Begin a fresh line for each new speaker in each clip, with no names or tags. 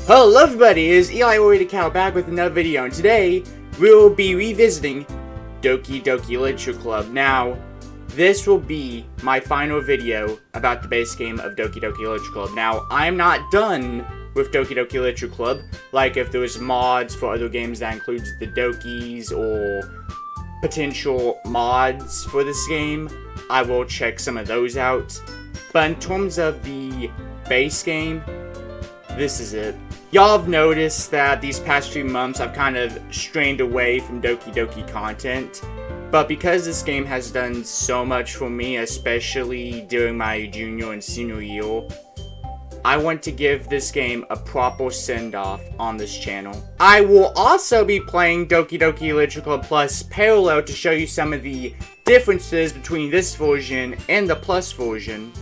Hello everybody, it is Eli Ori the Cow back with another video, and today we will be revisiting Doki Doki Literature Club. Now, this will be my final video about the base game of Doki Doki Literature Club. Now, I'm not done with Doki Doki Literature Club. Like, if there's mods for other games that includes the Dokis or potential mods for this game, I will check some of those out. But in terms of the base game, this is it. Y'all have noticed that these past few months I've kind of strained away from Doki Doki content, but because this game has done so much for me, especially during my junior and senior year, I want to give this game a proper send-off on this channel. I will also be playing Doki Doki Literature Club Plus parallel to show you some of the differences between this version and the Plus version.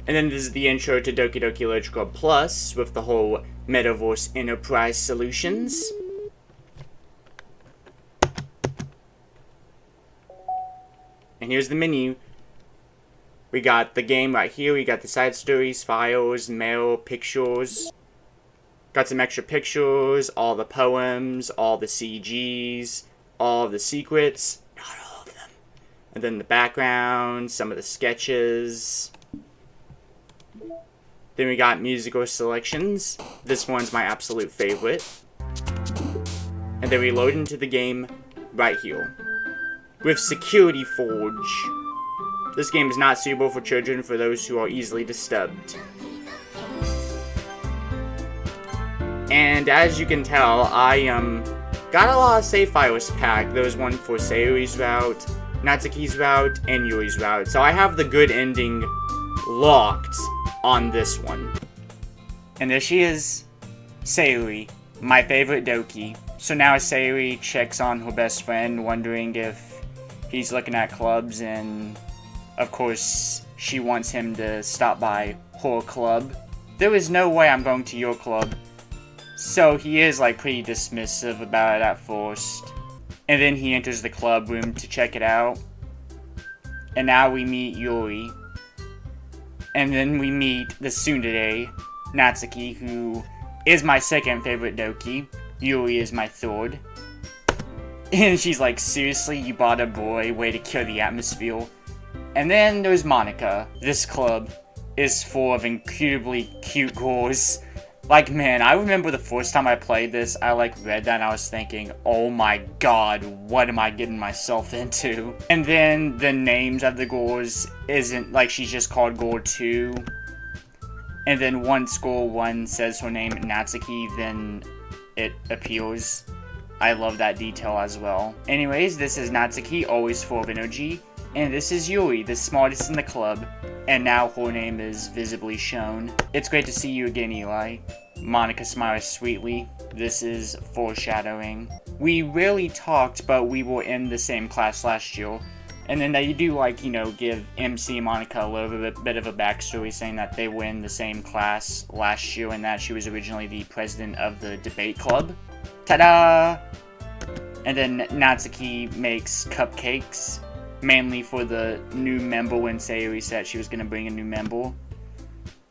And then this is the intro to Doki Doki Literature Club Plus with the whole Metaverse Enterprise Solutions. And here's the menu. We got the game right here. We got the side stories, files, mail, pictures. Got some extra pictures, all the poems, all the CGs, all the secrets. Not all of them. And then the background, some of the sketches. Then we got musical selections. This one's my absolute favorite. And then we load into the game right here. With Security Forge. This game is not suitable for children, for those who are easily disturbed. And as you can tell, I got a lot of save files packed. There was one for Sayuri's route, Natsuki's route, and Yuri's route. So I have the good ending locked on this one. And there she is, Sayuri, my favorite Doki. So now Sayuri checks on her best friend, wondering if he's looking at clubs, and of course she wants him to stop by her club. There is no way I'm going to your club. So he is like pretty dismissive about it at first. And then he enters the club room to check it out. And now we meet Yuri. And then we meet the tsundere, Natsuki, who is my second favorite Doki. Yuri is my third. And she's like, seriously, you bought a boy? Way to kill the atmosphere. And then there's Monika. This club is full of incredibly cute girls. Like, man, I remember the first time I played this, I read that and I was thinking, oh my god, what am I getting myself into? And then the names of the girls isn't, she's just called Girl 2. And then once Girl 1 says her name, Natsuki, then it appears. I love that detail as well. Anyways, this is Natsuki, always full of energy. And this is Yuri, the smartest in the club. And now her name is visibly shown. It's great to see you again, Eli. Monika smiles sweetly. This is foreshadowing. We rarely talked, but we were in the same class last year. And then they do, give MC Monika a little bit of a backstory, saying that they were in the same class last year and that she was originally the president of the debate club. Ta-da! And then Natsuki makes cupcakes, mainly for the new member when Sayuri said she was going to bring a new member.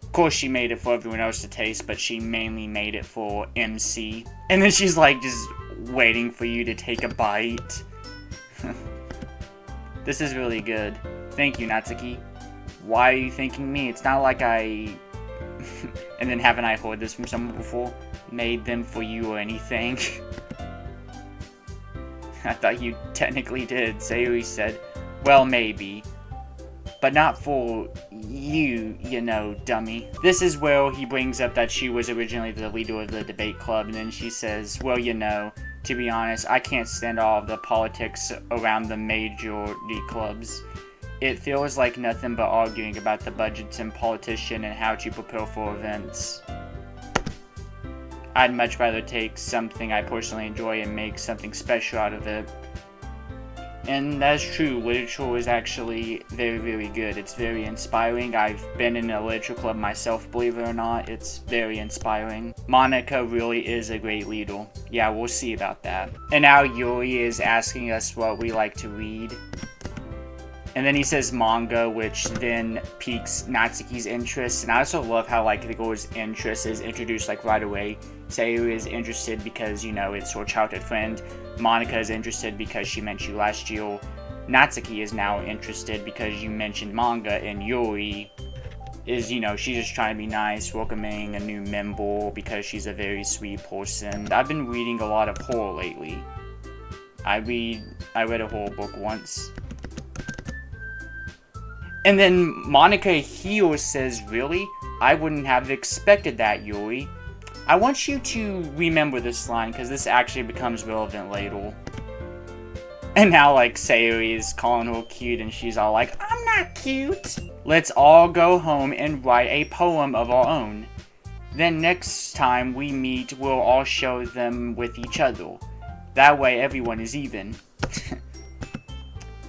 Of course, she made it for everyone else to taste, but she mainly made it for MC. And then she's just waiting for you to take a bite. This is really good. Thank you, Natsuki. Why are you thanking me? It's not like I... and then haven't I heard this from someone before? Made them for you or anything. I thought you technically did. Sayuri said, well, maybe. But not for you, dummy. This is where he brings up that she was originally the leader of the debate club, and then she says, well, to be honest, I can't stand all of the politics around the major league clubs. It feels like nothing but arguing about the budgets and politician and how to prepare for events. I'd much rather take something I personally enjoy and make something special out of it. And that's true, literature is actually very, very good. It's very inspiring. I've been in a literature club myself, believe it or not. It's very inspiring. Monika really is a great leader. Yeah, we'll see about that. And now Yuri is asking us what we like to read. And then he says manga, which then piques Natsuki's interest. And I also love how, like, the girl's interest is introduced, like, right away. Sayuri is interested because, you know, it's her childhood friend. Monica is interested because she met you last year. Natsuki is now interested because you mentioned manga. And Yuri is, you know, she's just trying to be nice, welcoming a new member because she's a very sweet person. I've been reading a lot of horror lately. I read a horror book once. And then Monica here says, really? I wouldn't have expected that, Yuri. I want you to remember this line, because this actually becomes relevant later. And now, like, Sayuri is calling her cute, and she's all like, I'm not cute! Let's all go home and write a poem of our own. Then next time we meet, we'll all share them with each other. That way everyone is even.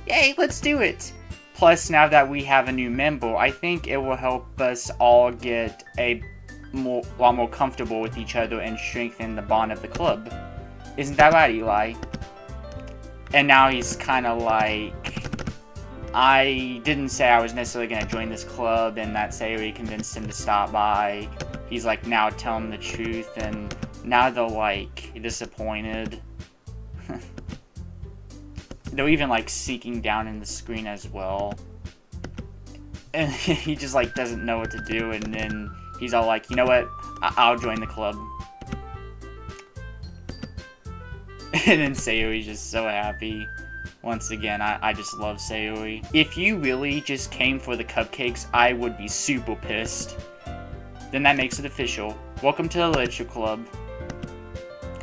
Yay, let's do it! Plus, now that we have a new member, I think it will help us all get a lot more comfortable with each other and strengthen the bond of the club. Isn't that right, Eli? And now he's kind of like, I didn't say I was necessarily going to join this club, and that Sayuri convinced him to stop by. He's like now telling the truth, and now they're like disappointed. They're even, like, seeking down in the screen as well. And he just, like, doesn't know what to do. And then he's all like, you know what? I'll join the club. And then Sayuri's just so happy. Once again, I just love Sayuri. If you really just came for the cupcakes, I would be super pissed. Then that makes it official. Welcome to the Literature Club.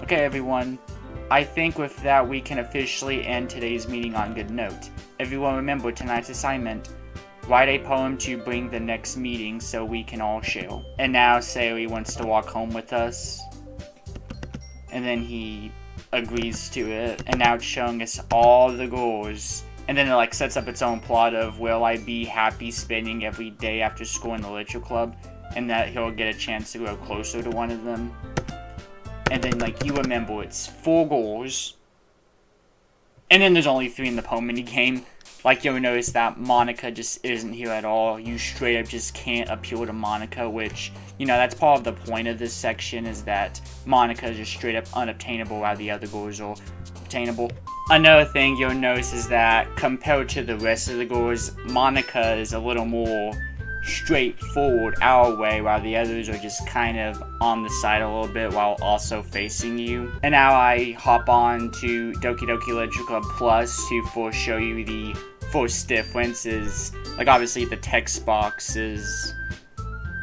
Okay, everyone. I think with that, we can officially end today's meeting on a good note. Everyone remember tonight's assignment. Write a poem to bring the next meeting so we can all share. And now Sayuri wants to walk home with us. And then he agrees to it. And now it's showing us all the goals. And then it, like, sets up its own plot of, will I be happy spending every day after school in the Literature Club? And that he'll get a chance to grow closer to one of them. And then, like, you remember, it's 4 goals. And then there's only 3 in the poem mini game. Like, you'll notice that Monica just isn't here at all. You straight up just can't appeal to Monica, which, you know, that's part of the point of this section, is that Monica is just straight up unobtainable while the other goals are obtainable. Another thing you'll notice is that, compared to the rest of the goals, Monica is a little more straightforward our way, while the others are just kind of on the side a little bit while also facing you. And now I hop on to Doki Doki Literature Club Plus to first show you the first difference is, like, obviously the text box is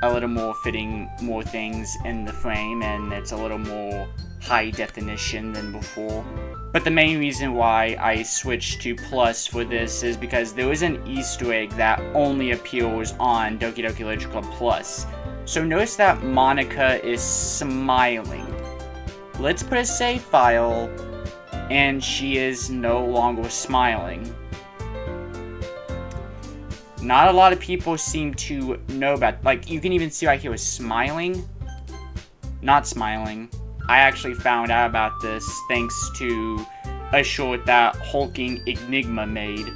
a little more fitting more things in the frame, and it's a little more high definition than before. But the main reason why I switched to Plus for this is because there is an Easter egg that only appears on Doki Doki Literature Club Plus. So notice that Monica is smiling. Let's put a save file, and she is no longer smiling. Not a lot of people seem to know about, like, you can even see right here is smiling, not smiling. I actually found out about this thanks to a short that Hulking Enigma made.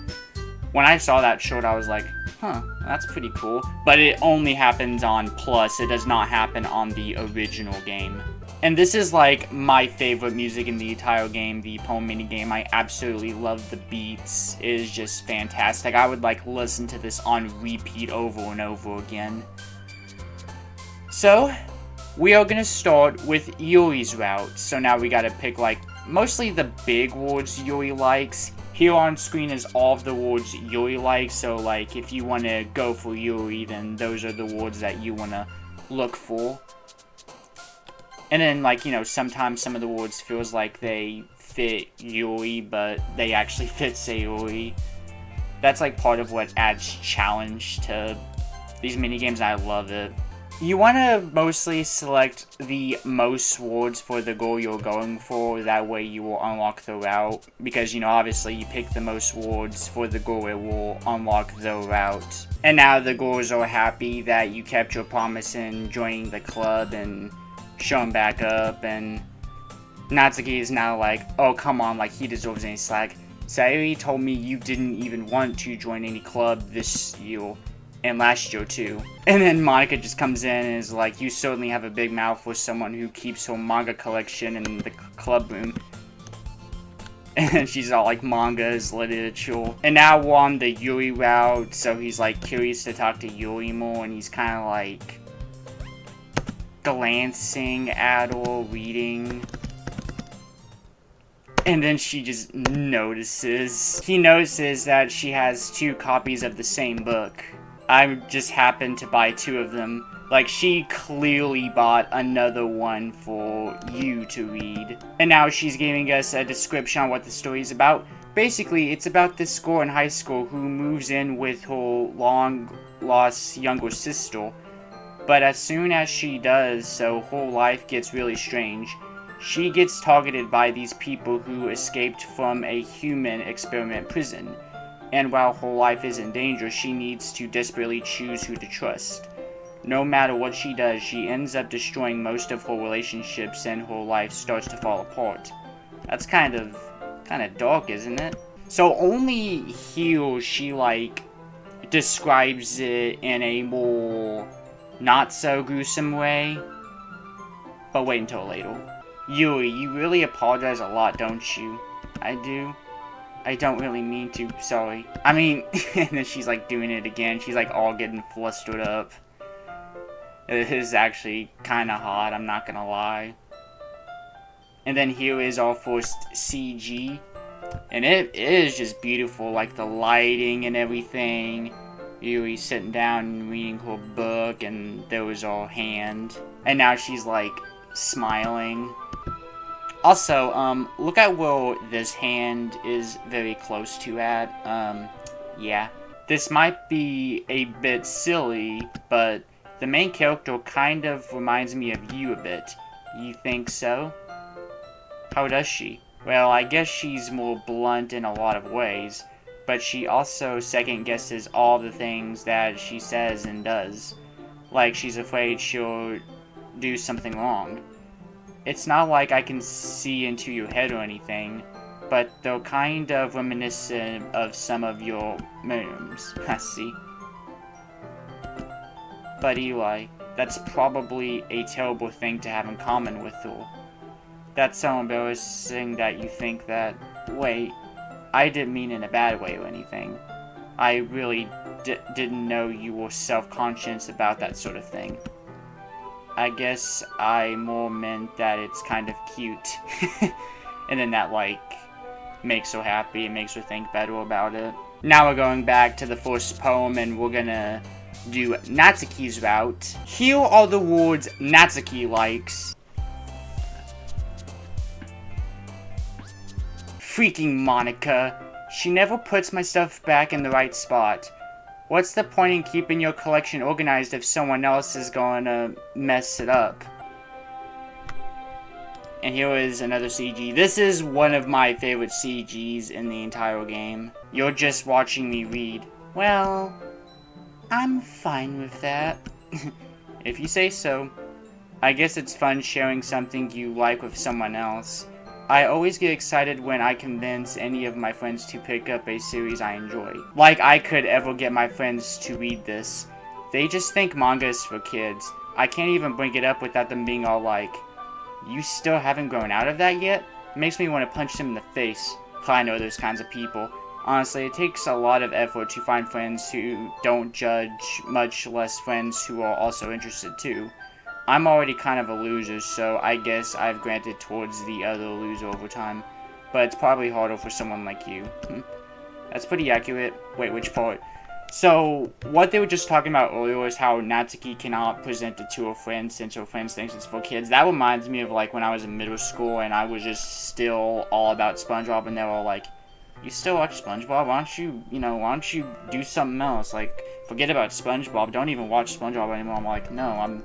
When I saw that short, I was like, huh, that's pretty cool. But it only happens on Plus. It does not happen on the original game. And this is, like, my favorite music in the entire game, the poem mini game. I absolutely love the beats. It is just fantastic. I would, like, listen to this on repeat over and over again. So, we are gonna start with Yuri's route. So now we gotta pick, like, mostly the big words Yuri likes. Here on screen is all of the words Yuri likes. So, like, if you want to go for Yuri, then those are the words that you want to look for. And then, like, you know, sometimes some of the words feels like they fit Yuri, but they actually fit Sayuri. That's, like, part of what adds challenge to these minigames, and I love it. You want to mostly select the most words for the goal you're going for, that way you will unlock the route, because, you know, obviously you pick the most words for the goal, it will unlock the route. And now the goals are happy that you kept your promise in joining the club and showing back up, and Natsuki is now like, oh come on, like he deserves any slack. Sayuri told me you didn't even want to join any club this year, and last year too. And then Monica just comes in and is like, you certainly have a big mouth for someone who keeps her manga collection in the club room. And she's all like, manga is literature. And now we're on the Yuri route, so he's like curious to talk to Yuri more, and he's kind of like glancing at her, reading. And then she just notices. He notices that she has 2 copies of the same book. I just happened to buy 2 of them. Like, she clearly bought another one for you to read. And now she's giving us a description on what the story is about. Basically, it's about this girl in high school who moves in with her long-lost younger sister. But as soon as she does so, her life gets really strange. She gets targeted by these people who escaped from a human experiment prison. And while her life is in danger, she needs to desperately choose who to trust. No matter what she does, she ends up destroying most of her relationships and her life starts to fall apart. That's kind of dark, isn't it? So only here she, like, describes it in a more not so gruesome way. But wait until later. Yuri, you really apologize a lot, don't you? I do. I don't really mean to, sorry. I mean, and then she's like doing it again. She's like all getting flustered up. It is actually kind of hot, I'm not gonna lie. And then here is our first CG. And it is just beautiful, like the lighting and everything. Yuri sitting down and reading her book, and there was our hand. And now she's like smiling. Also, look at where this hand is very close to at. Yeah. This might be a bit silly, but the main character kind of reminds me of you a bit. You think so? How does she? Well, I guess she's more blunt in a lot of ways, but she also second-guesses all the things that she says and does. Like she's afraid she'll do something wrong. It's not like I can see into your head or anything, but they're kind of reminiscent of some of your moves. I see. But Eli, that's probably a terrible thing to have in common with her. That's so embarrassing that you think that. Wait, I didn't mean in a bad way or anything. I really didn't know you were self-conscious about that sort of thing. I guess I more meant that it's kind of cute. And then that, like, makes her happy and makes her think better about it. Now we're going back to the first poem, and we're gonna do Natsuki's route. Here are the words Natsuki likes. Freaking Monica. She never puts my stuff back in the right spot. What's the point in keeping your collection organized if someone else is going to mess it up? And here is another CG. This is one of my favorite CGs in the entire game. You're just watching me read. Well, I'm fine with that. If you say so. I guess it's fun sharing something you like with someone else. I always get excited when I convince any of my friends to pick up a series I enjoy. Like I could ever get my friends to read this. They just think manga is for kids. I can't even bring it up without them being all like, you still haven't grown out of that yet? It makes me want to punch them in the face. I know those kinds of people. Honestly, it takes a lot of effort to find friends who don't judge, much less friends who are also interested too. I'm already kind of a loser, so I guess I've granted towards the other loser over time. But it's probably harder for someone like you. That's pretty accurate. Wait, which part? So, what they were just talking about earlier was how Natsuki cannot present it to her friends since her friends think it's for kids. That reminds me of like when I was in middle school and I was just still all about SpongeBob, and they were all like, you still watch SpongeBob? Why don't you do something else? Like, forget about SpongeBob. Don't even watch SpongeBob anymore. I'm like, no,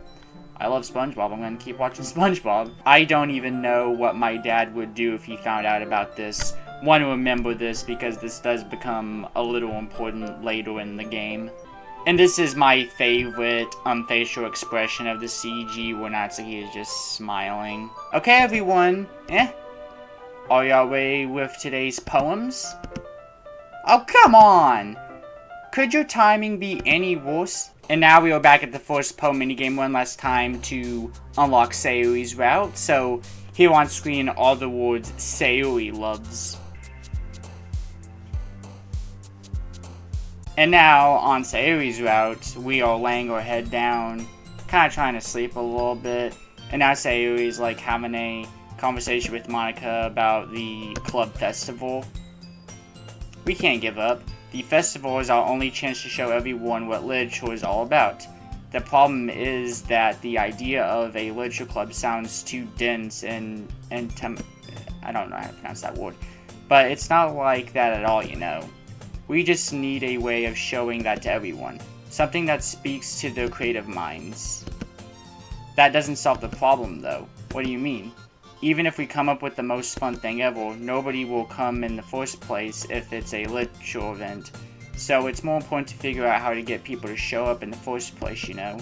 I love SpongeBob. I'm gonna keep watching SpongeBob. I don't even know what my dad would do if he found out about this. Want to remember this because this does become a little important later in the game. And this is my favorite facial expression of the CG where Natsuki is just smiling. Okay, everyone. Are y'all ready with today's poems? Oh, come on! Could your timing be any worse? And now we are back at the first poem minigame one last time to unlock Sayuri's route. So here on screen are the words Sayuri loves. And now on Sayuri's route, we are laying our head down, kind of trying to sleep a little bit. And now Sayuri's like having a conversation with Monica about the club festival. We can't give up. The festival is our only chance to show everyone what literature is all about. The problem is that the idea of a literature club sounds too dense and I don't know how to pronounce that word. But it's not like that at all, you know. We just need a way of showing that to everyone. Something that speaks to their creative minds. That doesn't solve the problem, though. What do you mean? Even if we come up with the most fun thing ever, nobody will come in the first place if it's a literature event. So it's more important to figure out how to get people to show up in the first place, you know?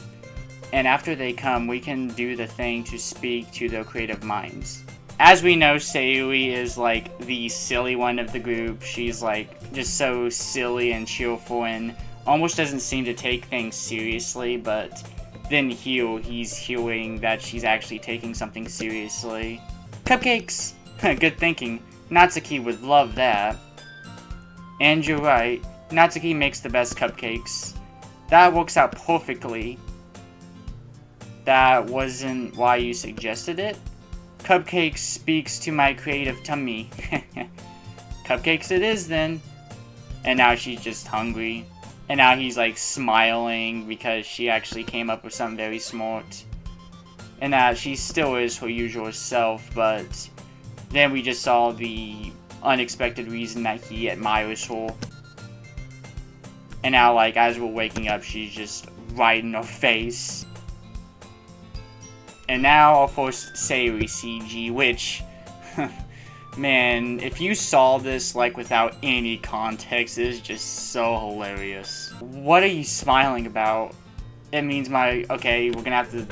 And after they come, we can do the thing to speak to their creative minds. As we know, Sayuri is like the silly one of the group. She's like just so silly and cheerful and almost doesn't seem to take things seriously, but then here he's hearing that she's actually taking something seriously. Cupcakes! Good thinking. Natsuki would love that. And you're right, Natsuki makes the best cupcakes. That works out perfectly. That wasn't why you suggested it? Cupcakes speaks to my creative tummy. Cupcakes it is then. And now she's just hungry. And now he's like smiling because she actually came up with something very smart. And that she still is her usual self, but then we just saw the unexpected reason that he admires her. And now, like, as we're waking up, she's just right in her face. And now our first Sayuri CG, which, man, if you saw this, like, without any context, it is just so hilarious. What are you smiling about? It means okay, we're gonna have to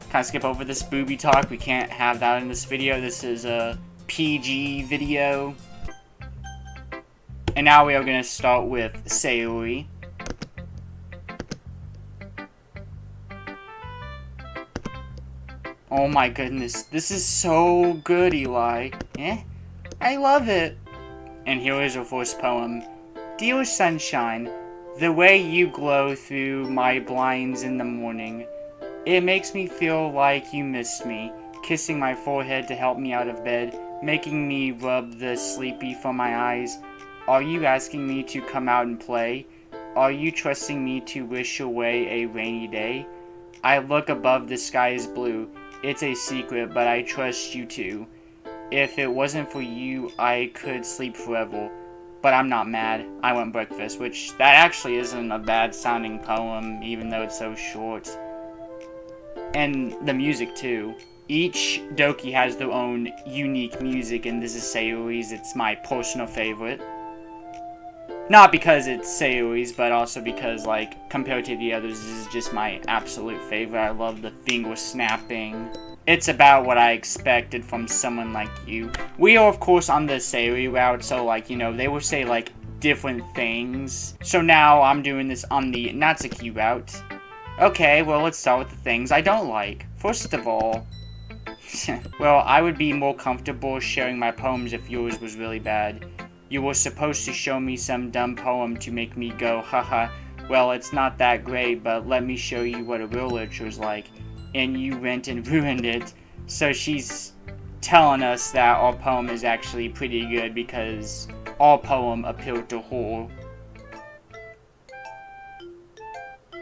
kind of skip over this booby talk. We can't have that in this video. This is a PG video. And now we are gonna start with Sayuri. Oh my goodness, this is so good, Eli. I love it. And here is our first poem. Dear sunshine, the way you glow through my blinds in the morning, it makes me feel like you missed me, kissing my forehead to help me out of bed, making me rub the sleepy from my eyes. Are you asking me to come out and play? Are you trusting me to wish away a rainy day? I look above, the sky is blue. It's a secret, but I trust you too. If it wasn't for you, I could sleep forever. But I'm not mad. I want breakfast, which that actually isn't a bad sounding poem, even though it's so short. And the music too. Each Doki has their own unique music, and this is Sayuri's. It's my personal favorite. Not because it's Sayuri's, but also because, like, compared to the others, this is just my absolute favorite. I love the finger snapping. It's about what I expected from someone like you. We are, of course, on the Sayuri route, so, like, you know, they will say, like, different things. So now I'm doing this on the Natsuki route. Okay, well, let's start with the things I don't like. First of all, well, I would be more comfortable sharing my poems if yours was really bad. You were supposed to show me some dumb poem to make me go, haha, well, it's not that great, but let me show you what a real literature is like. And you went and ruined it. So she's telling us that our poem is actually pretty good because our poem appealed to her.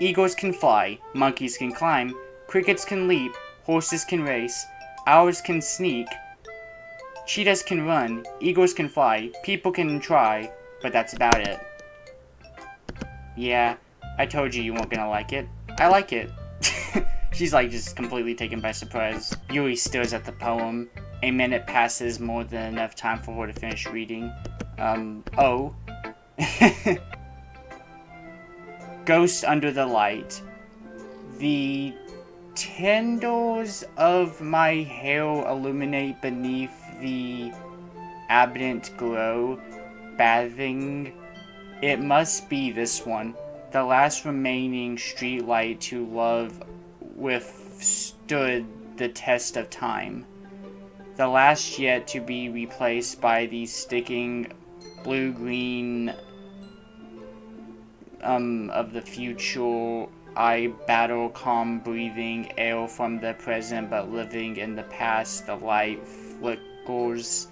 Eagles can fly, monkeys can climb, crickets can leap, horses can race, owls can sneak, cheetahs can run, eagles can fly, people can try, but that's about it. Yeah, I told you weren't gonna like it. I like it. She's like just completely taken by surprise. Yuri stares at the poem. A minute passes, more than enough time for her to finish reading. Oh. Ghost under the light. The tendrils of my hair illuminate beneath the absent glow, bathing It must be this one. The last remaining streetlight to love withstood the test of time. The last yet to be replaced by the sticking blue-green of the future. I battle calm breathing air from the present, but living in the past. The light flickers,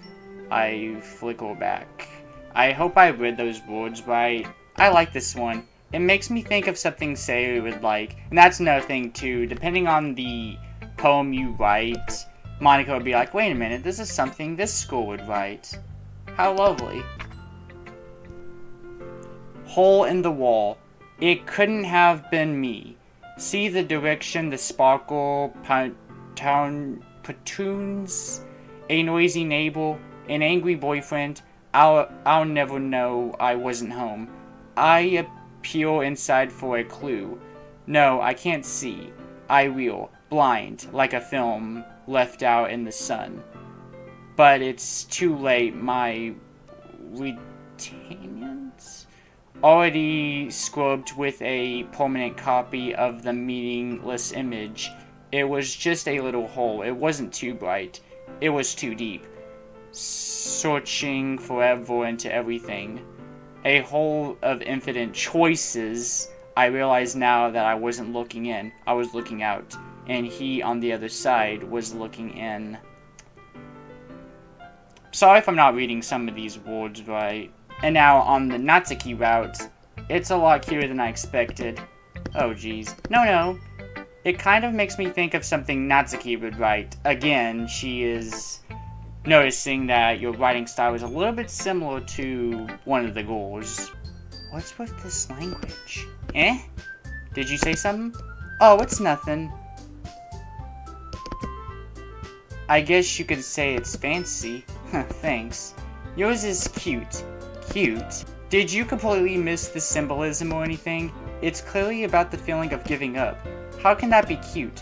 I flicker back. I hope I read those words right. I like this one. It makes me think of something Sayuri would like. And that's another thing too. Depending on the poem you write, Monica would be like, wait a minute, this is something this school would write. How lovely. Hole in the wall. It couldn't have been me. See the direction, the sparkle, platoons, a noisy neighbor, an angry boyfriend. I'll never know I wasn't home. I appeal inside for a clue. No, I can't see. I reel, blind, like a film left out in the sun. But it's too late. My retainers already scrubbed with a permanent copy of the meaningless image. It was just a little hole. It wasn't too bright. It was too deep. Searching forever into everything. A hole of infinite choices. I realize now that I wasn't looking in. I was looking out. And he on the other side was looking in. Sorry if I'm not reading some of these words right. And now on the Natsuki route, it's a lot cuter than I expected. Oh geez. No. It kind of makes me think of something Natsuki would write. Again, she is noticing that your writing style is a little bit similar to one of the girls. What's with this language? Eh? Did you say something? Oh, it's nothing. I guess you could say it's fancy. Thanks. Yours is cute. Cute? Did you completely miss the symbolism or anything? It's clearly about the feeling of giving up. How can that be cute?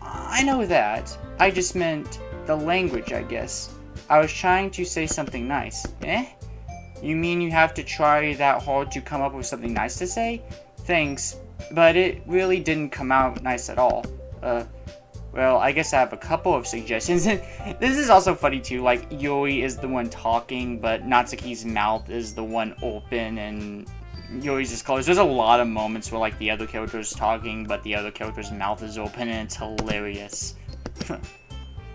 I know that. I just meant the language, I guess. I was trying to say something nice. Eh? You mean you have to try that hard to come up with something nice to say? Thanks, but it really didn't come out nice at all. Well, I guess I have a couple of suggestions. This is also funny too, like, Yuri is the one talking, but Natsuki's mouth is the one open, and Yuri's is closed. There's a lot of moments where, like, the other character's talking, but the other character's mouth is open, and it's hilarious.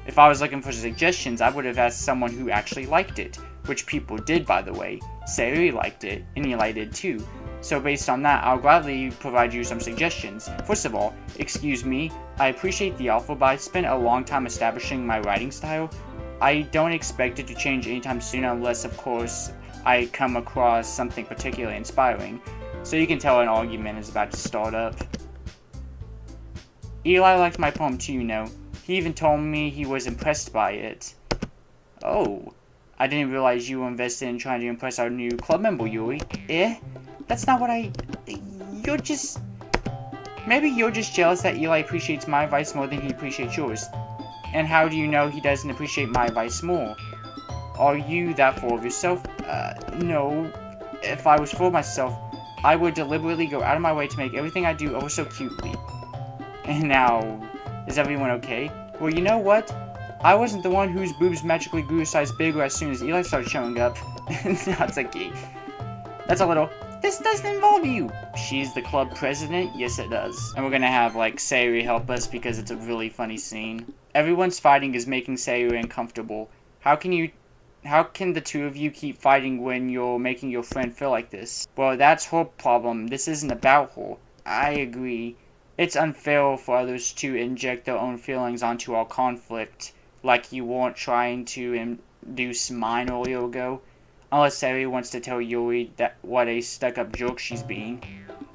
If I was looking for suggestions, I would have asked someone who actually liked it, which people did, by the way. Sayuri liked it, and Eli did too. So based on that, I'll gladly provide you some suggestions. First of all, excuse me, I appreciate the offer, but I spent a long time establishing my writing style. I don't expect it to change anytime soon unless, of course, I come across something particularly inspiring. So you can tell an argument is about to start up. Eli liked my poem too, you know. He even told me he was impressed by it. Oh, I didn't realize you were invested in trying to impress our new club member, Yuri. Eh? That's not what you're just... Maybe you're just jealous that Eli appreciates my advice more than he appreciates yours. And how do you know he doesn't appreciate my advice more? Are you that full of yourself? No. If I was full of myself, I would deliberately go out of my way to make everything I do oh so cutely. And now, is everyone okay? Well, you know what? I wasn't the one whose boobs magically grew a size bigger as soon as Eli started showing up. Natsuki. That's a little... This doesn't involve you. She's the club president? Yes, it does. And we're gonna have, like, Sayuri help us because it's a really funny scene. Everyone's fighting is making Sayuri uncomfortable. How can the two of you keep fighting when you're making your friend feel like this? Well, that's her problem. This isn't about her. I agree. It's unfair for others to inject their own feelings onto our conflict, like you weren't trying to induce mine earlier ago. Unless Sayuri wants to tell Yuri that what a stuck-up jerk she's being.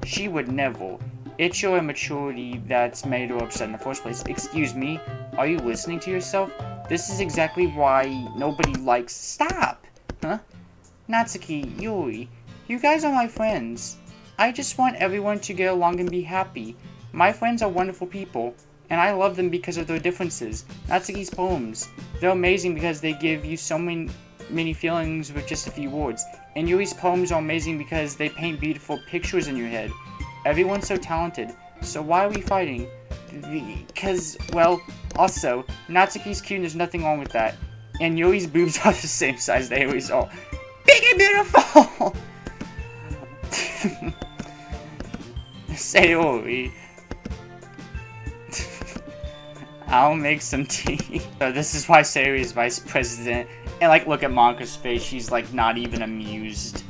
She would never. It's your immaturity that's made her upset in the first place. Excuse me? Are you listening to yourself? This is exactly why nobody likes... Stop! Huh? Natsuki, Yuri, you guys are my friends. I just want everyone to get along and be happy. My friends are wonderful people, and I love them because of their differences. Natsuki's poems. They're amazing because they give you so many feelings with just a few words. And Yui's poems are amazing because they paint beautiful pictures in your head. Everyone's so talented. So why are we fighting? Because, well, also, Natsuki's cute and there's nothing wrong with that. And Yui's boobs are the same size they always are. Big and beautiful! Sayori. I'll make some tea. So this is why Sayori is vice president. And like, look at Monka's face. She's like not even amused.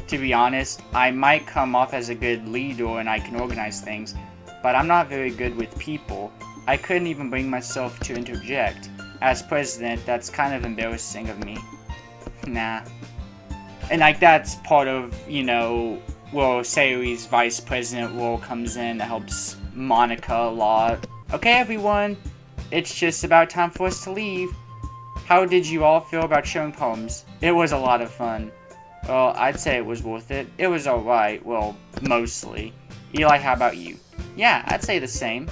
To be honest, I might come off as a good leader and I can organize things, but I'm not very good with people. I couldn't even bring myself to interject. As president, that's kind of embarrassing of me. Nah. And like, that's part of, you know, where Sayori's vice president role comes in that helps Monika a lot. Okay, everyone, it's just about time for us to leave. How did you all feel about showing poems? It was a lot of fun. Well, I'd say it was worth it. It was alright, well, mostly. Eli, how about you? Yeah, I'd say the same.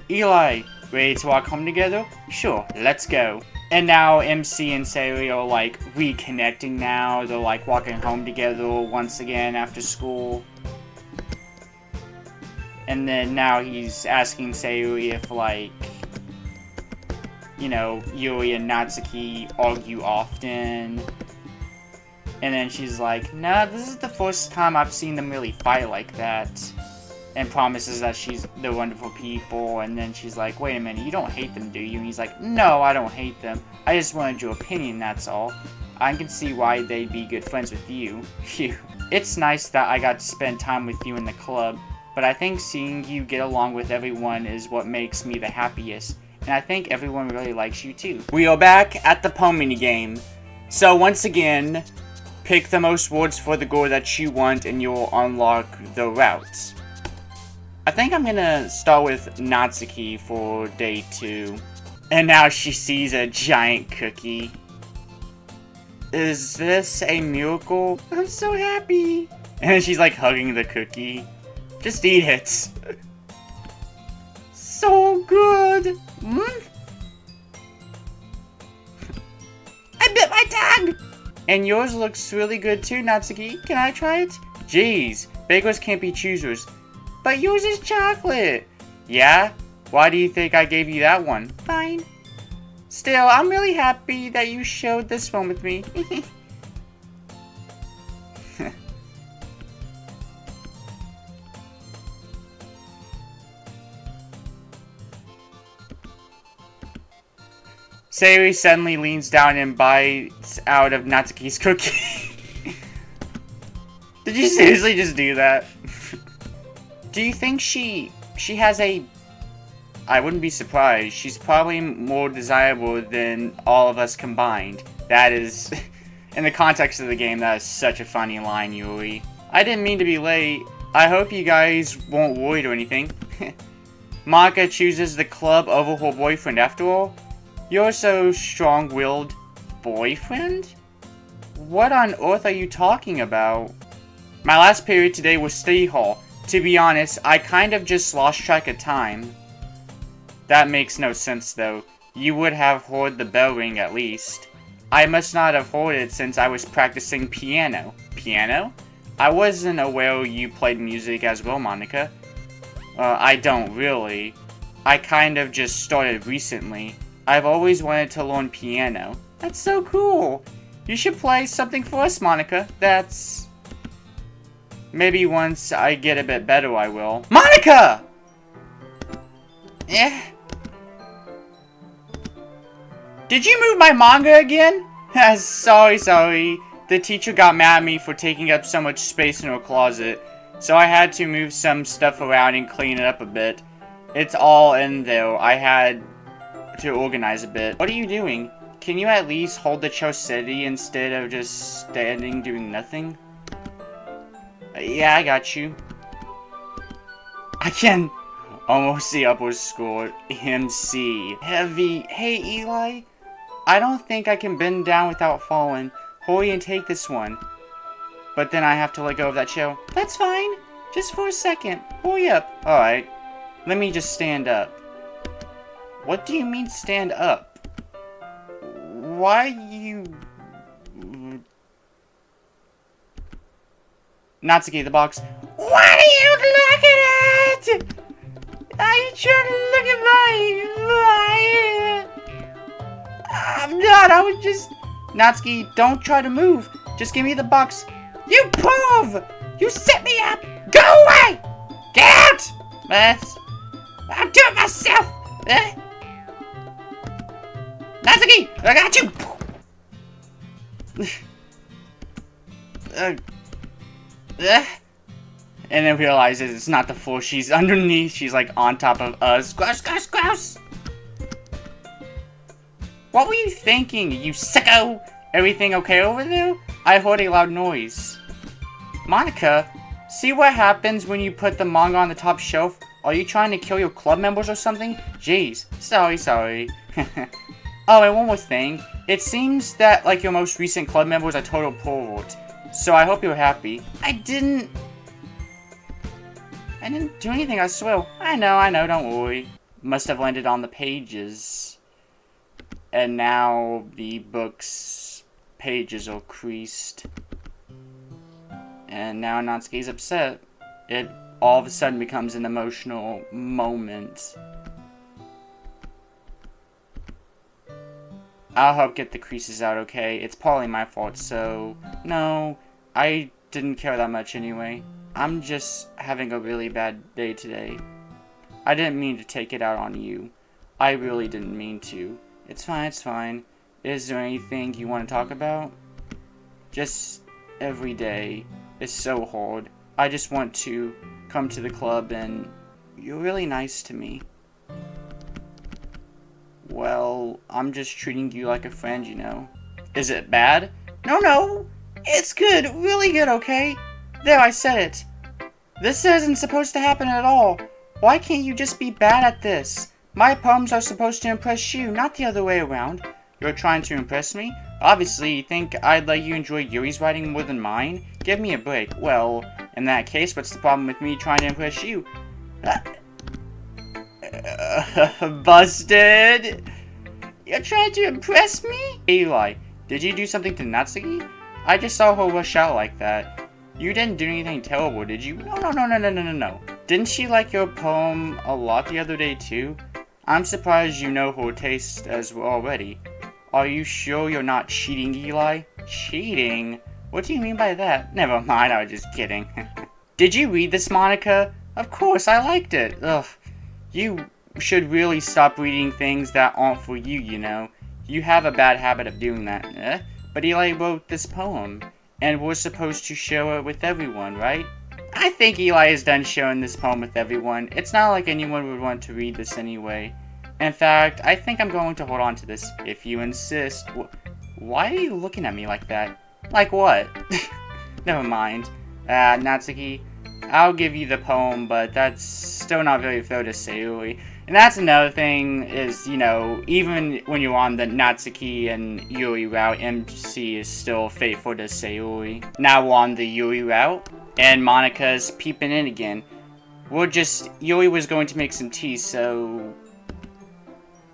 Eli, ready to walk home together? Sure, let's go. And now MC and Sayori are like reconnecting now. They're like walking home together once again after school. And then now he's asking Sayori if, like, you know, Yuri and Natsuki argue often. And then she's like, nah, this is the first time I've seen them really fight like that. And promises that they're wonderful people. And then she's like, wait a minute, you don't hate them, do you? And he's like, no, I don't hate them. I just wanted your opinion, that's all. I can see why they'd be good friends with you. Phew. It's nice that I got to spend time with you in the club. But I think seeing you get along with everyone is what makes me the happiest. And I think everyone really likes you too. We are back at the poem minigame. So once again, pick the most words for the goal that you want and you'll unlock the routes. I think I'm gonna start with Natsuki for day 2. And now she sees a giant cookie. Is this a miracle? I'm so happy. And she's like hugging the cookie. Just eat it. So good. I bit my tongue. And yours looks really good too, Natsuki. Can I try it? Jeez, bakers can't be choosers. But yours is chocolate. Yeah? Why do you think I gave you that one? Fine. Still, I'm really happy that you showed this one with me. Sayori suddenly leans down and bites out of Natsuki's cookie. Did you seriously just do that? Do you think she has a... I wouldn't be surprised. She's probably more desirable than all of us combined. That is... In the context of the game, that is such a funny line, Yuri. I didn't mean to be late. I hope you guys won't worry or anything. Monika chooses the club over her boyfriend after all. You're so strong-willed. Boyfriend? What on earth are you talking about? My last period today was study hall. To be honest, I kind of just lost track of time. That makes no sense though. You would have heard the bell ring at least. I must not have heard it since I was practicing piano. Piano? I wasn't aware you played music as well, Monika. I don't really. I kind of just started recently. I've always wanted to learn piano. That's so cool. You should play something for us, Monika. That's... Maybe once I get a bit better, I will. Monika! Eh? Did you move my manga again? Sorry. The teacher got mad at me for taking up so much space in her closet. So I had to move some stuff around and clean it up a bit. It's all in there. I had to organize a bit. What are you doing? Can you at least hold the chair steady instead of just standing doing nothing? Yeah, I got you. I can almost see upward score. MC. Heavy. Hey, Eli. I don't think I can bend down without falling. Hurry and take this one. But then I have to let go of that chair. That's fine. Just for a second. Hurry up. Alright. Let me just stand up. What do you mean stand up? why you... Natsuki, the box. What are you looking at? Are you trying to look at my... I'm not, I was just... Natsuki, don't try to move. Just give me the box. You prove! You set me up! Go away! Get out! I'll do it myself! Natsuki! I got you! And then realizes it's not the floor. She's underneath. She's like on top of us. Gross, gross, gross! What were you thinking, you sicko? Everything okay over there? I heard a loud noise. Monica, see what happens when you put the manga on the top shelf? Are you trying to kill your club members or something? Jeez, sorry. Oh, and one more thing. It seems that, like, your most recent club members are total pervert. So I hope you're happy. I didn't do anything, I swear. I know, don't worry. Must have landed on the pages. And now the book's pages are creased. And now Natsuki's upset. It all of a sudden becomes an emotional moment. I'll help get the creases out, okay? It's probably my fault, so... No, I didn't care that much anyway. I'm just having a really bad day today. I didn't mean to take it out on you. I really didn't mean to. It's fine. Is there anything you want to talk about? Just every day. It's so hard. I just want to come to the club and... You're really nice to me. Well, I'm just treating you like a friend, you know. Is it bad? No. It's good. Really good, okay? There, I said it. This isn't supposed to happen at all. Why can't you just be bad at this? My poems are supposed to impress you, not the other way around. You're trying to impress me? Obviously, you think I'd let you enjoy Yuri's writing more than mine? Give me a break. Well, in that case, what's the problem with me trying to impress you? Busted! You're trying to impress me? Eli, did you do something to Natsuki? I just saw her rush out like that. You didn't do anything terrible, did you? No. Didn't she like your poem a lot the other day, too? I'm surprised you know her taste as well already. Are you sure you're not cheating, Eli? Cheating? What do you mean by that? Never mind, I was just kidding. Did you read this, Monica? Of course, I liked it. Ugh. You should really stop reading things that aren't for you, you know. You have a bad habit of doing that. But Eli wrote this poem, and we're supposed to share it with everyone, right? I think Eli is done sharing this poem with everyone. It's not like anyone would want to read this anyway. In fact, I think I'm going to hold on to this, if you insist. Why are you looking at me like that? Like what? Never mind. Natsuki, I'll give you the poem, but that's still not very fair to Sayuri. And that's another thing is, you know, even when you're on the Natsuki and Yuri route, MC is still faithful to Sayuri. Now we're on the Yuri route, and Monika's peeping in again. Yuri was going to make some tea, so...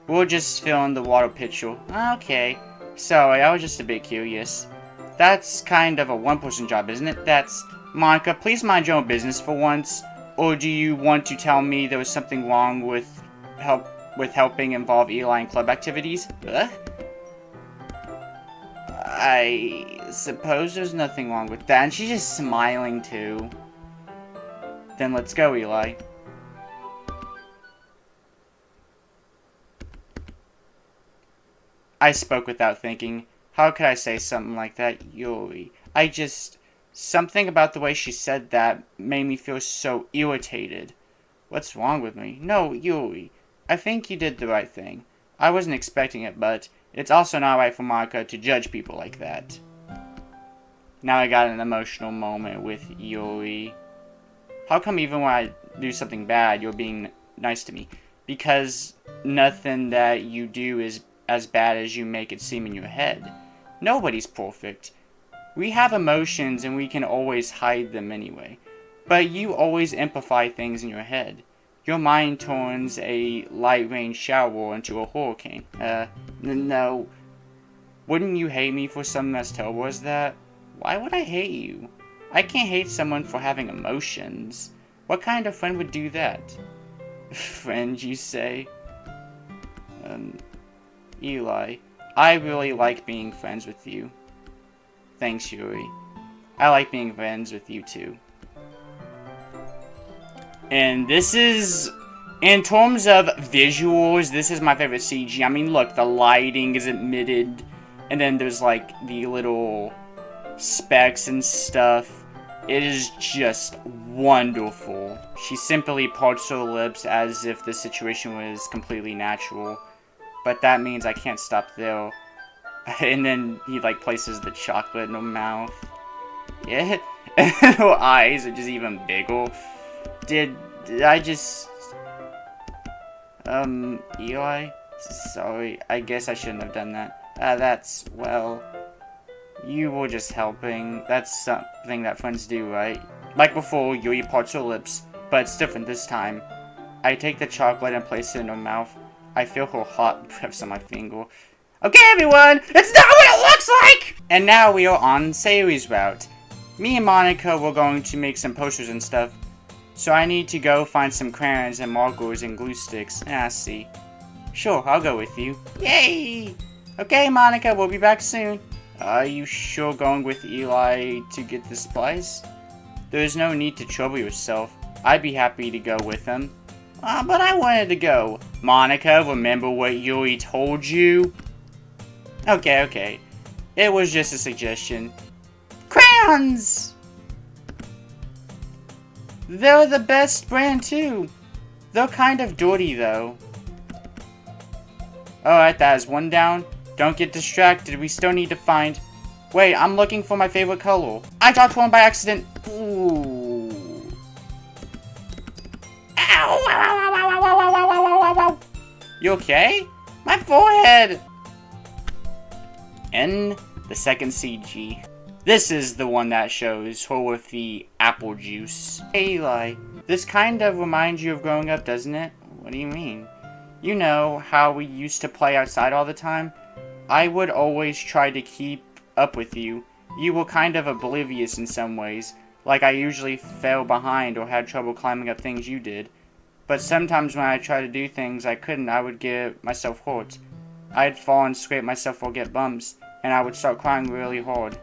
We're just filling the water pitcher. Okay. Sorry, I was just a bit curious. That's kind of a one-person job, isn't it? That's... Monica, please mind your own business for once. Or do you want to tell me there was something wrong with helping involve Eli in club activities? I suppose there's nothing wrong with that. And she's just smiling too. Then let's go, Eli. I spoke without thinking. How could I say something like that, Yuri? Something about the way she said that made me feel so irritated. What's wrong with me? No, Yuri. I think you did the right thing. I wasn't expecting it, but it's also not right for Monica to judge people like that. Now I got an emotional moment with Yuri. How come even when I do something bad, you're being nice to me? Because nothing that you do is as bad as you make it seem in your head. Nobody's perfect. We have emotions and we can always hide them anyway. But you always amplify things in your head. Your mind turns a light rain shower into a hurricane. No. Wouldn't you hate me for something as terrible as that? Why would I hate you? I can't hate someone for having emotions. What kind of friend would do that? Friend, you say? Eli, I really like being friends with you. Thanks, Yuri. I like being friends with you too. And this is, in terms of visuals, this is my favorite CG. I mean, look, the lighting is emitted, and then there's like the little specks and stuff. It is just wonderful. She simply parts her lips as if the situation was completely natural. But that means I can't stop there. And then he like places the chocolate in her mouth. Yeah. And her eyes are just even bigger. Did I just... Eli? Sorry, I guess I shouldn't have done that. Well... You were just helping. That's something that friends do, right? Like before, Yuri parts her lips, but it's different this time. I take the chocolate and place it in her mouth. I feel her hot breaths on my finger. Okay, everyone! It's not what it looks like! And now we are on Sayori's route. Me and Monica were going to make some posters and stuff, so I need to go find some crayons and markers and glue sticks. See. Sure, I'll go with you. Yay! Okay, Monica, we'll be back soon. Are you sure going with Eli to get the supplies? There's no need to trouble yourself. I'd be happy to go with him. But I wanted to go. Monica, remember what Yuri told you? Okay. It was just a suggestion. Crayons! They're the best brand too. They're kind of dirty though. Alright, that is one down. Don't get distracted, we still need to find... Wait, I'm looking for my favorite color. I dropped one by accident. Ooh. Ow! You okay? My forehead! And the second CG. This is the one that shows her with the apple juice. Hey Eli, this kind of reminds you of growing up, doesn't it? What do you mean? You know how we used to play outside all the time? I would always try to keep up with you. You were kind of oblivious in some ways, like I usually fell behind or had trouble climbing up things you did. But sometimes when I tried to do things I couldn't, I would get myself hurt. I'd fall and scrape myself or get bumps, and I would start crying really hard.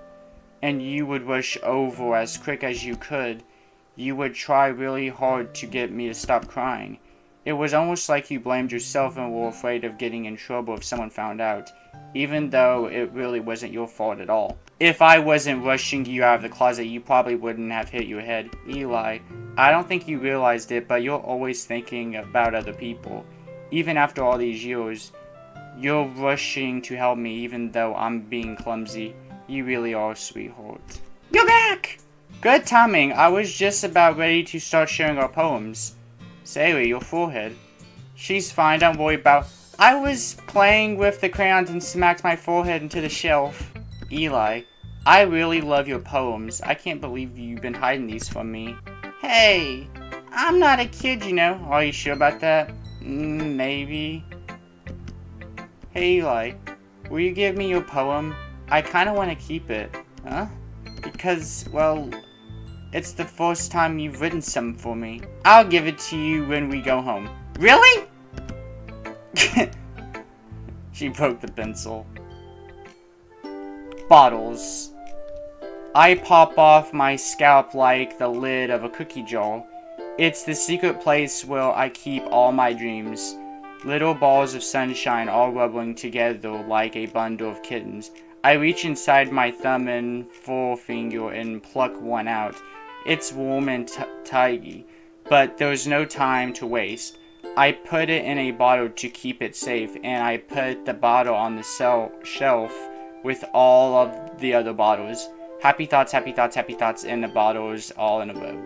And you would rush over as quick as you could. You would try really hard to get me to stop crying. It was almost like you blamed yourself and were afraid of getting in trouble if someone found out, even though it really wasn't your fault at all. If I wasn't rushing you out of the closet, you probably wouldn't have hit your head. Eli, I don't think you realized it, but you're always thinking about other people. Even after all these years, you're rushing to help me even though I'm being clumsy. You really are a sweetheart. You're back! Good timing. I was just about ready to start sharing our poems. Sayori, your forehead. She's fine, don't worry about... I was playing with the crayons and smacked my forehead into the shelf. Eli, I really love your poems. I can't believe you've been hiding these from me. Hey, I'm not a kid, you know. Are you sure about that? Maybe. Hey Eli, will you give me your poem? I kinda wanna keep it. Huh? Because, well... it's the first time you've written something for me. I'll give it to you when we go home. Really? She broke the pencil. Bottles. I pop off my scalp like the lid of a cookie jar. It's the secret place where I keep all my dreams. Little balls of sunshine all rubbling together like a bundle of kittens. I reach inside my thumb and forefinger and pluck one out. It's warm and tidy, but there's no time to waste. I put it in a bottle to keep it safe, and I put the bottle on the shelf with all of the other bottles. Happy thoughts, happy thoughts, happy thoughts, and the bottles all in a row.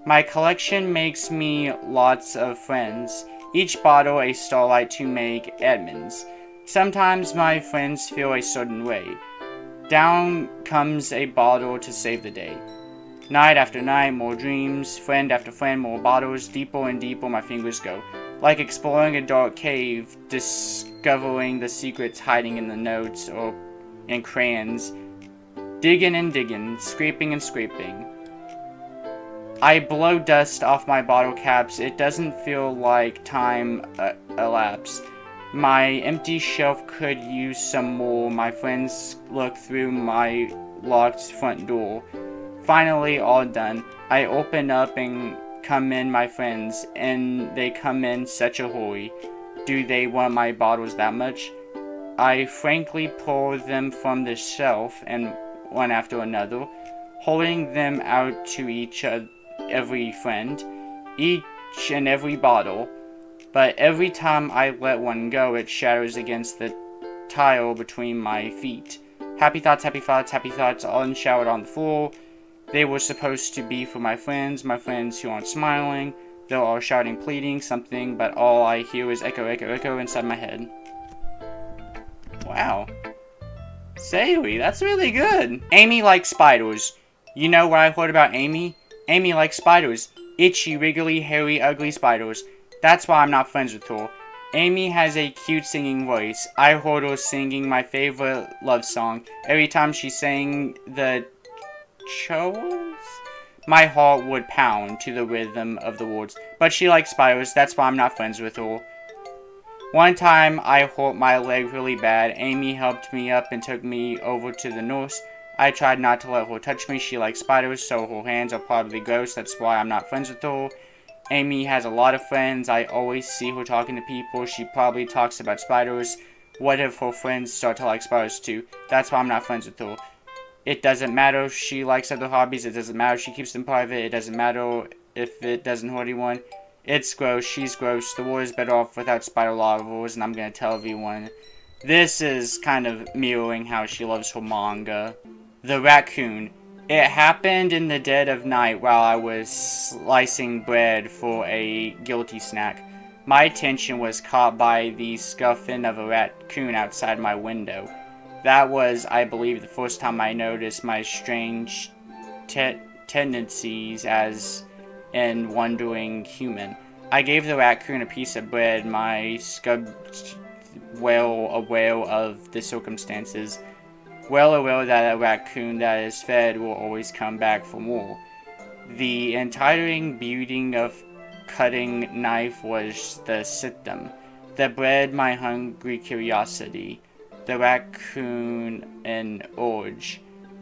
My collection makes me lots of friends. Each bottle a starlight to make Edmonds. Sometimes my friends feel a certain way. Down comes a bottle to save the day. Night after night, more dreams. Friend after friend, more bottles. Deeper and deeper my fingers go. Like exploring a dark cave, discovering the secrets hiding in the notes or in crayons, digging and digging, scraping and scraping. I blow dust off my bottle caps. It doesn't feel like time elapsed. My empty shelf could use some more. My friends look through my locked front door. Finally, all done. I open up and come in my friends, and they come in such a hurry. Do they want my bottles that much? I frankly pour them from the shelf, and one after another, holding them out to every friend, each and every bottle. But every time I let one go, it shatters against the tile between my feet. Happy thoughts, all showered on the floor. They were supposed to be for my friends who aren't smiling. They're all shouting, pleading something, but all I hear is echo, echo, echo inside my head. Wow. Sayuri, that's really good. Amy likes spiders. You know what I heard about Amy? Amy likes spiders. Itchy, wriggly, hairy, ugly spiders. That's why I'm not friends with her. Amy has a cute singing voice. I heard her singing my favorite love song. Every time she sang the chorus, my heart would pound to the rhythm of the words. But she likes spiders, that's why I'm not friends with her. One time I hurt my leg really bad. Amy helped me up and took me over to the nurse. I tried not to let her touch me. She likes spiders, so her hands are probably gross. That's why I'm not friends with her. Amy has a lot of friends. I always see her talking to people. She probably talks about spiders. What if her friends start to like spiders too? That's why I'm not friends with her. It doesn't matter if she likes other hobbies. It doesn't matter if she keeps them private. It doesn't matter if it doesn't hurt anyone. It's gross. She's gross. The world is better off without spider larvas, and I'm gonna tell everyone. This is kind of mirroring how she loves her manga. The raccoon. It happened in the dead of night while I was slicing bread for a guilty snack. My attention was caught by the scuffing of a raccoon outside my window. That was, I believe, the first time I noticed my strange tendencies as an wandering human. I gave the raccoon a piece of bread, my scub well aware of the circumstances. Well aware that a raccoon that is fed will always come back for more. The entire beauty of cutting knife was the symptom. The bread, my hungry curiosity. The raccoon, an urge.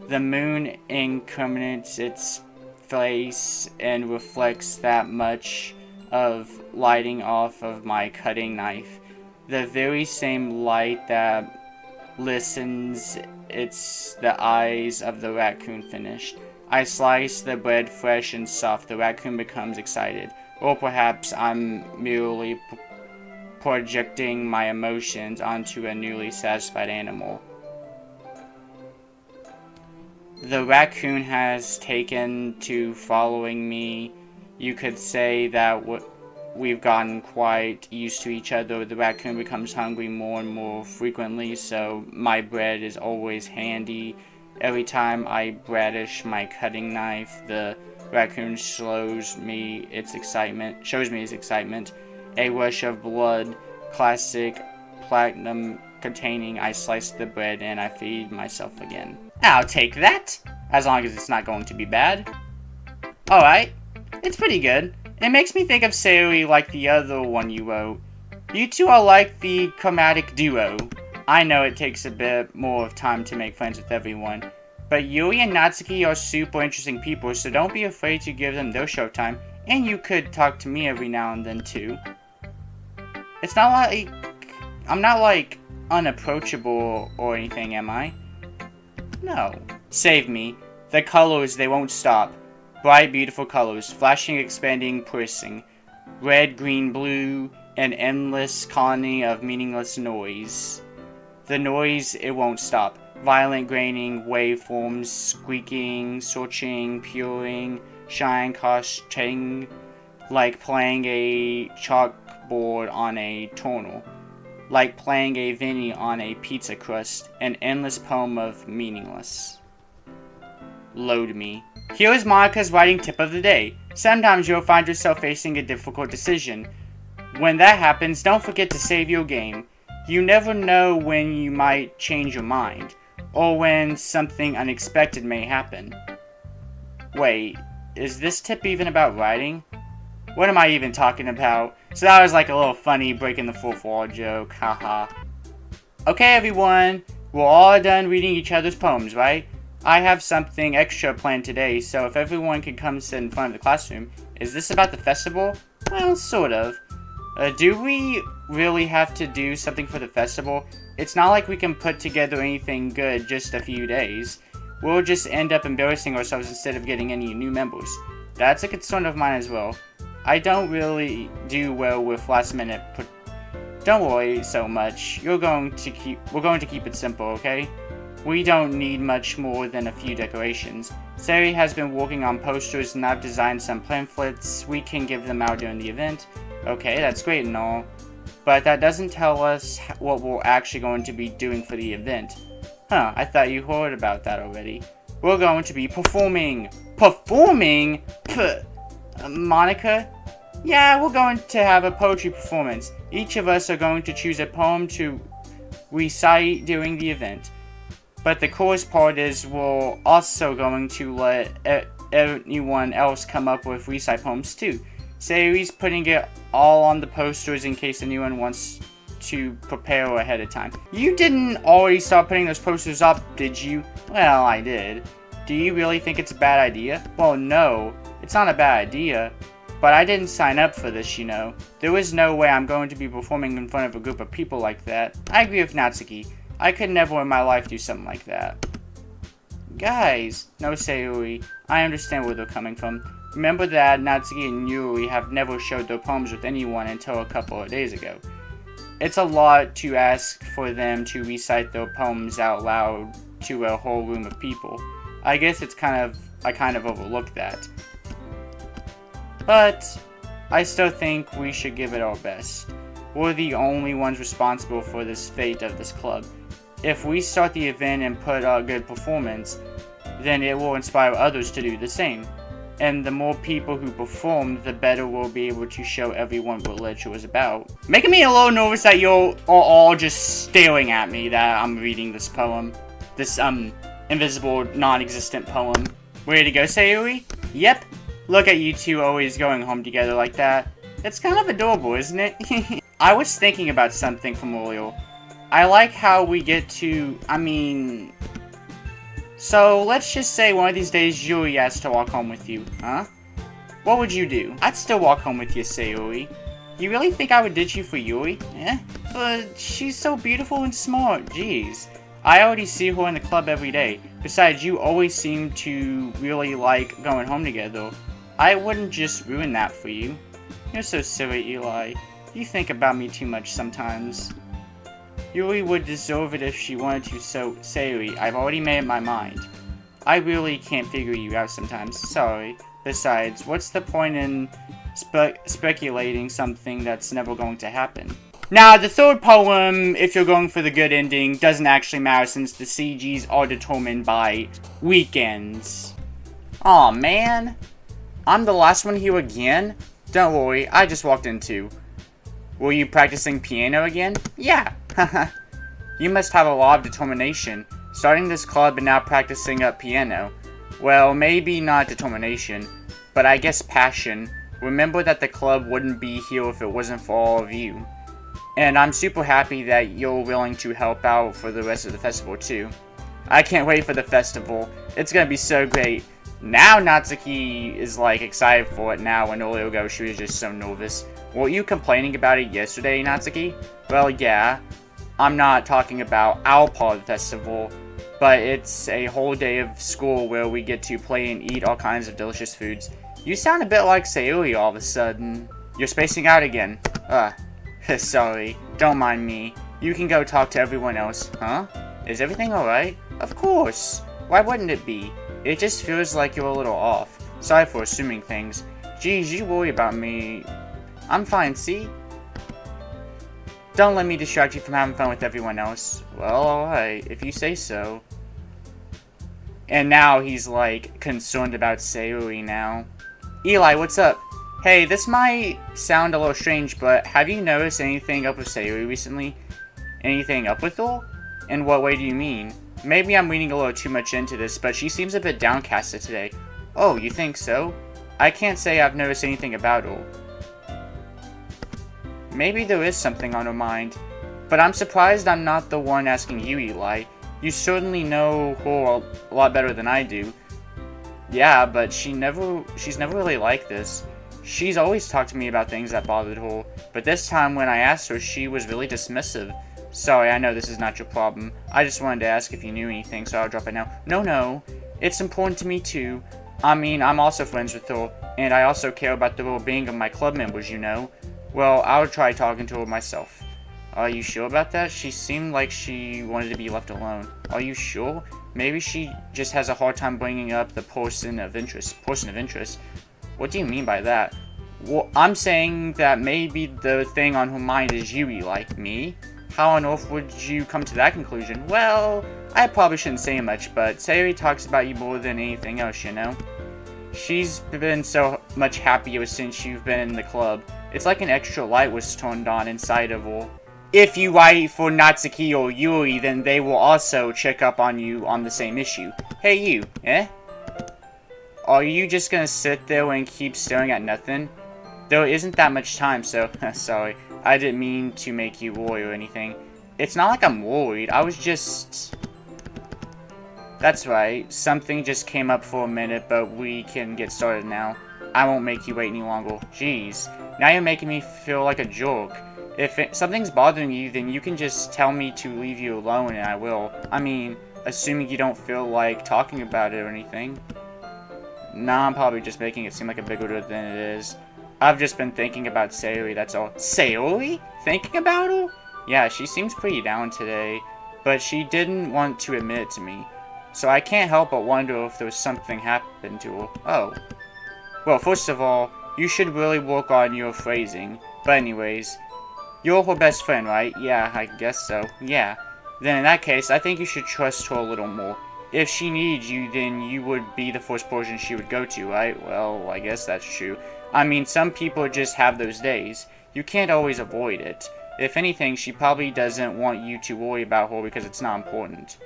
The moon incarnates its face and reflects that much of lighting off of my cutting knife. The very same light that listens, it's the eyes of the raccoon finished. I slice the bread fresh and soft. The raccoon becomes excited. Or perhaps I'm merely projecting my emotions onto a newly satisfied animal. The raccoon has taken to following me. You could say that we've gotten quite used to each other. The raccoon becomes hungry more and more frequently, so my bread is always handy. Every time I brandish my cutting knife, the raccoon shows me its excitement. A rush of blood, classic platinum containing. I slice the bread and I feed myself again. I'll take that, as long as it's not going to be bad. Alright, it's pretty good. It makes me think of Sayuri like the other one you wrote. You two are like the chromatic duo. I know it takes a bit more of time to make friends with everyone, but Yuri and Natsuki are super interesting people, so don't be afraid to give them their showtime, and you could talk to me every now and then too. It's not like I'm not like unapproachable or anything, am I? No. Save me. The colors, they won't stop. Bright, beautiful colors, flashing, expanding, piercing. Red, green, blue, an endless colony of meaningless noise. The noise, it won't stop. Violent graining, waveforms, squeaking, searching, purring, shine, costing, like playing a chalkboard on a tonal. Like playing a Vinny on a pizza crust, an endless poem of meaningless. Load me. Here is Monica's writing tip of the day. Sometimes you'll find yourself facing a difficult decision. When that happens, don't forget to save your game. You never know when you might change your mind, or when something unexpected may happen. Wait, is this tip even about writing? What am I even talking about? So that was like a little funny breaking the fourth wall joke, haha. Okay everyone, we're all done reading each other's poems, right? I have something extra planned today, so if everyone can come sit in front of the classroom. Is this about the festival? Well, sort of. Do we really have to do something for the festival? It's not like we can put together anything good just a few days. We'll just end up embarrassing ourselves instead of getting any new members. That's a concern of mine as well. I don't really do well with last minute Don't worry so much. We're going to keep it simple, okay? We don't need much more than a few decorations. Sari has been working on posters and I've designed some pamphlets. We can give them out during the event. Okay, that's great and all. But that doesn't tell us what we're actually going to be doing for the event. Huh, I thought you heard about that already. We're going to be performing. Performing? Monica? Yeah, we're going to have a poetry performance. Each of us are going to choose a poem to recite during the event. But the coolest part is we're also going to let anyone else come up with recite poems too. Sari's putting it all on the posters in case anyone wants to prepare ahead of time. You didn't already start putting those posters up, did you? Well, I did. Do you really think it's a bad idea? Well, no, it's not a bad idea. But I didn't sign up for this, you know. There is no way I'm going to be performing in front of a group of people like that. I agree with Natsuki. I could never in my life do something like that. Guys, no Sayuri, I understand where they're coming from. Remember that Natsuki and Yuri have never showed their poems with anyone until a couple of days ago. It's a lot to ask for them to recite their poems out loud to a whole room of people. I guess I kind of overlooked that. But I still think we should give it our best. We're the only ones responsible for this fate of this club. If we start the event and put a good performance, then it will inspire others to do the same. And the more people who perform, the better we'll be able to show everyone what literature is about. Making me a little nervous that you're all just staring at me that I'm reading this poem. This, invisible, non-existent poem. Ready to go, Sayuri? Yep. Look at you two always going home together like that. It's kind of adorable, isn't it? I was thinking about something from earlier. I like how we get to, so let's just say one of these days Yuri has to walk home with you, huh? What would you do? I'd still walk home with you, Sayuri. You really think I would ditch you for Yuri? Eh? But she's so beautiful and smart, jeez. I already see her in the club every day. Besides, you always seem to really like going home together. I wouldn't just ruin that for you. You're so silly, Eli. You think about me too much sometimes. Yuri would deserve it if she wanted to, so Sayuri, I've already made up my mind. I really can't figure you out sometimes, sorry. Besides, what's the point in speculating something that's never going to happen? Now, the third poem, if you're going for the good ending, doesn't actually matter since the CGs are determined by weekends. Aw, man. I'm the last one here again? Don't worry, I just walked in too. Were you practicing piano again? Yeah. You must have a lot of determination, starting this club and now practicing up piano. Well, maybe not determination, but I guess passion. Remember that the club wouldn't be here if it wasn't for all of you. And I'm super happy that you're willing to help out for the rest of the festival too. I can't wait for the festival. It's gonna be so great. Now Natsuki is like excited for it now, when earlier ago she was just so nervous. Were you complaining about it yesterday, Natsuki? Well, yeah. I'm not talking about our part of the festival, but it's a whole day of school where we get to play and eat all kinds of delicious foods. You sound a bit like Sayuri all of a sudden. You're spacing out again. Sorry. Don't mind me. You can go talk to everyone else. Huh? Is everything alright? Of course. Why wouldn't it be? It just feels like you're a little off. Sorry for assuming things. Geez, you worry about me. I'm fine, see? Don't let me distract you from having fun with everyone else. Well, alright, if you say so. And now he's like concerned about Sayuri now. Eli, what's up? Hey, this might sound a little strange, but have you noticed anything up with Sayuri recently? Anything up with her? In what way do you mean? Maybe I'm reading a little too much into this, but she seems a bit downcasted today. Oh, you think so? I can't say I've noticed anything about her. Maybe there is something on her mind. But I'm surprised I'm not the one asking you, Eli. You certainly know her a lot better than I do. Yeah, but she's never really like this. She's always talked to me about things that bothered her, but this time when I asked her, she was really dismissive. Sorry, I know this is not your problem. I just wanted to ask if you knew anything, so I'll drop it now. No. It's important to me too. I mean, I'm also friends with her, and I also care about the well-being of my club members, you know. Well, I'll try talking to her myself. Are you sure about that? She seemed like she wanted to be left alone. Are you sure? Maybe she just has a hard time bringing up the person of interest. What do you mean by that? Well, I'm saying that maybe the thing on her mind is you, like me. How on earth would you come to that conclusion? Well, I probably shouldn't say much, but Sayori talks about you more than anything else, you know? She's been so much happier since you've been in the club. It's like an extra light was turned on inside of her. If you write for Natsuki or Yuri, then they will also check up on you on the same issue. Hey you, eh? Are you just gonna sit there and keep staring at nothing? There isn't that much time, so sorry. I didn't mean to make you worry or anything. It's not like I'm worried, I was just... That's right, something just came up for a minute, but we can get started now. I won't make you wait any longer. Jeez, now you're making me feel like a jerk. If something's bothering you, then you can just tell me to leave you alone and I will. I mean, assuming you don't feel like talking about it or anything. Nah, I'm probably just making it seem like a bigger deal than it is. I've just been thinking about Sayori, that's all. Sayori? Thinking about her? Yeah, she seems pretty down today, but she didn't want to admit it to me. So I can't help but wonder if there was something happened to her. Oh. Well, first of all, you should really work on your phrasing. But anyways, you're her best friend, right? Yeah, I guess so. Yeah. Then in that case, I think you should trust her a little more. If she needs you, then you would be the first person she would go to, right? Well, I guess that's true. I mean, some people just have those days. You can't always avoid it. If anything, she probably doesn't want you to worry about her because it's not important.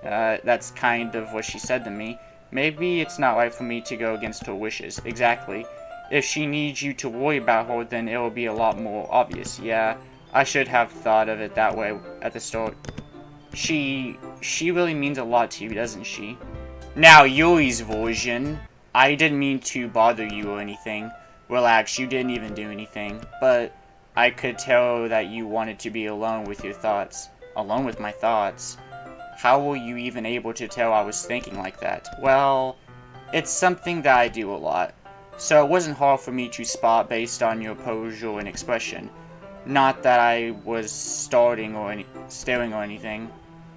That's kind of what she said to me. Maybe it's not right for me to go against her wishes. Exactly. If she needs you to worry about her, then it will be a lot more obvious. Yeah, I should have thought of it that way at the start. She really means a lot to you, doesn't she? Now, Yuri's version. I didn't mean to bother you or anything. Relax, you didn't even do anything. But I could tell that you wanted to be alone with your thoughts. Alone with my thoughts? How were you even able to tell I was thinking like that? Well, it's something that I do a lot. So it wasn't hard for me to spot based on your posture and expression. Not that I was staring or anything.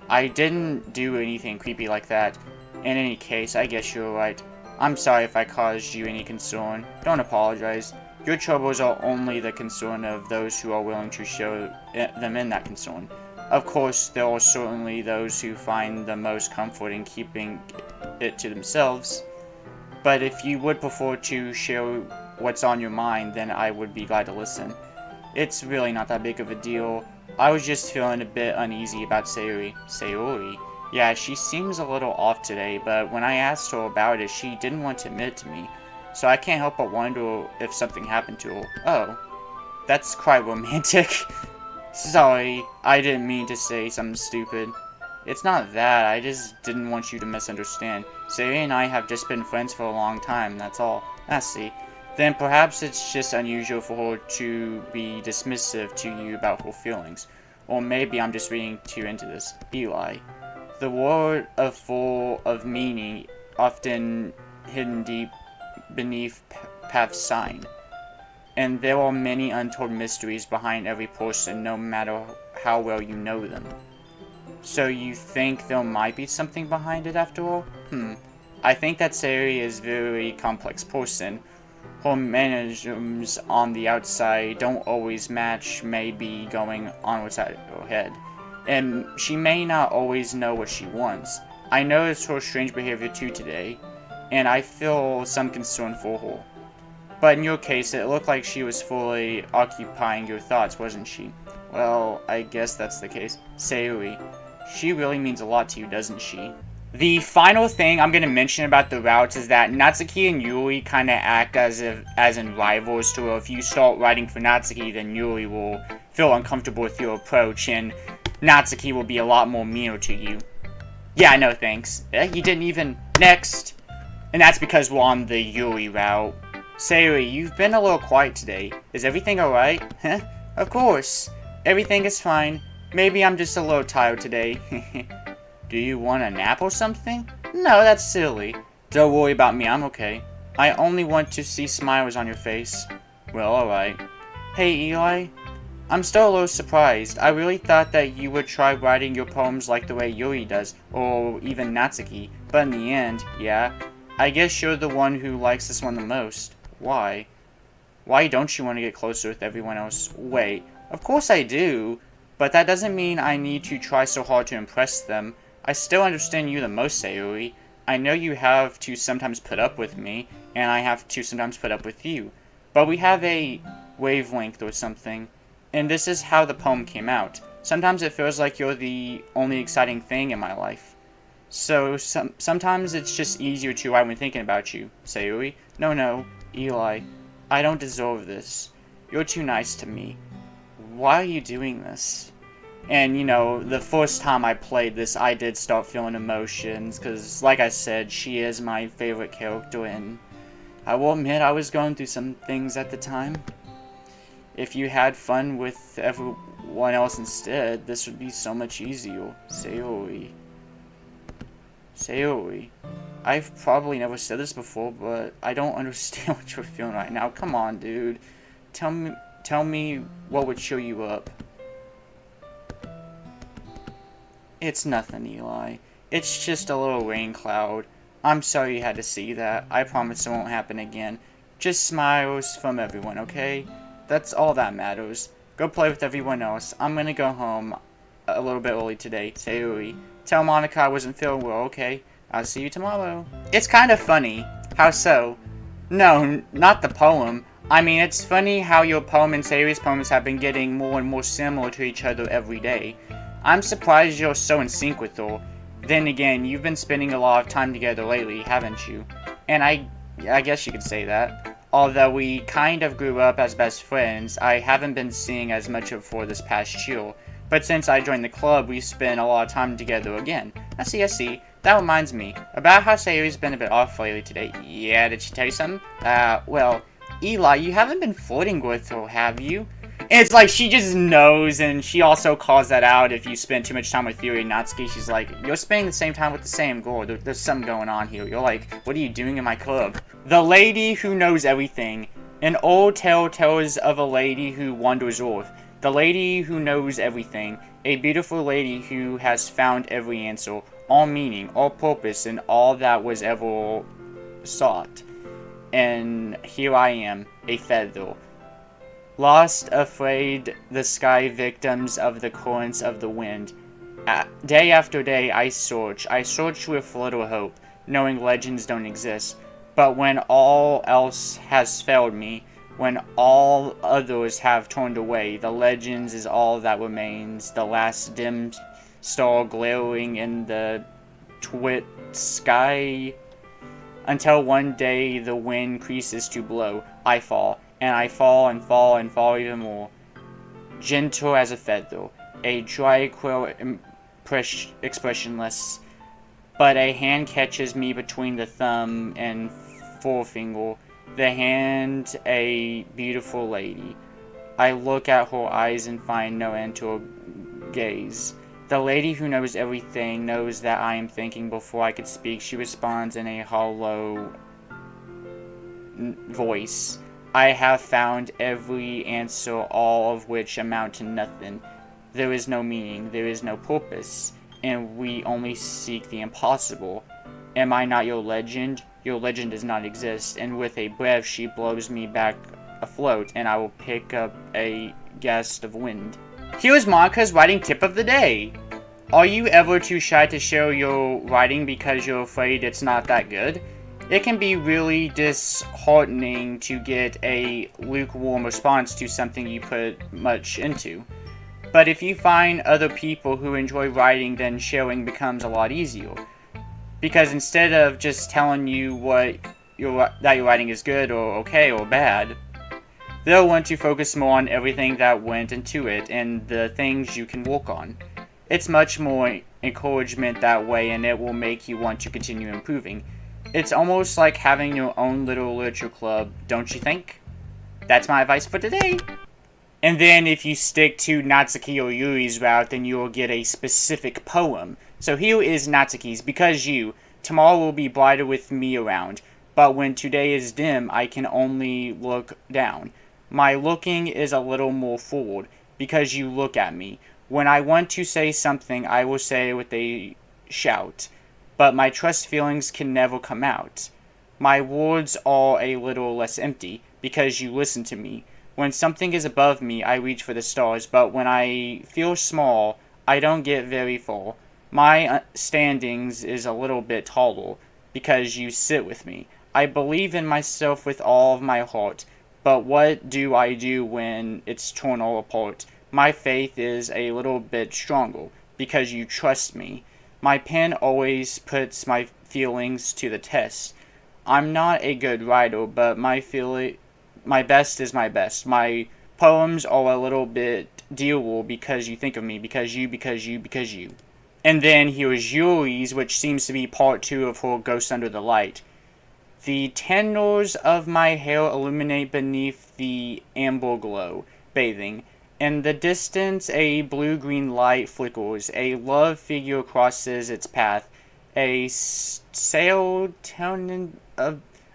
I didn't do anything creepy like that. In any case, I guess you're right. I'm sorry if I caused you any concern. Don't apologize. Your troubles are only the concern of those who are willing to show them in that concern. Of course, there are certainly those who find the most comfort in keeping it to themselves. But if you would prefer to share what's on your mind, then I would be glad to listen. It's really not that big of a deal. I was just feeling a bit uneasy about Sayori. Sayori? Yeah, she seems a little off today, but when I asked her about it, she didn't want to admit it to me. So I can't help but wonder if something happened to her. Oh, that's quite romantic. Sorry, I didn't mean to say something stupid. It's not that, I just didn't want you to misunderstand. Sayori and I have just been friends for a long time, that's all. I see. Then perhaps it's just unusual for her to be dismissive to you about her feelings. Or maybe I'm just reading too into this. Eli. The word is full of meaning, often hidden deep beneath Path's sign. And there are many untold mysteries behind every person, no matter how well you know them. So you think there might be something behind it after all? I think that Sayori is a very complex person. Her mannerisms on the outside don't always match maybe going on inside her head. And she may not always know what she wants. I noticed her strange behavior too today, and I feel some concern for her. But in your case, it looked like she was fully occupying your thoughts, wasn't she? Well, I guess that's the case. Sayuri, she really means a lot to you, doesn't she? The final thing I'm going to mention about the routes is that Natsuki and Yuri kind of act as in rivals, to if you start writing for Natsuki, then Yuri will feel uncomfortable with your approach, and Natsuki will be a lot more meaner to you. Yeah, no thanks. You didn't even... Next! And that's because we're on the Yuri route. Sayuri, you've been a little quiet today. Is everything alright? Huh? Of course. Everything is fine. Maybe I'm just a little tired today. Do you want a nap or something? No, that's silly. Don't worry about me, I'm okay. I only want to see smiles on your face. Well, alright. Hey, Eli. I'm still a little surprised. I really thought that you would try writing your poems like the way Yuri does, or even Natsuki. But in the end, yeah, I guess you're the one who likes this one the most. Why? Why don't you want to get closer with everyone else? Wait, of course I do, but that doesn't mean I need to try so hard to impress them. I still understand you the most, Sayuri. I know you have to sometimes put up with me, and I have to sometimes put up with you. But we have a wavelength or something, and this is how the poem came out. Sometimes it feels like you're the only exciting thing in my life. So sometimes it's just easier to write when thinking about you, Sayuri. No, Eli. I don't deserve this. You're too nice to me. Why are you doing this? And, you know, the first time I played this, I did start feeling emotions, because, like I said, she is my favorite character, and I will admit I was going through some things at the time. If you had fun with everyone else instead, this would be so much easier. Sayuri. I've probably never said this before, but I don't understand what you're feeling right now. Come on, dude. Tell me what would cheer you up. It's nothing, Eli. It's just a little rain cloud. I'm sorry you had to see that. I promise it won't happen again. Just smiles from everyone, okay? That's all that matters. Go play with everyone else. I'm gonna go home a little bit early today. Sayuri. Tell Monica I wasn't feeling well, okay? I'll see you tomorrow. It's kind of funny. How so? No, not the poem. I mean, it's funny how your poem and Sayuri's poems have been getting more and more similar to each other every day. I'm surprised you're so in sync with her. Then again, you've been spending a lot of time together lately, haven't you? And I guess you could say that. Although we kind of grew up as best friends, I haven't been seeing as much of her this past year. But since I joined the club, we've spent a lot of time together again. I see. That reminds me. About how Sayuri's been a bit off lately today. Yeah, did she tell you something? Well, Eli, you haven't been flirting with her, have you? And it's like, she just knows, and she also calls that out if you spend too much time with Yuri and Natsuki. She's like, you're spending the same time with the same girl. There's something going on here. You're like, what are you doing in my club? The lady who knows everything. An old tale tells of a lady who wanders off. The lady who knows everything. A beautiful lady who has found every answer, all meaning, all purpose, and all that was ever sought. And here I am, a feather. Lost, afraid, the sky, victims of the currents of the wind. Day after day I search with little hope, knowing legends don't exist. But when all else has failed me, when all others have turned away, the legends is all that remains, the last dim star glaring in the twit sky. Until one day the wind ceases to blow, I fall. And I fall and fall and fall even more. Gentle as a feather, a dry quill expressionless. But a hand catches me between the thumb and forefinger. The hand, a beautiful lady. I look at her eyes and find no end to her gaze. The lady who knows everything knows that I am thinking before I could speak. She responds in a hollow voice. I have found every answer, all of which amount to nothing. There is no meaning, there is no purpose, and we only seek the impossible. Am I not your legend? Your legend does not exist. And with a breath, she blows me back afloat, and I will pick up a gust of wind. Here is Monica's writing tip of the day. Are you ever too shy to share your writing because you're afraid it's not that good? It can be really disheartening to get a lukewarm response to something you put much into. But if you find other people who enjoy writing, then sharing becomes a lot easier. Because instead of just telling you that your writing is good or okay or bad, they'll want to focus more on everything that went into it and the things you can work on. It's much more encouragement that way, and it will make you want to continue improving. It's almost like having your own little literature club, don't you think? That's my advice for today. And then if you stick to Natsuki or Yuri's route, then you will get a specific poem. So here is Natsuki's. Because tomorrow will be brighter with me around, but when today is dim, I can only look down. My looking is a little more forward, because you look at me. When I want to say something, I will say it with a shout, but my trust feelings can never come out. My words are a little less empty, because you listen to me. When something is above me, I reach for the stars, but when I feel small, I don't get very far. My standings is a little bit taller, because you sit with me. I believe in myself with all of my heart, but what do I do when it's torn all apart? My faith is a little bit stronger, because you trust me. My pen always puts my feelings to the test. I'm not a good writer, but my best is my best. My poems are a little bit dearer because you think of me, because you. And then here's Yuri's, which seems to be part 2 of her Ghost Under the Light. The tendrils of my hair illuminate beneath the amber glow, bathing. In the distance, a blue-green light flickers. A love figure crosses its path. A sail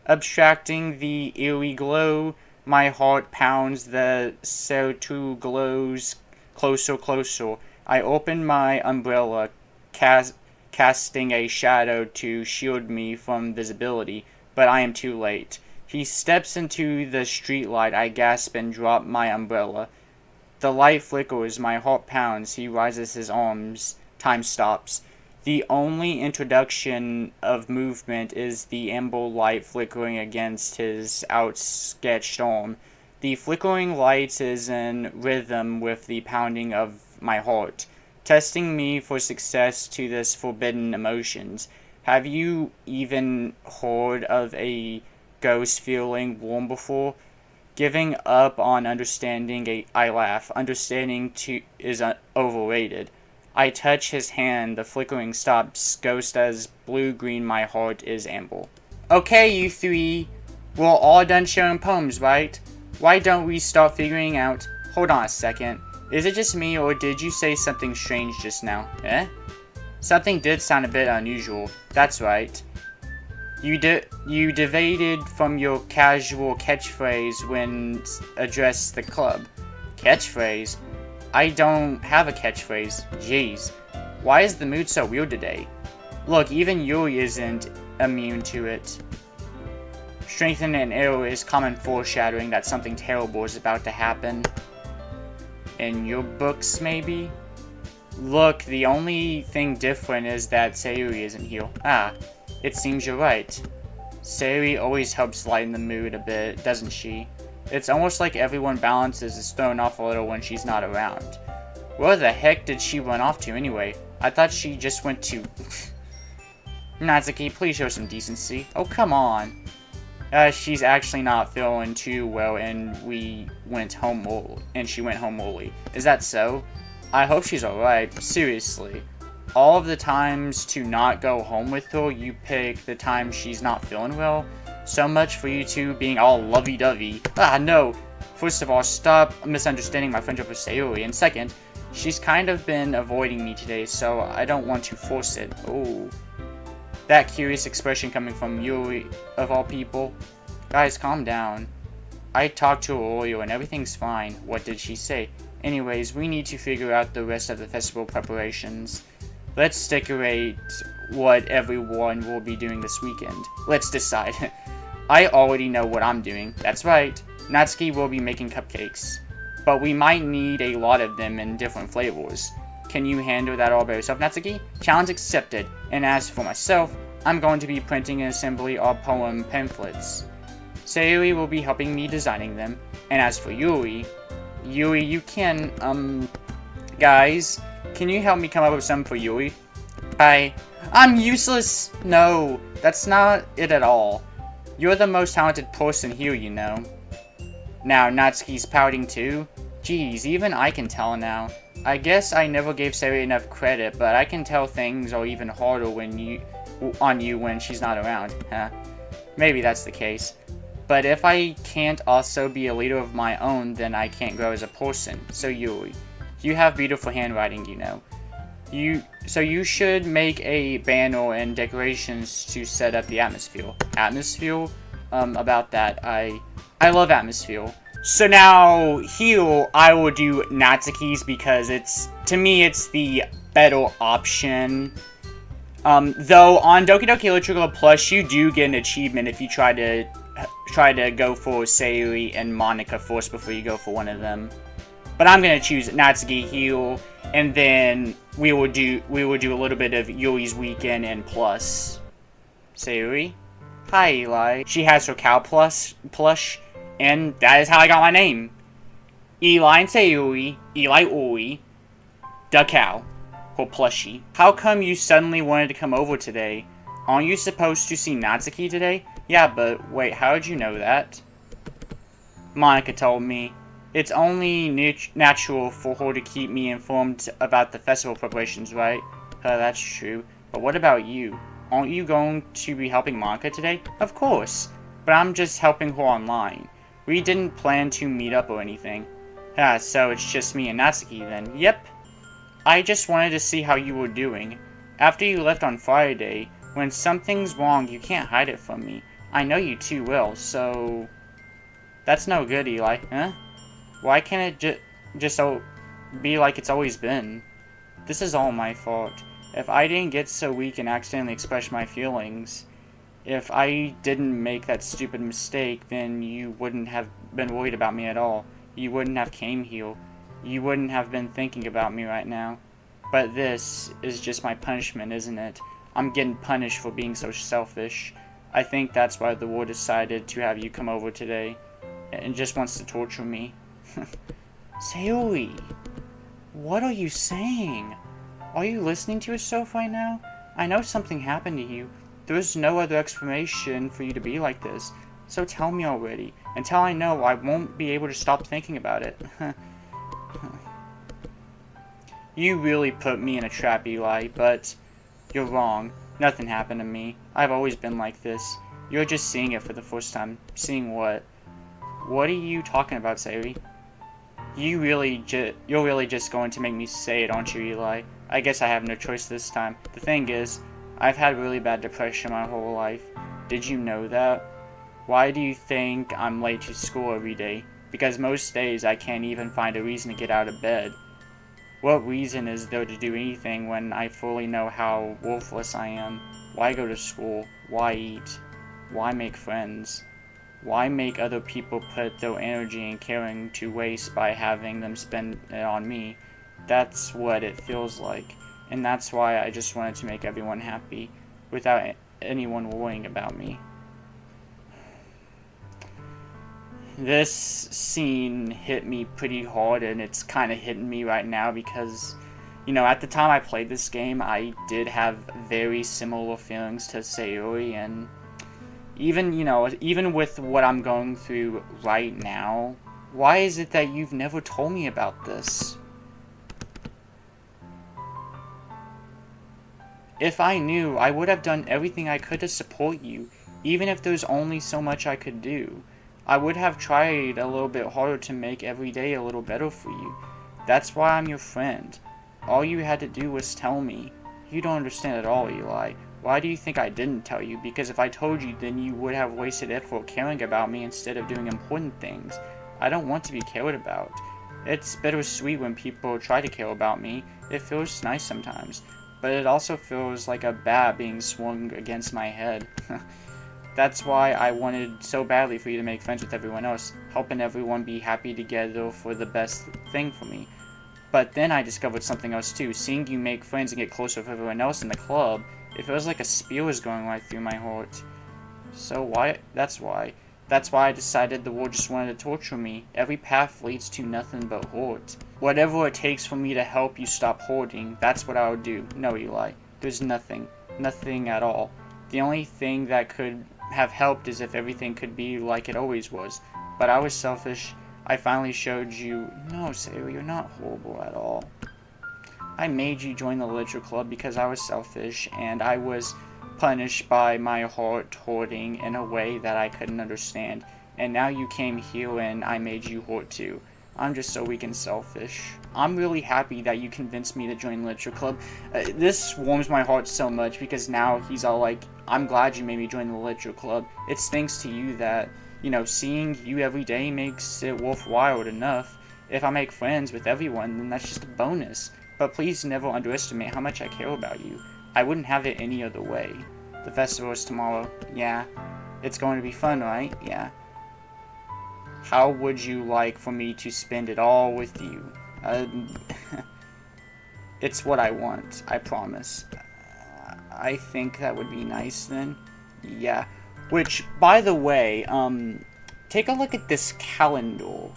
abstracting the eerie glow. My heart pounds, the sail too glows closer. I open my umbrella, casting a shadow to shield me from visibility, but I am too late. He steps into the streetlight. I gasp and drop my umbrella. The light flickers, my heart pounds. He raises his arms. Time stops. The only introduction of movement is the amber light flickering against his outstretched arm. The flickering light is in rhythm with the pounding of my heart, testing me for success to this forbidden emotions. Have you even heard of a ghost feeling warm before? Giving up on understanding, I laugh. Understanding is overrated. I touch his hand, the flickering stops, ghost as blue-green, my heart is amber. Okay, you three, we're all done sharing poems, right? Why don't we start figuring out... Hold on a second. Is it just me, or did you say something strange just now? Something did sound a bit unusual. That's right. You deviated from your casual catchphrase when addressed the club. Catchphrase? I don't have a catchphrase. Jeez. Why is the mood so weird today? Look, even Yuri isn't immune to it. Strengthen an arrow is common foreshadowing that something terrible is about to happen. In your books, maybe? Look, the only thing different is that Sayuri isn't here. It seems you're right. Sayuri always helps lighten the mood a bit, doesn't she? It's almost like everyone balances is thrown off a little when she's not around. Where the heck did she run off to anyway? I thought she just went to... Natsuki, please show some decency. Oh, come on. She's actually not feeling too well and she went home early. Is that so? I hope she's alright. Seriously. All of the times to not go home with her, you pick the time she's not feeling well? So much for you two being all lovey-dovey. No! First of all, stop misunderstanding my friendship with Sayuri. And second, she's kind of been avoiding me today, so I don't want to force it. Oh. That curious expression coming from Yuri, of all people. Guys, calm down. I talked to her earlier and everything's fine. What did she say? Anyways, we need to figure out the rest of the festival preparations. Let's decorate what everyone will be doing this weekend. Let's decide. I already know what I'm doing. That's right. Natsuki will be making cupcakes. But we might need a lot of them in different flavors. Can you handle that all by yourself, Natsuki? Challenge accepted. And as for myself, I'm going to be printing and assembling our poem pamphlets. Sayuri will be helping me designing them. And as for Yuri, you can, Guys, can you help me come up with something for Yui? I'm useless! No, that's not it at all. You're the most talented person here, you know. Now, Natsuki's pouting too? Geez, even I can tell now. I guess I never gave Sayori enough credit, but I can tell things are even harder on you when she's not around. Huh. Maybe that's the case. But if I can't also be a leader of my own, then I can't grow as a person. So Yui, you have beautiful handwriting, you know. So you should make a banner and decorations to set up the atmosphere. Atmosphere? About that, I love atmosphere. So now here I will do Natsuki's because to me it's the better option. Though on Doki Doki Literature Club Plus you do get an achievement if you try to go for Sayori and Monica first before you go for one of them. But I'm gonna choose Natsuki here, and then we will do a little bit of Yui's weekend and plus. Sayori? Hi Eli. She has her cow plush, and that is how I got my name. Eli and Sayori, Eli Oi, the cow, her plushie. How come you suddenly wanted to come over today? Aren't you supposed to see Natsuki today? Yeah, but wait, how did you know that? Monica told me. It's only natural for her to keep me informed about the festival preparations, right? That's true. But what about you? Aren't you going to be helping Monica today? Of course. But I'm just helping her online. We didn't plan to meet up or anything. So it's just me and Natsuki then. Yep. I just wanted to see how you were doing. After you left on Friday, when something's wrong, you can't hide it from me. I know you too well, so... That's no good, Eli, huh? Why can't it just be like it's always been? This is all my fault. If I didn't get so weak and accidentally express my feelings, if I didn't make that stupid mistake, then you wouldn't have been worried about me at all. You wouldn't have came here. You wouldn't have been thinking about me right now. But this is just my punishment, isn't it? I'm getting punished for being so selfish. I think that's why the war decided to have you come over today. And just wants to torture me. Sayori, what are you saying? Are you listening to yourself right now? I know something happened to you. There's no other explanation for you to be like this. So tell me already. Until I know, I won't be able to stop thinking about it. You really put me in a trap, Eli, but you're wrong. Nothing happened to me. I've always been like this. You're just seeing it for the first time. Seeing what? What are you talking about, Sayori? You're really just going to make me say it, aren't you, Eli? I guess I have no choice this time. The thing is, I've had really bad depression my whole life. Did you know that? Why do you think I'm late to school every day? Because most days I can't even find a reason to get out of bed. What reason is there to do anything when I fully know how worthless I am? Why go to school? Why eat? Why make friends? Why make other people put their energy and caring to waste by having them spend it on me? That's what it feels like. And that's why I just wanted to make everyone happy, without anyone worrying about me. This scene hit me pretty hard, and it's kind of hitting me right now because, you know, at the time I played this game, I did have very similar feelings to Sayori, and even with what I'm going through right now, why is it that you've never told me about this? If I knew, I would have done everything I could to support you, even if there's only so much I could do. I would have tried a little bit harder to make every day a little better for you. That's why I'm your friend. All you had to do was tell me. You don't understand at all, Eli. Why do you think I didn't tell you? Because if I told you, then you would have wasted effort caring about me instead of doing important things. I don't want to be cared about. It's bittersweet when people try to care about me. It feels nice sometimes. But it also feels like a bat being swung against my head. That's why I wanted so badly for you to make friends with everyone else, helping everyone be happy together for the best thing for me. But then I discovered something else too. Seeing you make friends and get closer with everyone else in the club, it feels like a spear is going right through my heart. So that's why. That's why I decided the world just wanted to torture me. Every path leads to nothing but hurt. Whatever it takes for me to help you stop hoarding, that's what I would do. No, Eli. There's nothing. Nothing at all. The only thing that could have helped is if everything could be like it always was. But I was selfish. I finally showed you... No, Sayori, you're not horrible at all. I made you join the literature club because I was selfish, and I was punished by my heart hoarding in a way that I couldn't understand. And now you came here and I made you hoard too. I'm just so weak and selfish. I'm really happy that you convinced me to join literature club. This warms my heart so much because now he's all like, I'm glad you made me join the literature club. It's thanks to you that, you know, seeing you every day makes it worthwhile enough. If I make friends with everyone, then that's just a bonus. But please never underestimate how much I care about you. I wouldn't have it any other way. The festival is tomorrow. Yeah. It's going to be fun, right? Yeah. How would you like for me to spend it all with you? It's what I want, I promise. I think that would be nice then. Yeah. Which, by the way, take a look at this calendar.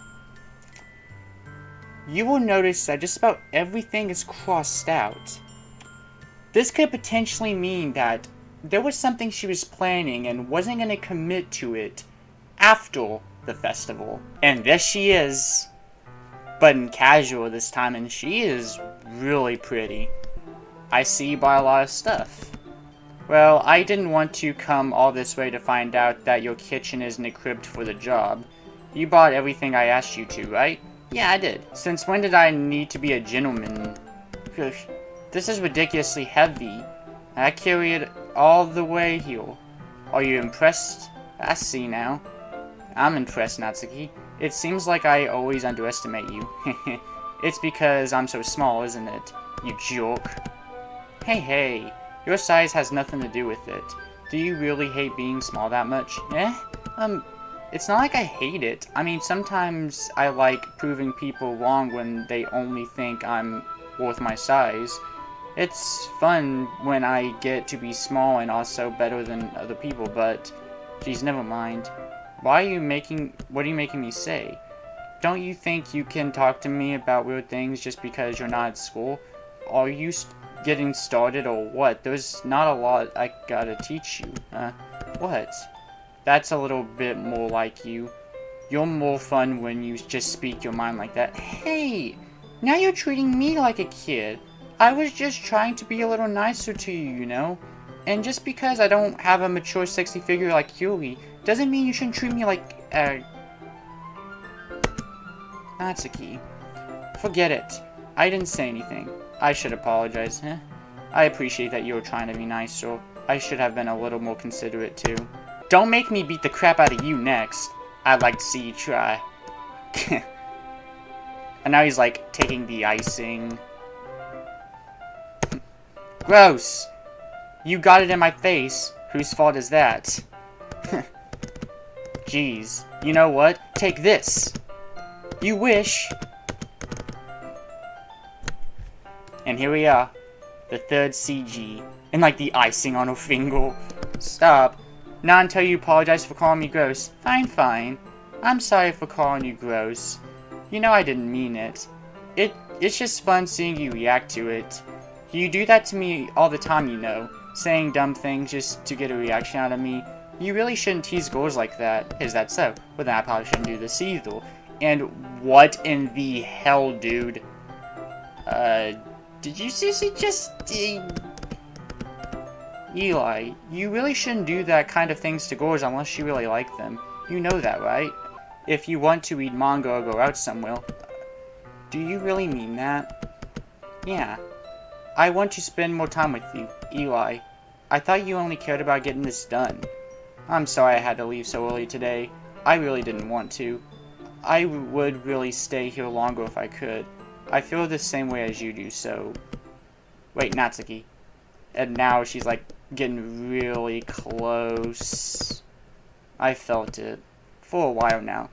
You will notice that just about everything is crossed out. This could potentially mean that there was something she was planning and wasn't going to commit to it after the festival. And there she is, but in casual this time, and she is really pretty. I see you buy a lot of stuff. Well, I didn't want to come all this way to find out that your kitchen isn't equipped for the job. You bought everything I asked you to, right? Yeah, I did. Since when did I need to be a gentleman? This is ridiculously heavy. I carry it all the way here. Are you impressed? I see now. I'm impressed, Natsuki. It seems like I always underestimate you. It's because I'm so small, isn't it? You jerk. Hey, your size has nothing to do with it. Do you really hate being small that much? It's not like I hate it. I mean, sometimes I like proving people wrong when they only think I'm worth my size. It's fun when I get to be small and also better than other people, but... Geez, never mind. What are you making me say? Don't you think you can talk to me about weird things just because you're not at school? Are you getting started or what? There's not a lot I gotta teach you. What? That's a little bit more like you. You're more fun when you just speak your mind like that. Hey! Now you're treating me like a kid. I was just trying to be a little nicer to you, you know? And just because I don't have a mature, sexy figure like Yuri, doesn't mean you shouldn't treat me like, Natsuki. Forget it. I didn't say anything. I should apologize, huh? I appreciate that you were trying to be nice, so I should have been a little more considerate, too. Don't make me beat the crap out of you next. I'd like to see you try. And now he's, like, taking the icing. Gross! You got it in my face. Whose fault is that? Jeez. You know what? Take this. You wish. And here we are. The third CG. And like the icing on her finger. Stop. Not until you apologize for calling me gross. Fine. I'm sorry for calling you gross. You know I didn't mean it. It's just fun seeing you react to it. You do that to me all the time, you know. Saying dumb things just to get a reaction out of me. You really shouldn't tease girls like that. Is that so? Well, then I probably shouldn't do this either. And what in the hell, dude? Did you seriously just... Eli, you really shouldn't do that kind of things to girls unless you really like them. You know that, right? If you want to read manga or go out somewhere. Do you really mean that? Yeah. I want to spend more time with you, Eli. I thought you only cared about getting this done. I'm sorry I had to leave so early today. I really didn't want to. I would really stay here longer if I could. I feel the same way as you do, so... Wait, Natsuki. And now she's, like, getting really close. I felt it. For a while now.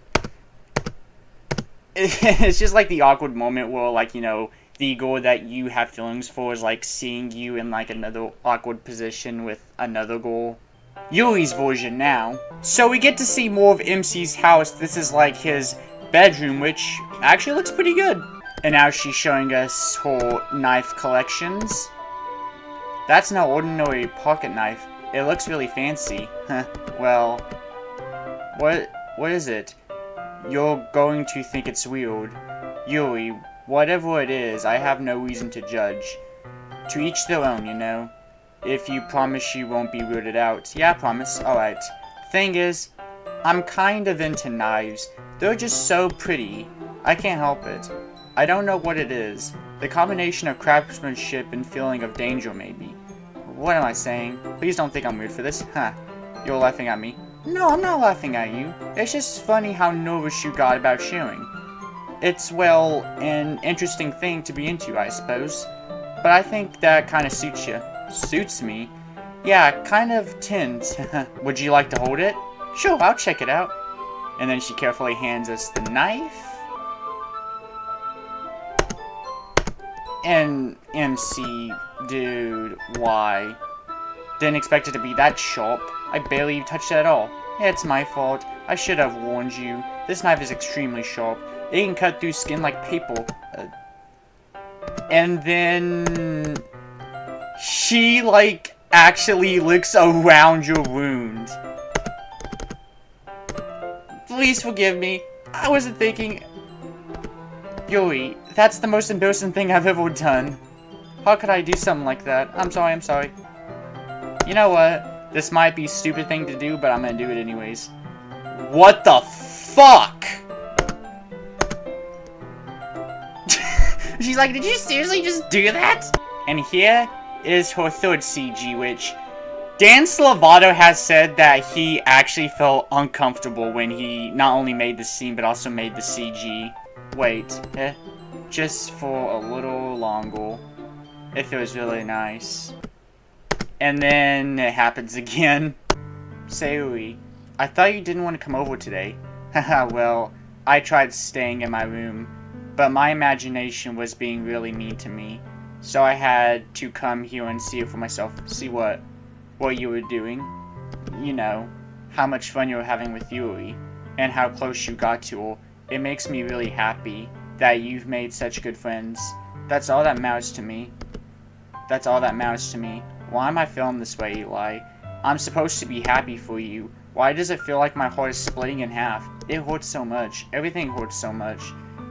It's just, like, the awkward moment where, like, you know... The girl that you have feelings for is like seeing you in like another awkward position with another girl. Yuri's version now. So we get to see more of MC's house. This is like his bedroom, which actually looks pretty good. And now she's showing us her knife collections. That's no ordinary pocket knife. It looks really fancy. Well, what is it? You're going to think it's weird. Yuri, whatever it is, I have no reason to judge. To each their own, you know. If you promise you won't be weirded out. Yeah, I promise. Alright. Thing is, I'm kind of into knives. They're just so pretty. I can't help it. I don't know what it is. The combination of craftsmanship and feeling of danger, maybe. What am I saying? Please don't think I'm weird for this. Huh. You're laughing at me. No, I'm not laughing at you. It's just funny how nervous you got about sharing. It's, well, an interesting thing to be into, I suppose. But I think that kind of suits you. Suits me? Yeah, kind of tint. Would you like to hold it? Sure, I'll check it out. And then she carefully hands us the knife. And MC, dude, why? Didn't expect it to be that sharp. I barely touched it at all. It's my fault. I should have warned you. This knife is extremely sharp. It can cut through skin like paper. And then she, like, actually looks around your wound. Please forgive me. I wasn't thinking. Yuri, that's the most embarrassing thing I've ever done. How could I do something like that? I'm sorry, I'm sorry. You know what? This might be a stupid thing to do, but I'm gonna do it anyways. What the fuck? She's like, did you seriously just do that? And here is her third CG, which Dan Slavato has said that he actually felt uncomfortable when he not only made the scene, but also made the CG. Wait, just for a little longer. It feels really nice. And then it happens again. Sayuri, I thought you didn't want to come over today. Haha, well, I tried staying in my room, but my imagination was being really mean to me. So I had to come here and see it for myself. See what you were doing. You know, how much fun you were having with Yuri, and how close you got to her. It makes me really happy that you've made such good friends. That's all that matters to me. That's all that matters to me. Why am I feeling this way, Eli? I'm supposed to be happy for you. Why does it feel like my heart is splitting in half? It hurts so much. Everything hurts so much.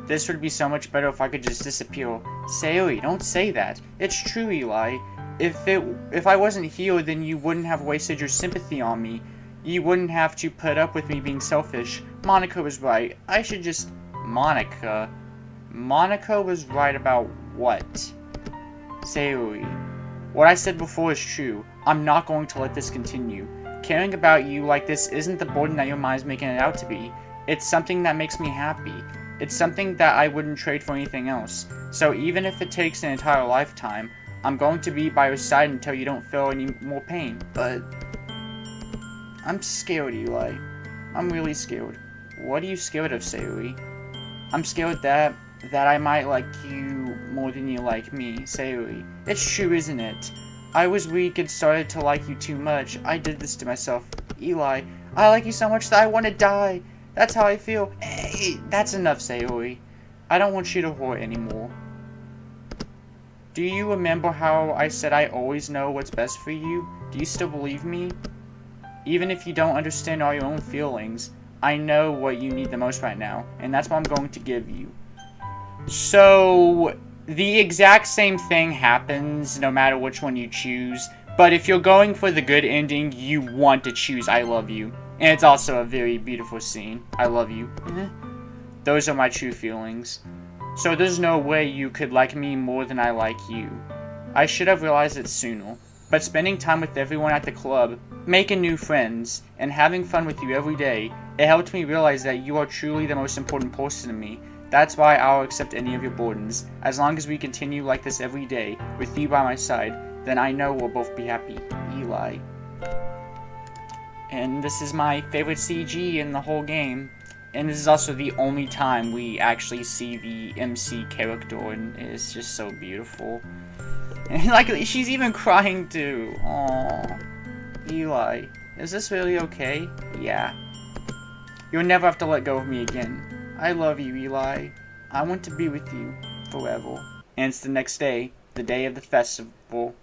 This would be so much better if I could just disappear. Sayuri, don't say that. It's true, Eli. If I wasn't here, then you wouldn't have wasted your sympathy on me. You wouldn't have to put up with me being selfish. Monica was right. I should just... Monica? Monica was right about what? Sayuri. What I said before is true. I'm not going to let this continue. Caring about you like this isn't the burden that your mind's making it out to be. It's something that makes me happy. It's something that I wouldn't trade for anything else. So even if it takes an entire lifetime, I'm going to be by your side until you don't feel any more pain. But... I'm scared, Eli. I'm really scared. What are you scared of, Sayuri? I'm scared that I might like you more than you like me, Sayuri. It's true, isn't it? I was weak and started to like you too much. I did this to myself. Eli, I like you so much that I want to die. That's how I feel. Hey, that's enough, Sayuri. I don't want you to hurt anymore. Do you remember how I said I always know what's best for you? Do you still believe me? Even if you don't understand all your own feelings, I know what you need the most right now, and that's what I'm going to give you. So, the exact same thing happens no matter which one you choose, but if you're going for the good ending, you want to choose I love you. And it's also a very beautiful scene. I love you. Those are my true feelings. So there's no way you could like me more than I like you. I should have realized it sooner. But spending time with everyone at the club, making new friends, and having fun with you every day, it helped me realize that you are truly the most important person to me. That's why I'll accept any of your burdens. As long as we continue like this every day, with you by my side, then I know we'll both be happy. Eli. And this is my favorite CG in the whole game. And this is also the only time we actually see the MC character, and it's just so beautiful. And like, she's even crying too. Aww. Eli, Is this really okay? Yeah. You'll never have to let go of me again. I love you, Eli. I want to be with you forever. And it's the next day, the day of the festival.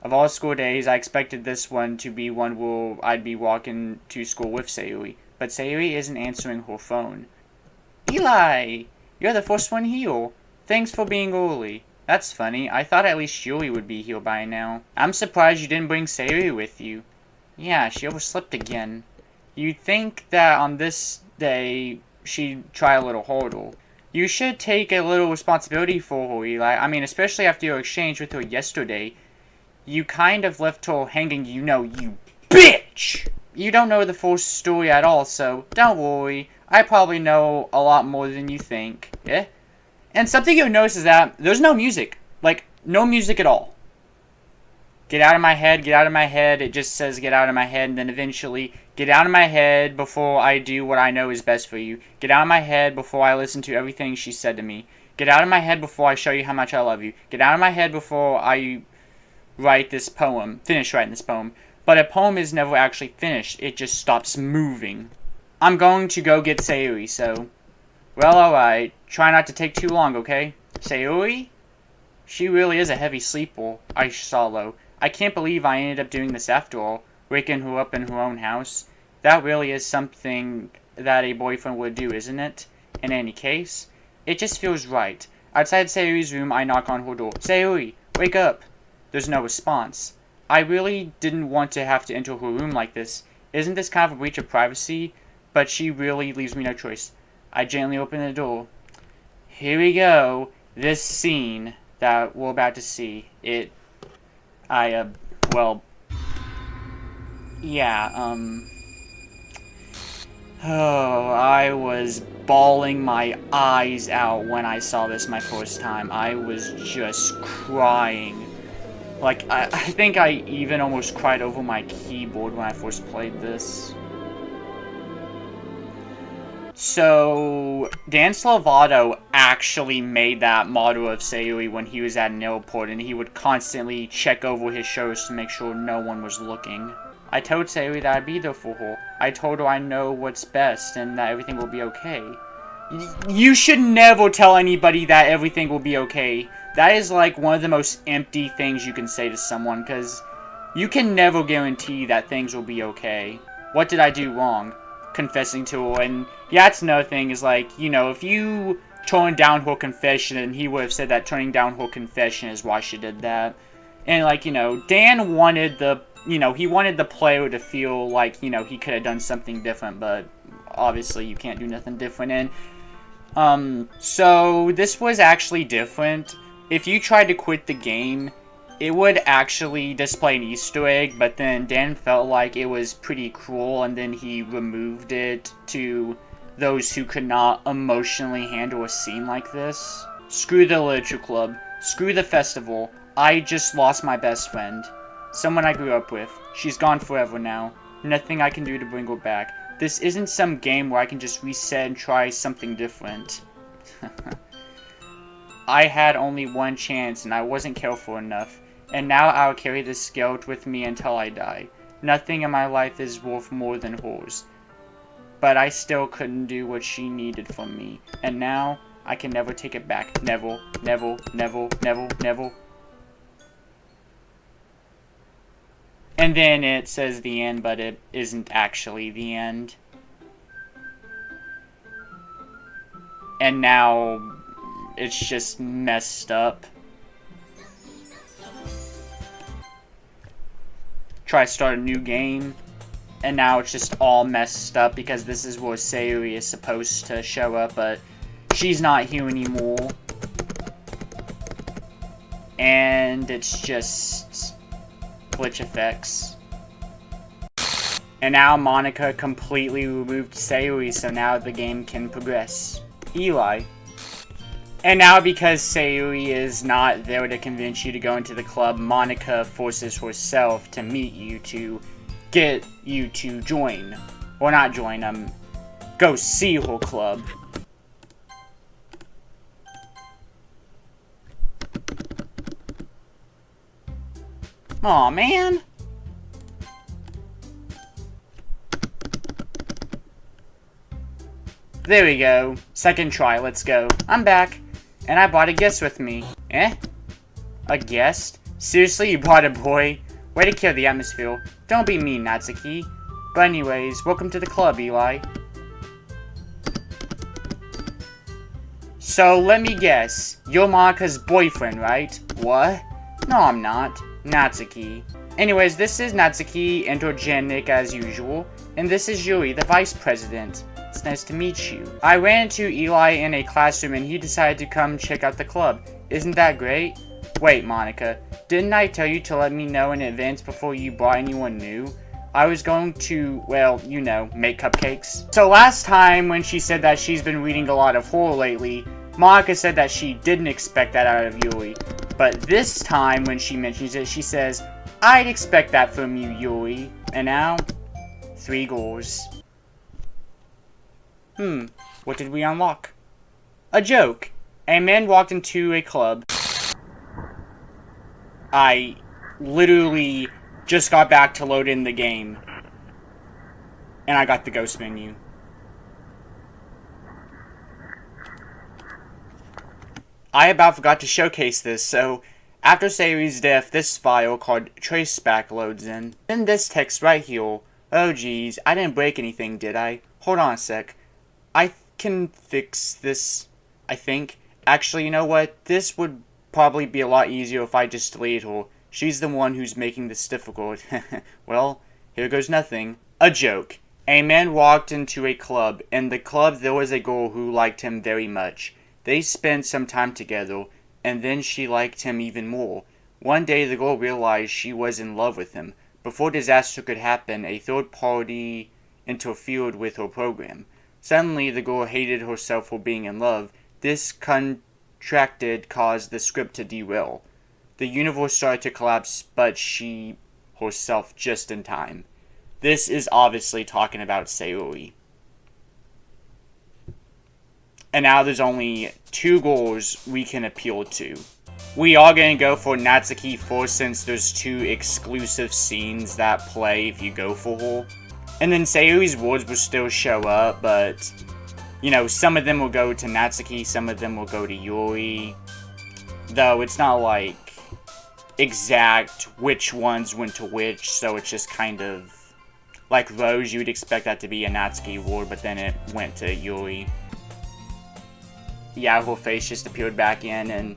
Of all school days, I expected this one to be one where I'd be walking to school with Sayuri. But Sayuri isn't answering her phone. Eli! You're the first one here. Thanks for being early. That's funny. I thought at least Yuri would be here by now. I'm surprised you didn't bring Sayuri with you. Yeah, she overslept again. You'd think that on this day, she'd try a little harder. You should take a little responsibility for her, Eli. I mean, especially after your exchange with her yesterday. You kind of left her hanging, you bitch! You don't know the full story at all, so don't worry. I probably know a lot more than you think. Yeah? And something you'll notice is that there's no music. Like, no music at all. Get out of my head, get out of my head. It just says get out of my head, and then eventually, get out of my head before I do what I know is best for you. Get out of my head before I listen to everything she said to me. Get out of my head before I show you how much I love you. Get out of my head before I finish writing this poem. But a poem is never actually finished. It just stops moving. I'm going to go get Sayuri, so... Well, alright. Try not to take too long, okay? Sayuri? She really is a heavy sleeper, I swallow. I can't believe I ended up doing this after all. Waking her up in her own house. That really is something that a boyfriend would do, isn't it? In any case, it just feels right. Outside Sayuri's room, I knock on her door. Sayuri, wake up! There's no response. I really didn't want to have to enter her room like this. Isn't this kind of a breach of privacy? But she really leaves me no choice. I gently open the door. Here we go. This scene that we're about to see. I was bawling my eyes out when I saw this my first time. I was just crying. Like, I think I even almost cried over my keyboard when I first played this. So, Dan Slovato actually made that model of Sayuri when he was at an airport, and he would constantly check over his shows to make sure no one was looking. I told Sayuri that I'd be there for her. I told her I know what's best and that everything will be okay. You should never tell anybody that everything will be okay. That is like one of the most empty things you can say to someone, because you can never guarantee that things will be okay. What did I do wrong? Confessing to her, and yeah, that's another thing, is like, if you turned down her confession, he would have said that turning down her confession is why she did that. And like, Dan wanted he wanted the player to feel like, he could have done something different, but obviously you can't do nothing different. And so this was actually different. If you tried to quit the game, it would actually display an Easter egg, but then Dan felt like it was pretty cruel, and then he removed it to those who could not emotionally handle a scene like this. Screw the literature club. Screw the festival. I just lost my best friend. Someone I grew up with. She's gone forever now. Nothing I can do to bring her back. This isn't some game where I can just reset and try something different. I had only one chance, and I wasn't careful enough. And now I'll carry this guilt with me until I die. Nothing in my life is worth more than hers. But I still couldn't do what she needed from me. And now, I can never take it back. Never, never, never, never, never. And then it says the end, but it isn't actually the end. And now, it's just messed up. Try to start a new game, and now it's just all messed up because this is where Sayuri is supposed to show up, but she's not here anymore. And it's just glitch effects. And now Monica completely removed Sayuri, so now the game can progress. Eli. And now, because Sayuri is not there to convince you to go into the club, Monica forces herself to meet you to get you to join. Or not join, go see her club. Aw, man. There we go. Second try, let's go. I'm back. And I brought a guest with me. Eh? A guest? Seriously, you brought a boy? Way to kill the atmosphere. Don't be mean, Natsuki. But anyways, welcome to the club, Eli. So, let me guess. You're Monika's boyfriend, right? What? No, I'm not. Natsuki. Anyways, this is Natsuki, androgenic as usual. And this is Yuri, the vice president. It's nice to meet you. I ran into Eli in a classroom and he decided to come check out the club. Isn't that great? Wait, Monika. Didn't I tell you to let me know in advance before you brought anyone new? I was going to, well, you know, make cupcakes. So last time when she said that she's been reading a lot of horror lately, Monika said that she didn't expect that out of Yuri. But this time when she mentions it, she says, I'd expect that from you, Yuri. And now, 3 goals. What did we unlock? A joke. A man walked into a club. I literally just got back to load in the game. And I got the ghost menu. I about forgot to showcase this, so after Sayori's death, this file called traceback loads in. Then this text right here. Oh geez, I didn't break anything, did I? Hold on a sec. I can fix this, I think. Actually, you know what? This would probably be a lot easier if I just deleted her. She's the one who's making this difficult. Well, here goes nothing. A joke. A man walked into a club. In the club, there was a girl who liked him very much. They spent some time together, and then she liked him even more. One day, the girl realized she was in love with him. Before disaster could happen, a third party interfered with her program. Suddenly, the girl hated herself for being in love. This contracted caused the script to derail. The universe started to collapse, but she herself just in time. This is obviously talking about Sayori. And now there's only 2 goals we can appeal to. We are going to go for Natsuki first since there's 2 exclusive scenes that play if you go for her. And then Sayori's words will still show up, but, you know, some of them will go to Natsuki, some of them will go to Yuri. Though it's not like exact which ones went to which, so it's just kind of like Rose, you would expect that to be a Natsuki word, but then it went to Yuri. Yeah, her face just appeared back in, and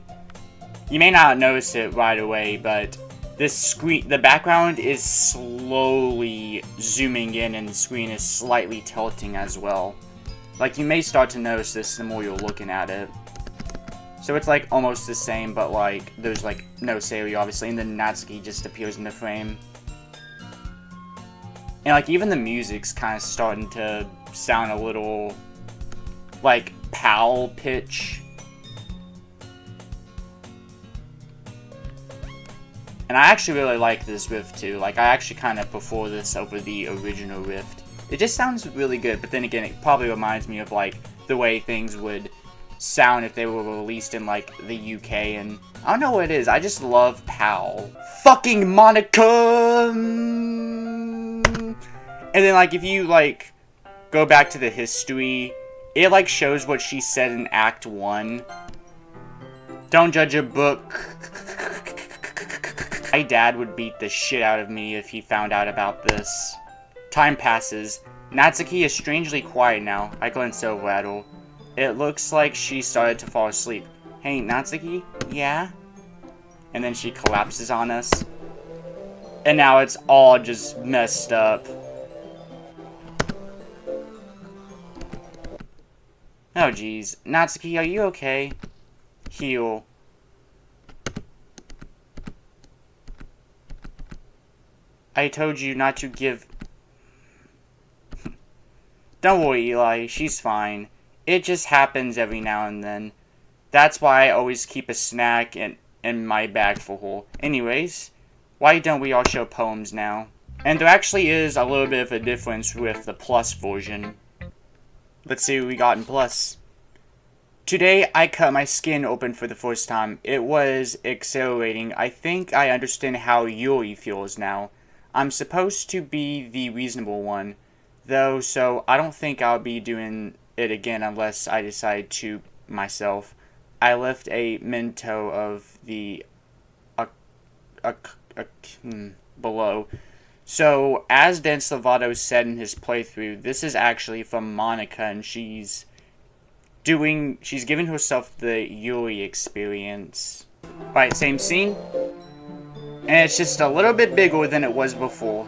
you may not notice it right away, but this screen, the background is slowly zooming in and the screen is slightly tilting as well. Like, you may start to notice this the more you're looking at it. So it's like almost the same, but like, there's like no Sayori obviously, and then Natsuki just appears in the frame. And like, even the music's kind of starting to sound a little like PAL pitch. And I actually really like this riff too. Like, I actually kind of prefer this over the original riff. It just sounds really good, but then again, it probably reminds me of like the way things would sound if they were released in like the UK, and I don't know what it is. I just love PAL. Fucking Monika! And then like, if you like go back to the history, it like shows what she said in Act 1. Don't judge a book. My dad would beat the shit out of me if he found out about this. Time passes. Natsuki is strangely quiet now. I glance over at her. It looks like she started to fall asleep. Hey, Natsuki? Yeah? And then she collapses on us. And now it's all just messed up. Oh jeez. Natsuki, are you okay? Heal. I told you not to give... Don't worry, Eli. She's fine. It just happens every now and then. That's why I always keep a snack in my bag for her. Anyways, why don't we all show poems now? And there actually is a little bit of a difference with the Plus version. Let's see what we got in Plus. Today, I cut my skin open for the first time. It was exhilarating. I think I understand how Yuri feels now. I'm supposed to be the reasonable one, though, so I don't think I'll be doing it again unless I decide to myself. I left a memento of the below. So, as Dan Slavato said in his playthrough, this is actually from Monica, and she's giving herself the Yuri experience. Right, same scene, and it's just a little bit bigger than it was before.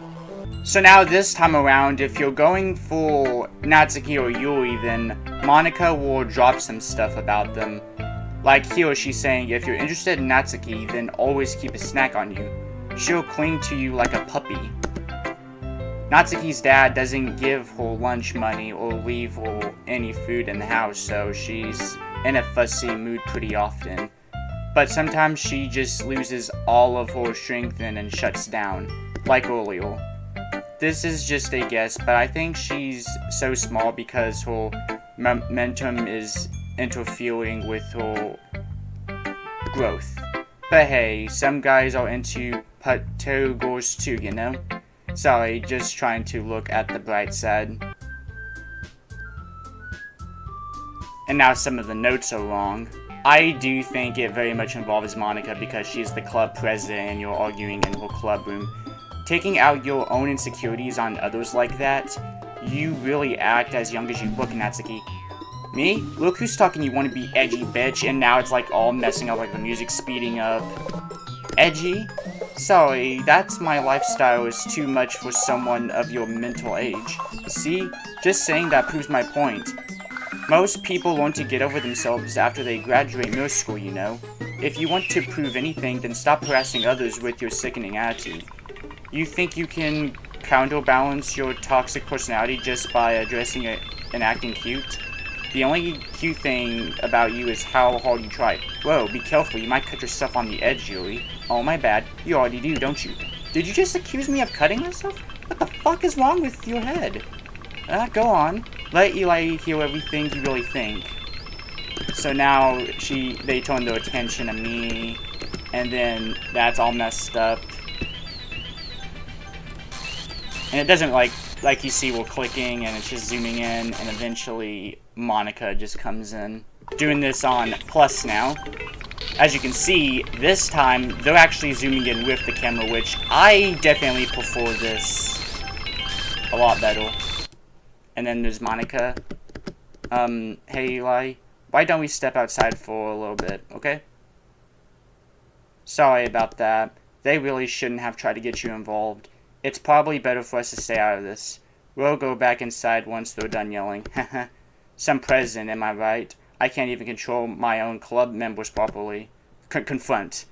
So now this time around, if you're going for Natsuki or Yuri, then Monica will drop some stuff about them. Like here, she's saying, if you're interested in Natsuki, then always keep a snack on you. She'll cling to you like a puppy. Natsuki's dad doesn't give her lunch money or leave her any food in the house, so she's in a fussy mood pretty often. But sometimes she just loses all of her strength and shuts down, like earlier. This is just a guess, but I think she's so small because her momentum is interfering with her growth. But hey, some guys are into girls too, you know? Sorry, just trying to look at the bright side. And now some of the notes are wrong. I do think it very much involves Monica because she's the club president and you're arguing in her club room. Taking out your own insecurities on others like that, you really act as young as you look, Natsuki. Me? Look who's talking, you want to be edgy, bitch, and now it's like all messing up, like the music's speeding up. Edgy? Sorry, that's my lifestyle is too much for someone of your mental age. See? Just saying that proves my point. Most people learn to get over themselves after they graduate middle school, you know. If you want to prove anything, then stop harassing others with your sickening attitude. You think you can counterbalance your toxic personality just by addressing it and acting cute? The only cute thing about you is how hard you try. Whoa, be careful, you might cut yourself on the edge, Yuri. Oh, my bad. You already do, don't you? Did you just accuse me of cutting myself? What the fuck is wrong with your head? Go on. Let Eli hear everything you really think. So now they turn their attention to me, and then that's all messed up. And it doesn't like you see we're clicking and it's just zooming in, and eventually Monica just comes in. Doing this on plus now. As you can see, this time they're actually zooming in with the camera, which I definitely prefer this a lot better. And then there's Monica. Hey Eli, why don't we step outside for a little bit, okay? Sorry about that. They really shouldn't have tried to get you involved. It's probably better for us to stay out of this. We'll go back inside once they're done yelling. Some president, am I right? I can't even control my own club members properly. Confront.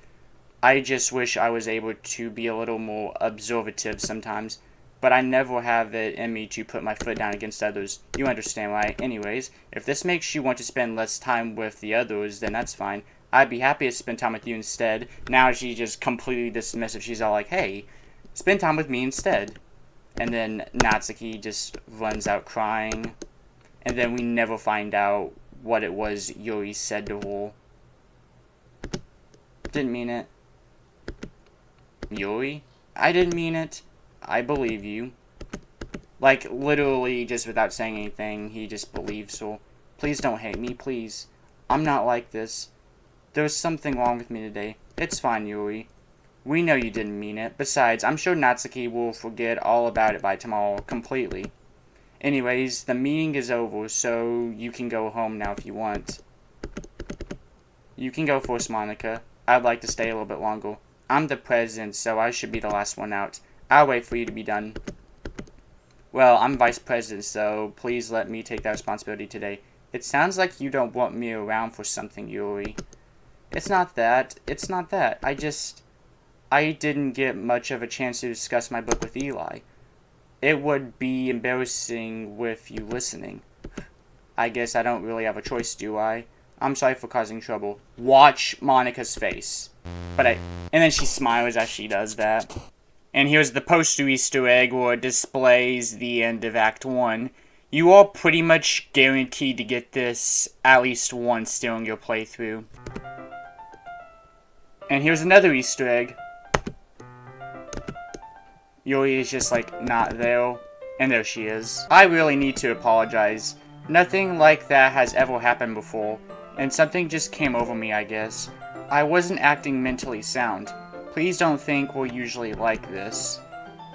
I just wish I was able to be a little more observative sometimes, but I never have it in me to put my foot down against others. You understand, right? Anyways, if this makes you want to spend less time with the others, then that's fine. I'd be happy to spend time with you instead. Now she's just completely dismissive. She's all like, hey, spend time with me instead. And then Natsuki just runs out crying. And then we never find out what it was Yuri said to her. Didn't mean it. Yuri? I didn't mean it. I believe you. Like, literally, just without saying anything, he just believes her. Please don't hate me, please. I'm not like this. There's something wrong with me today. It's fine, Yuri. We know you didn't mean it. Besides, I'm sure Natsuki will forget all about it by tomorrow, completely. Anyways, the meeting is over, so you can go home now if you want. You can go first, Monica. I'd like to stay a little bit longer. I'm the president, so I should be the last one out. I'll wait for you to be done. Well, I'm vice president, so please let me take that responsibility today. It sounds like you don't want me around for something, Yuri. It's not that. It's not that. I didn't get much of a chance to discuss my book with Eli. It would be embarrassing with you listening. I guess I don't really have a choice, do I? I'm sorry for causing trouble. Watch Monica's face. And then she smiles as she does that. And here's the poster Easter egg where it displays the end of Act 1. You are pretty much guaranteed to get this at least once during your playthrough. And here's another Easter egg. Yuri is just like not there. And there she is. I really need to apologize. Nothing like that has ever happened before, and something just came over me, I guess. I wasn't acting mentally sound. Please don't think we're usually like this.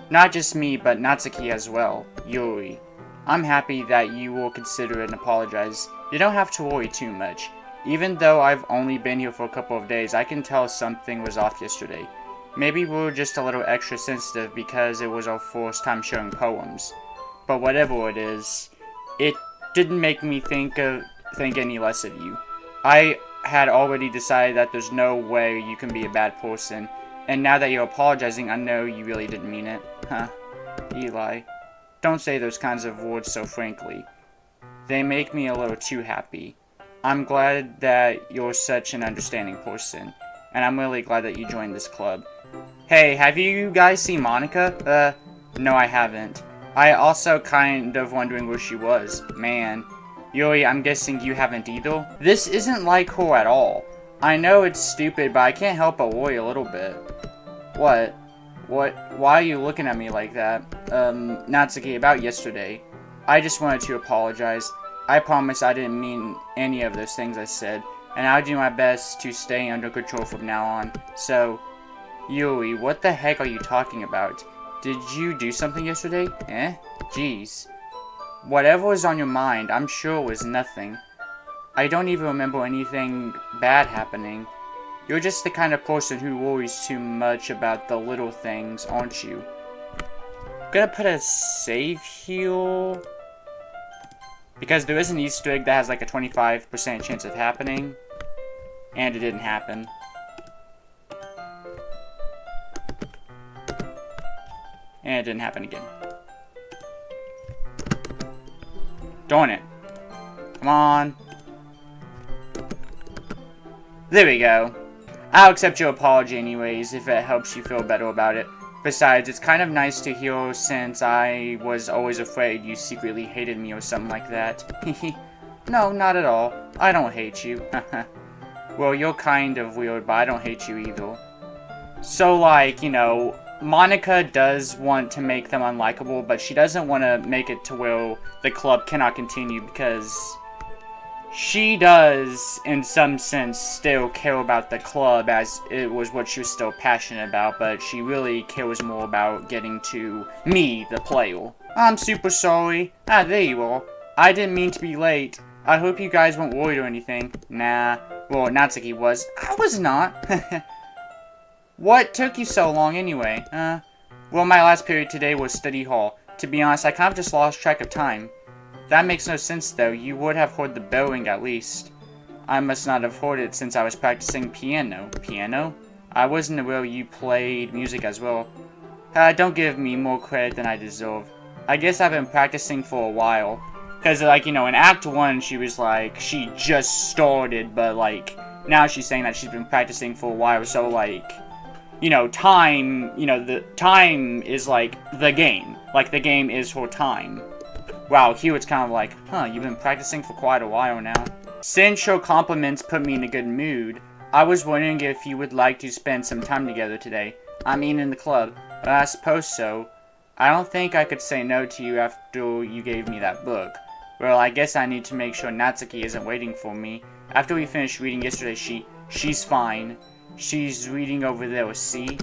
Not just me, but Natsuki as well. Yuri. I'm happy that you will consider and apologize. You don't have to worry too much. Even though I've only been here for a couple of days, I can tell something was off yesterday. Maybe we were just a little extra sensitive because it was our first time sharing poems. But whatever it is, it didn't make me think any less of you. I had already decided that there's no way you can be a bad person, and now that you're apologizing, I know you really didn't mean it. Huh. Eli. Don't say those kinds of words so frankly. They make me a little too happy. I'm glad that you're such an understanding person, and I'm really glad that you joined this club. Hey, have you guys seen Monica? No, I haven't. I also kind of wondering where she was. Man. Yuri, I'm guessing you haven't either? This isn't like her at all. I know it's stupid, but I can't help but worry a little bit. What? Why are you looking at me like that? Natsuki, about yesterday. I just wanted to apologize. I promise I didn't mean any of those things I said, and I'll do my best to stay under control from now on. So, Yuri, what the heck are you talking about? Did you do something yesterday? Jeez. Whatever was on your mind, I'm sure it was nothing. I don't even remember anything bad happening. You're just the kind of person who worries too much about the little things, aren't you? I'm gonna put a save here, because there is an Easter egg that has like a 25% chance of happening, and it didn't happen. And it didn't happen again. Darn it. Come on. There we go. I'll accept your apology anyways, if it helps you feel better about it. Besides, it's kind of nice to hear since I was always afraid you secretly hated me or something like that. No, not at all. I don't hate you. Well, you're kind of weird, but I don't hate you either. So, like, you know, Monica does want to make them unlikable, but she doesn't want to make it to where the club cannot continue because she does, in some sense, still care about the club as it was what she was still passionate about, but she really cares more about getting to me, the player. I'm super sorry. There you are. I didn't mean to be late. I hope you guys weren't worried or anything. Nah. Well, Natsuki was. I was not. What took you so long anyway? Well, my last period today was study hall. To be honest, I kind of just lost track of time. That makes no sense though. You would have heard the bell ring at least. I must not have heard it since I was practicing piano. Piano? I wasn't aware you played music as well. Don't give me more credit than I deserve. I guess I've been practicing for a while. Because, like, you know, in Act 1, she was like, she just started, but, like, now she's saying that she's been practicing for a while, so, like, you know, time, you know, the time is, like, the game. Like, the game is her time. Wow, here it's kind of like, you've been practicing for quite a while now. Since your compliments put me in a good mood, I was wondering if you would like to spend some time together today. I mean in the club, but I suppose so. I don't think I could say no to you after you gave me that book. Well, I guess I need to make sure Natsuki isn't waiting for me. After we finished reading yesterday, she's fine. She's reading over there, see?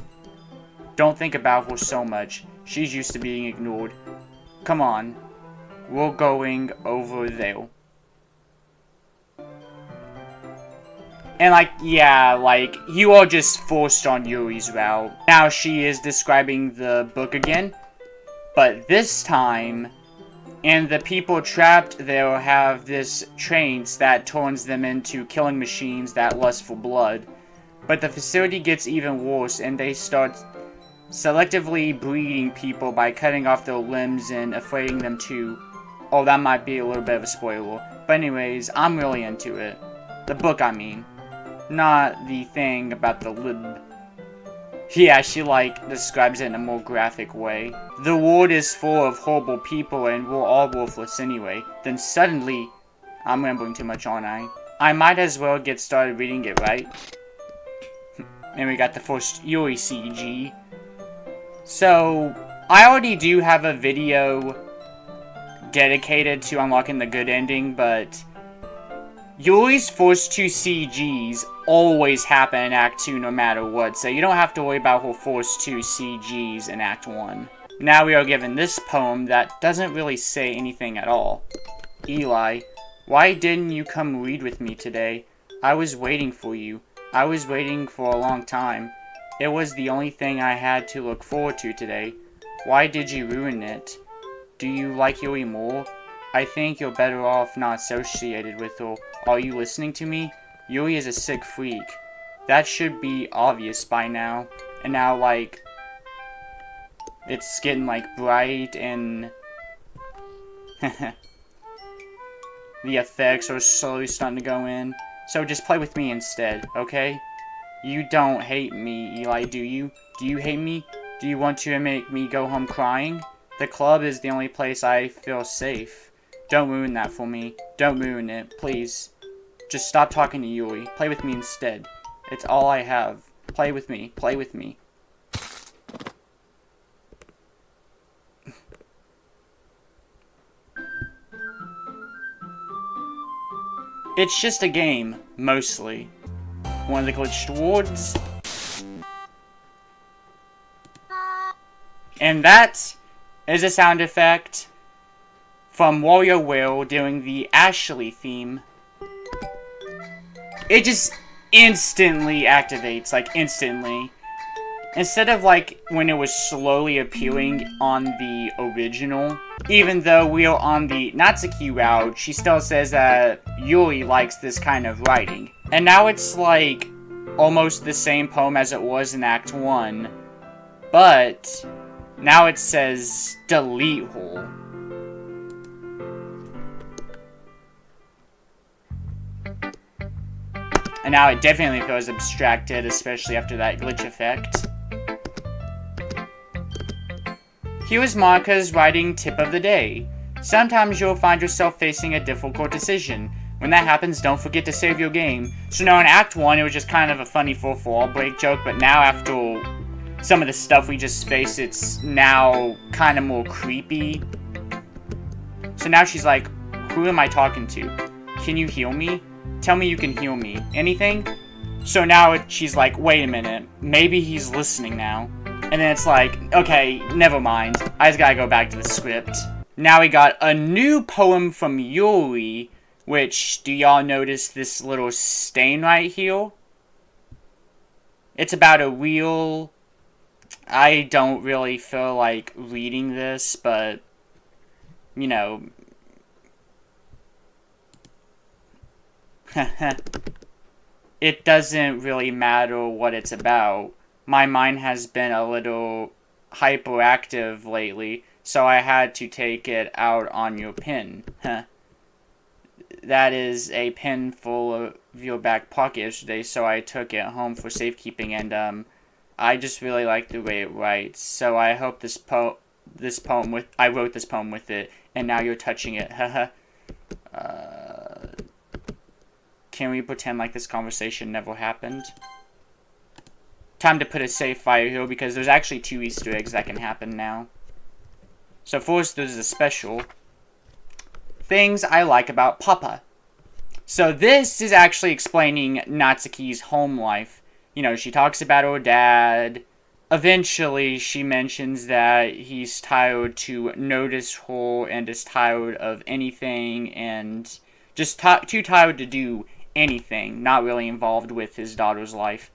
Don't think about her so much. She's used to being ignored. Come on. We're going over there. And like, yeah, like, you are just forced on Yuri's route. Now she is describing the book again. But this time, and the people trapped there have this trait that turns them into killing machines that lust for blood. But the facility gets even worse, and they start selectively breeding people by cutting off their limbs and afraiding them to... Oh, that might be a little bit of a spoiler. But anyways, I'm really into it. The book, I mean. Not the thing about the lib. Yeah, she, like, describes it in a more graphic way. The world is full of horrible people and we're all worthless anyway. Then suddenly... I'm rambling too much, aren't I? I might as well get started reading it, right? And we got the first Yuri CG. So, I already do have a video dedicated to unlocking the good ending, but Yuri's first 2 CGs always happen in Act 2 no matter what, so you don't have to worry about her first 2 CGs in Act 1. Now we are given this poem that doesn't really say anything at all. Eli, why didn't you come read with me today? I was waiting for you. I was waiting for a long time. It was the only thing I had to look forward to today. Why did you ruin it? Do you like Yuri more? I think you're better off not associated with her. Are you listening to me? Yuri is a sick freak. That should be obvious by now. And now, like, it's getting, like, bright and the effects are slowly starting to go in. So just play with me instead, okay? You don't hate me, Eli, do you? Do you hate me? Do you want to make me go home crying? The club is the only place I feel safe. Don't ruin that for me. Don't ruin it, please. Just stop talking to Yuri. Play with me instead. It's all I have. Play with me. Play with me. It's just a game, mostly. One of the glitched wards. And that is a sound effect from Warrior Will doing the Ashley theme. It just instantly activates, like instantly. Instead of like when it was slowly appearing on the original, even though we are on the Natsuki route, she still says that Yuri likes this kind of writing. And now it's like almost the same poem as it was in Act 1, but now it says delete her. And now it definitely feels abstracted, especially after that glitch effect. Here is Monica's writing tip of the day. Sometimes you'll find yourself facing a difficult decision. When that happens, don't forget to save your game. So now in Act 1, it was just kind of a funny 4-for-all break joke, but now after some of the stuff we just faced, it's now kind of more creepy. So now she's like, who am I talking to? Can you heal me? Tell me you can heal me. Anything? So now she's like, wait a minute, maybe he's listening now. And then it's like, okay, never mind. I just gotta go back to the script. Now we got a new poem from Yuri, which, do y'all notice this little stain right here? It's about a wheel. I don't really feel like reading this, but, you know. It doesn't really matter what it's about. My mind has been a little hyperactive lately, so I had to take it out on your pen. That is a pen full of your back pocket yesterday, so I took it home for safekeeping, and I just really like the way it writes. So I hope I wrote this poem with it, and now you're touching it. Can we pretend like this conversation never happened? Time to put a safe fire here, because there's actually 2 Easter eggs that can happen now. So first, there's a special. Things I like about Papa. So this is actually explaining Natsuki's home life. You know, she talks about her dad. Eventually, she mentions that he's tired to notice her and is tired of anything and just too tired to do anything, not really involved with his daughter's life.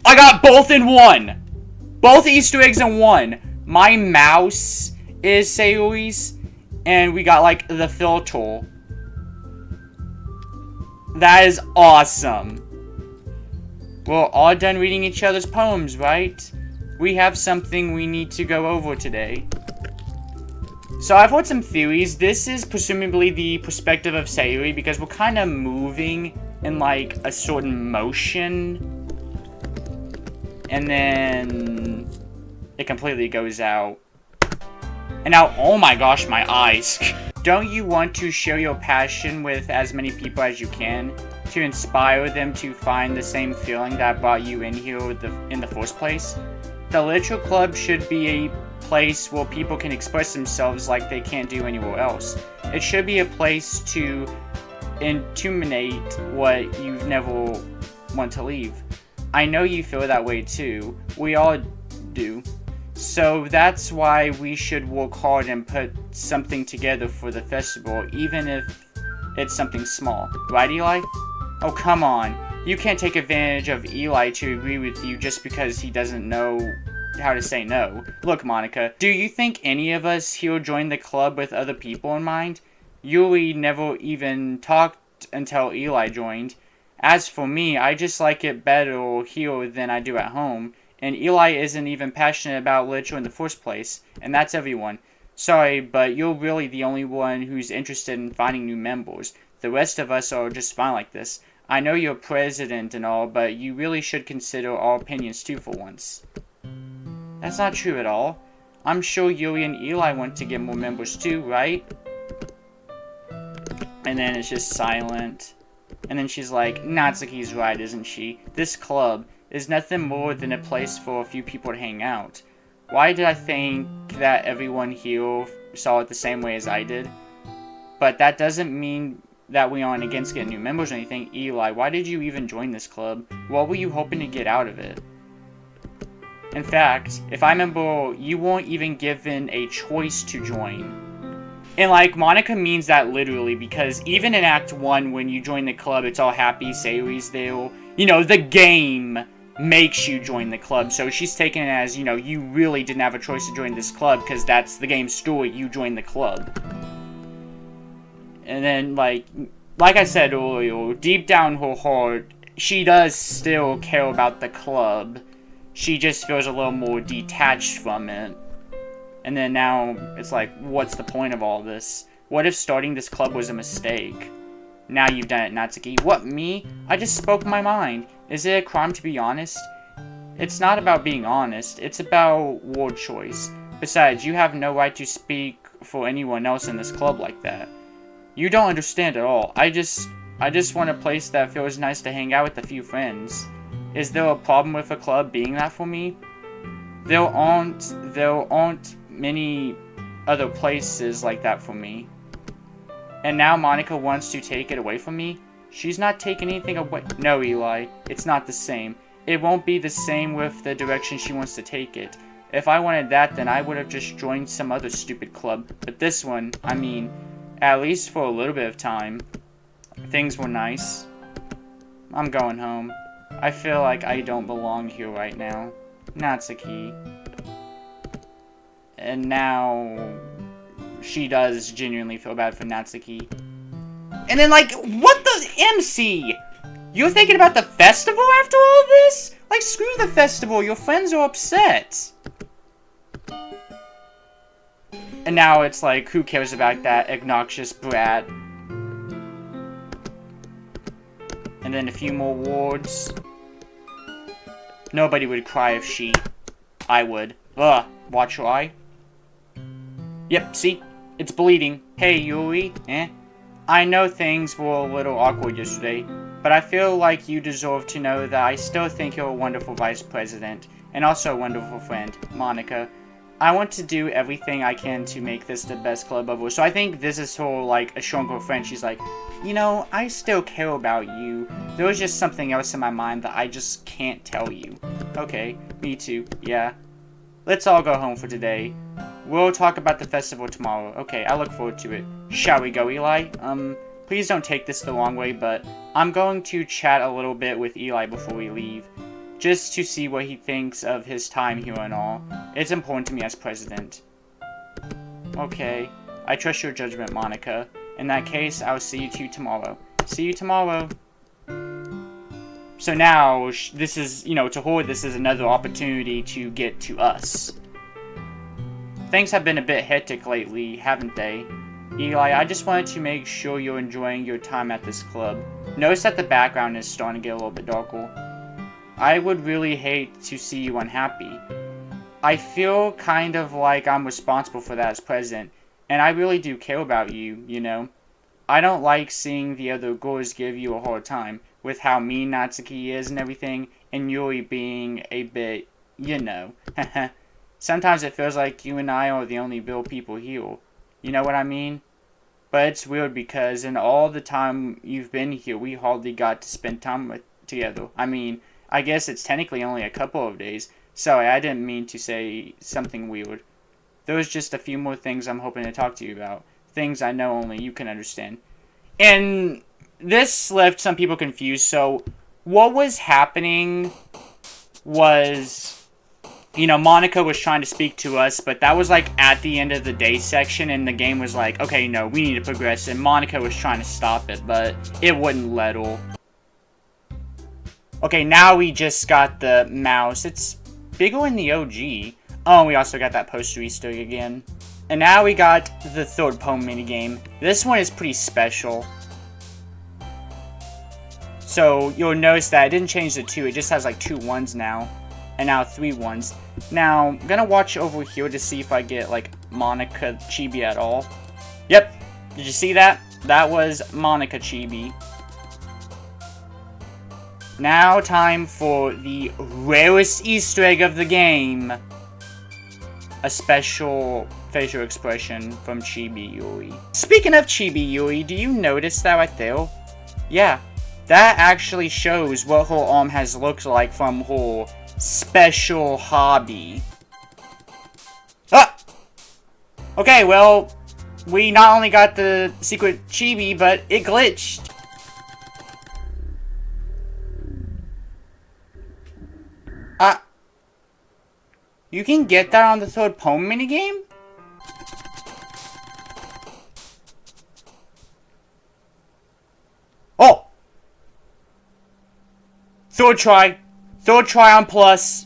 I got both in one! Both Easter eggs in one! My mouse is Sayuri's, and we got, like, the filter. That is awesome. We're all done reading each other's poems, right? We have something we need to go over today. So I've heard some theories. This is presumably the perspective of Sayuri, because we're kind of moving in, like, a certain motion. And then it completely goes out. And now, oh my gosh, my eyes. Don't you want to share your passion with as many people as you can? to inspire them to find the same feeling that brought you in here in the first place. The literature club should be a place where people can express themselves like they can't do anywhere else. It should be a place to intimidate what you've never want to leave. I know you feel that way too. We all do. So that's why we should work hard and put something together for the festival, even if it's something small. Right, Eli? Oh, come on. You can't take advantage of Eli to agree with you just because he doesn't know how to say no. Look, Monica, do you think any of us here joined the club with other people in mind? Yuri never even talked until Eli joined. As for me, I just like it better here than I do at home. And Eli isn't even passionate about literature in the first place, and that's everyone. Sorry, but you're really the only one who's interested in finding new members. The rest of us are just fine like this. I know you're president and all, but you really should consider our opinions too for once. That's not true at all. I'm sure Yuri and Eli want to get more members too, right? And then it's just silent. And then she's like, Natsuki's right, isn't she? This club is nothing more than a place for a few people to hang out. Why did I think that everyone here saw it the same way as I did? But that doesn't mean that we aren't against getting new members or anything. Eli, why did you even join this club? What were you hoping to get out of it? In fact, if I remember, you weren't even given a choice to join. And like, Monica means that literally, because even in Act 1, when you join the club, it's all happy, Sayori's there. You know, the game makes you join the club, so she's taking it as, you know, you really didn't have a choice to join this club, because that's the game's story, you joined the club. And then, like I said earlier, deep down her heart, she does still care about the club. She just feels a little more detached from it. And then now, it's like, what's the point of all this? What if starting this club was a mistake? Now you've done it, Natsuki. What, me? I just spoke my mind. Is it a crime to be honest? It's not about being honest. It's about word choice. Besides, you have no right to speak for anyone else in this club like that. You don't understand at all. I just want a place that feels nice to hang out with a few friends. Is there a problem with a club being that for me? There aren't many other places like that for me. And now Monica wants to take it away from me? She's not taking anything away. No, Eli, it's not the same. It won't be the same with the direction she wants to take it. If I wanted that, then I would have just joined some other stupid club. But this one, I mean, at least for a little bit of time, things were nice. I'm going home. I feel like I don't belong here right now. Natsuki. And now she does genuinely feel bad for Natsuki. And then, like, what the MC? You're thinking about the festival after all this? Like, screw the festival, your friends are upset. And now it's like, who cares about that obnoxious brat? And then a few more words. Nobody would cry if she... I would. Ugh, watch your eye. Yep, see? It's bleeding. Hey, Yuri. I know things were a little awkward yesterday, but I feel like you deserve to know that I still think you're a wonderful vice president, and also a wonderful friend, Monica. I want to do everything I can to make this the best club ever. So I think this is her, like, assuring her friend. She's like, you know, I still care about you. There was just something else in my mind that I just can't tell you. Okay, me too, yeah. Let's all go home for today. We'll talk about the festival tomorrow. Okay, I look forward to it. Shall we go, Eli? Please don't take this the wrong way, but I'm going to chat a little bit with Eli before we leave. Just to see what he thinks of his time here and all. It's important to me as president. Okay. I trust your judgment, Monica. In that case, I'll see you two tomorrow. See you tomorrow. So now, this is, you know, to her, this is another opportunity to get to us. Things have been a bit hectic lately, haven't they? Eli, I just wanted to make sure you're enjoying your time at this club. Notice that the background is starting to get a little bit darker. I would really hate to see you unhappy. I feel kind of like I'm responsible for that as president, and I really do care about you, you know. I don't like seeing the other girls give you a hard time with how mean Natsuki is and everything, and Yuri being a bit, you know. Sometimes it feels like you and I are the only real people here. You know what I mean? But it's weird because in all the time you've been here, we hardly got to spend time together. I mean, I guess it's technically only a couple of days. Sorry, I didn't mean to say something weird. There's just a few more things I'm hoping to talk to you about. Things I know only you can understand. And this left some people confused. So, what was happening was, you know, Monica was trying to speak to us, but that was like at the end of the day section, and the game was like, okay, no, we need to progress. And Monica was trying to stop it, but it wouldn't let her. Okay, now we just got the mouse. It's bigger in the OG. Oh, we also got that poster Easter egg again. And now we got the third poem minigame. This one is pretty special. So, you'll notice that I didn't change the 2. It just has like 2 1s now. And now 3 1s. Now, I'm gonna watch over here to see if I get like Monica Chibi at all. Yep. Did you see that? That was Monica Chibi. Now time for the rarest Easter egg of the game. A special facial expression from Chibi Yuri. Speaking of Chibi Yuri, do you notice that right there? Yeah, that actually shows what her arm has looked like from her special hobby. Ah! Okay, well, we not only got the secret Chibi, but it glitched. You can get that on the third poem minigame? Oh! Third try. Third try on plus.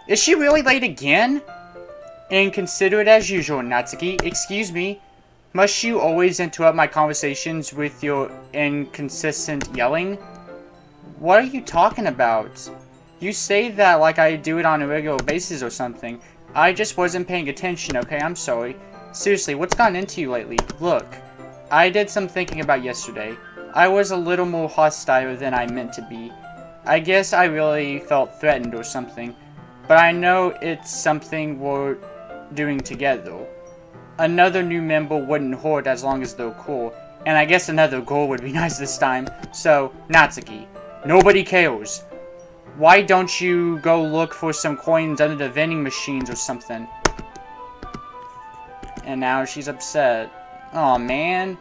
Is she really late again? Inconsiderate as usual, Natsuki. Excuse me. Must you always interrupt my conversations with your inconsistent yelling? What are you talking about? You say that like I do it on a regular basis or something. I just wasn't paying attention, okay? I'm sorry. Seriously, what's gotten into you lately? Look, I did some thinking about yesterday. I was a little more hostile than I meant to be. I guess I really felt threatened or something. But I know it's something we're doing together. Another new member wouldn't hurt as long as they're cool. And I guess another girl would be nice this time. So, Natsuki, nobody cares. Why don't you go look for some coins under the vending machines or something? And now she's upset. Aw, man.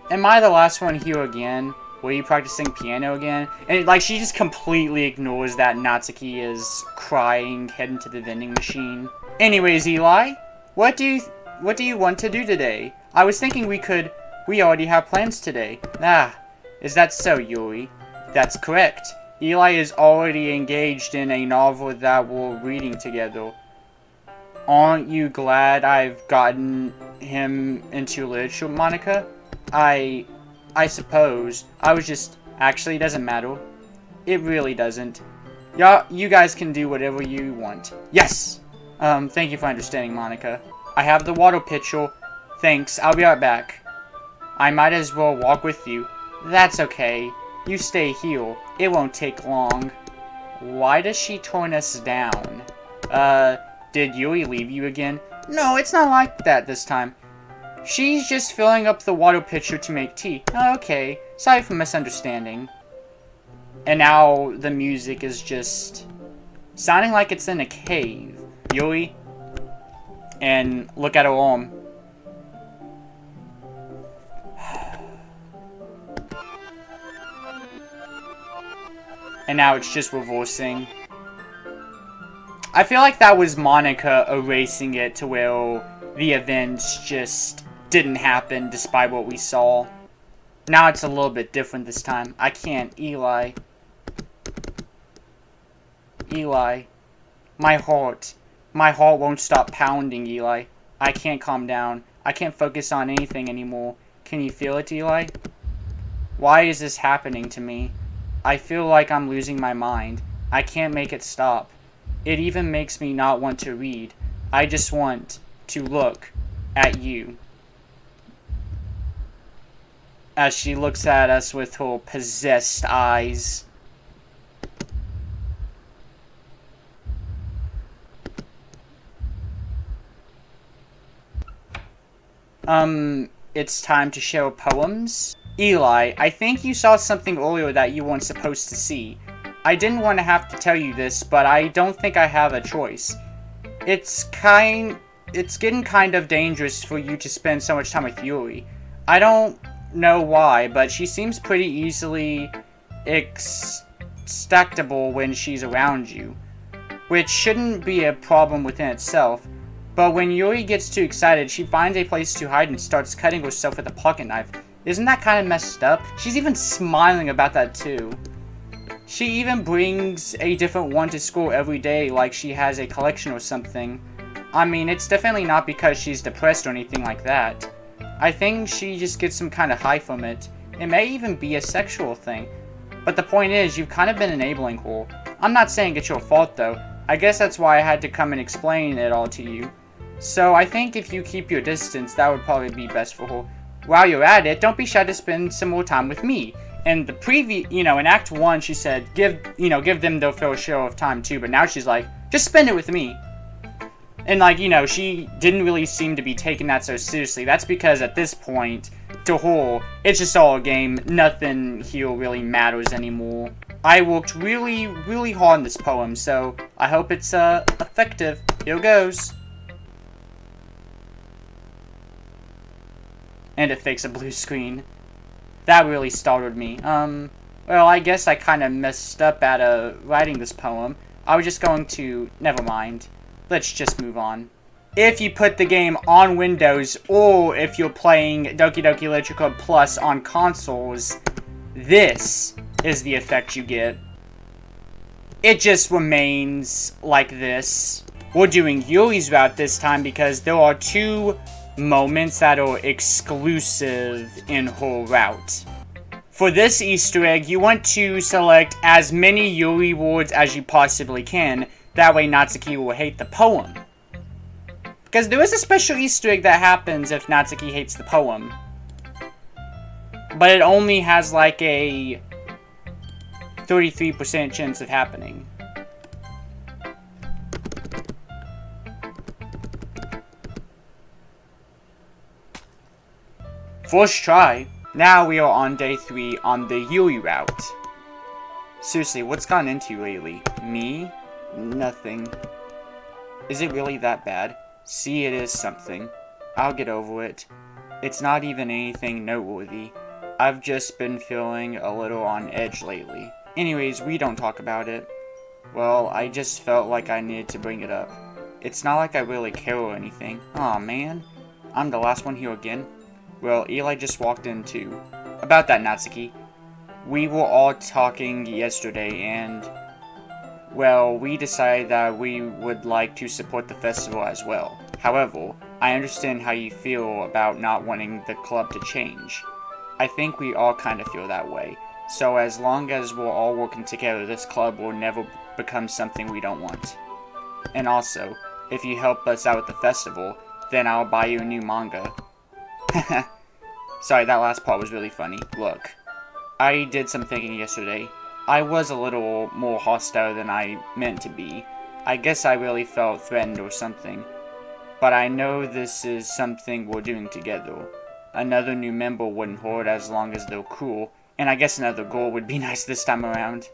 Am I the last one here again? Were you practicing piano again? And like, she just completely ignores that Natsuki is crying, heading to the vending machine. Anyways, Eli, what do you want to do today? I was thinking we already have plans today. Ah, is that so, Yuri? That's correct. Eli is already engaged in a novel that we're reading together. Aren't you glad I've gotten him into literature, Monica? I suppose. I was just... Actually, it doesn't matter. It really doesn't. You guys can do whatever you want. Yes! Thank you for understanding, Monica. I have the water pitcher. Thanks, I'll be right back. I might as well walk with you. That's okay. You stay here. It won't take long. Why does she turn us down? Did Yuri leave you again? No, it's not like that this time. She's just filling up the water pitcher to make tea. Okay, sorry for misunderstanding. And now the music is just sounding like it's in a cave. Yuri? And look at her arm. And now it's just reversing. I feel like that was Monica erasing it to where the events just didn't happen despite what we saw. Now it's a little bit different this time. I can't. Eli. Eli. My heart. My heart won't stop pounding, Eli. I can't calm down. I can't focus on anything anymore. Can you feel it, Eli? Why is this happening to me? I feel like I'm losing my mind. I can't make it stop. It even makes me not want to read. I just want to look. at you. As she looks at us with her possessed eyes. It's time to share poems. Eli, I think you saw something earlier that you weren't supposed to see. I didn't want to have to tell you this, but I don't think I have a choice. It's getting kind of dangerous for you to spend so much time with Yuri. I don't know why, but she seems pretty easily extractable when she's around you, which shouldn't be a problem within itself. But when Yuri gets too excited, she finds a place to hide and starts cutting herself with a pocket knife. Isn't that kind of messed up? She's even smiling about that too. She even brings a different one to school every day like she has a collection or something. I mean, it's definitely not because she's depressed or anything like that. I think she just gets some kind of high from it. It may even be a sexual thing. But the point is, you've kind of been enabling her. I'm not saying it's your fault though. I guess that's why I had to come and explain it all to you. So I think if you keep your distance, that would probably be best for her. While you're at it, don't be shy to spend some more time with me. And the in Act 1, she said, give them their fair share of time too, but now she's like, just spend it with me. And she didn't really seem to be taking that so seriously. That's because at this point, to her, it's just all a game. Nothing here really matters anymore. I worked really, really hard on this poem, so I hope it's effective. Here goes. And it fakes a blue screen. That really startled me. Well, I guess I kind of messed up at writing this poem. I was just going to... Never mind. Let's just move on. If you put the game on Windows, or if you're playing Doki Doki Literature Club Plus on consoles, this is the effect you get. It just remains like this. We're doing Yuri's route this time because there are 2 moments that are exclusive in her route. For this Easter egg, you want to select as many Yuri words as you possibly can. That way Natsuki will hate the poem. Because there is a special Easter egg that happens if Natsuki hates the poem. But it only has like a 33% chance of happening. First try. Now we are on day 3 on the Yuri route. Seriously, what's gotten into you lately? Me? Nothing. Is it really that bad? See, it is something. I'll get over it. It's not even anything noteworthy. I've just been feeling a little on edge lately. Anyways, we don't talk about it. Well, I just felt like I needed to bring it up. It's not like I really care or anything. Aw, man. I'm the last one here again. Well, Eli just walked in too. About that, Natsuki. We were all talking yesterday and... well, we decided that we would like to support the festival as well. However, I understand how you feel about not wanting the club to change. I think we all kind of feel that way. So as long as we're all working together, this club will never become something we don't want. And also, if you help us out with the festival, then I'll buy you a new manga. Sorry, that last part was really funny. Look, I did some thinking yesterday. I was a little more hostile than I meant to be. I guess I really felt threatened or something. But I know this is something we're doing together. Another new member wouldn't hurt as long as they're cool, and I guess another girl would be nice this time around.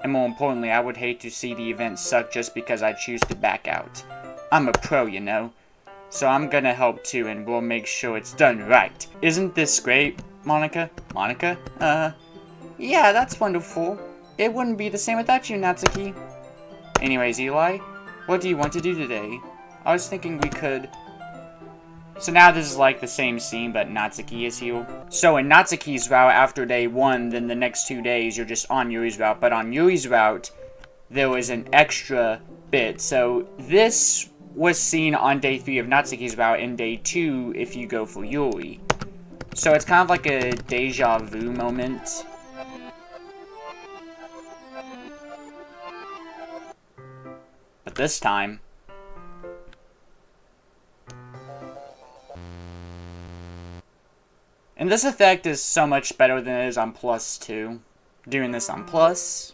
And more importantly, I would hate to see the event suck just because I choose to back out. I'm a pro, you know. So I'm gonna help too, and we'll make sure it's done right. Isn't this great, Monica? Monica? Yeah, that's wonderful. It wouldn't be the same without you, Natsuki. Anyways, Eli, what do you want to do today? I was thinking we could... So now this is like the same scene, but Natsuki is here. So in Natsuki's route after day 1, then the next 2 days you're just on Yuri's route. But on Yuri's route, there was an extra bit. So this was seen on day 3 of Natsuki's route, and day 2 if you go for Yuri. So it's kind of like a deja vu moment. But this time... And this effect is so much better than it is on Plus too. Doing this on Plus.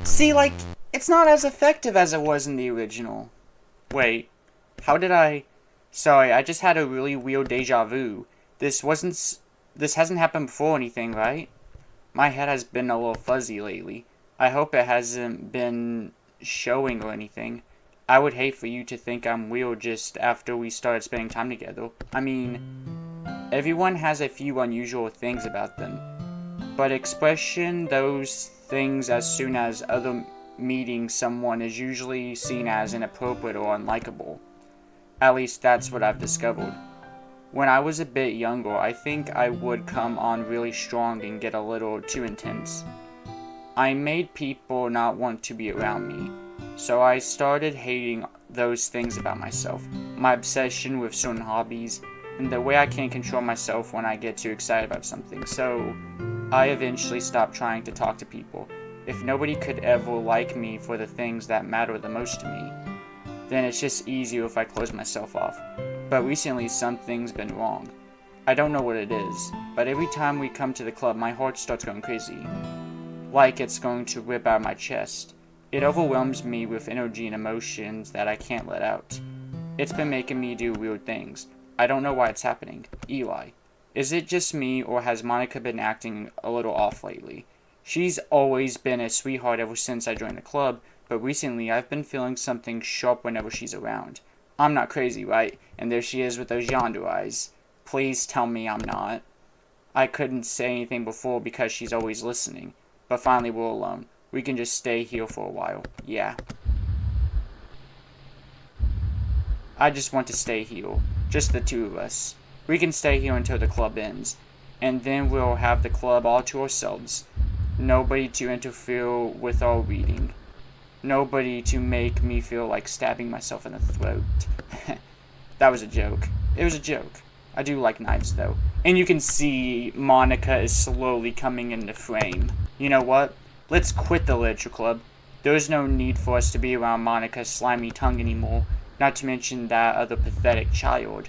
See, like, it's not as effective as it was in the original. Wait, how did I... Sorry, I just had a really weird deja vu. This hasn't happened before or anything, right? My head has been a little fuzzy lately. I hope it hasn't been showing or anything. I would hate for you to think I'm weird just after we started spending time together. I mean, everyone has a few unusual things about them. But expressing those things as soon as other meeting someone is usually seen as inappropriate or unlikable. At least that's what I've discovered. When I was a bit younger, I think I would come on really strong and get a little too intense. I made people not want to be around me, so I started hating those things about myself, my obsession with certain hobbies, and the way I can't control myself when I get too excited about something, so I eventually stopped trying to talk to people. If nobody could ever like me for the things that matter the most to me, then it's just easier if I close myself off. But recently something's been wrong. I don't know what it is, but every time we come to the club my heart starts going crazy. Like it's going to rip out my chest. It overwhelms me with energy and emotions that I can't let out. It's been making me do weird things. I don't know why it's happening. Eli. Is it just me, or has Monica been acting a little off lately? She's always been a sweetheart ever since I joined the club, but recently I've been feeling something sharp whenever she's around. I'm not crazy, right? And there she is with those yonder eyes. Please tell me I'm not. I couldn't say anything before because she's always listening. But finally we're alone. We can just stay here for a while. Yeah. I just want to stay here. Just the two of us. We can stay here until the club ends. And then we'll have the club all to ourselves. Nobody to interfere with our reading. Nobody to make me feel like stabbing myself in the throat. That was a joke. It was a joke. I do like knives, though. And you can see Monica is slowly coming into frame. You know what? Let's quit the literature club. There's no need for us to be around Monica's slimy tongue anymore, not to mention that other pathetic child.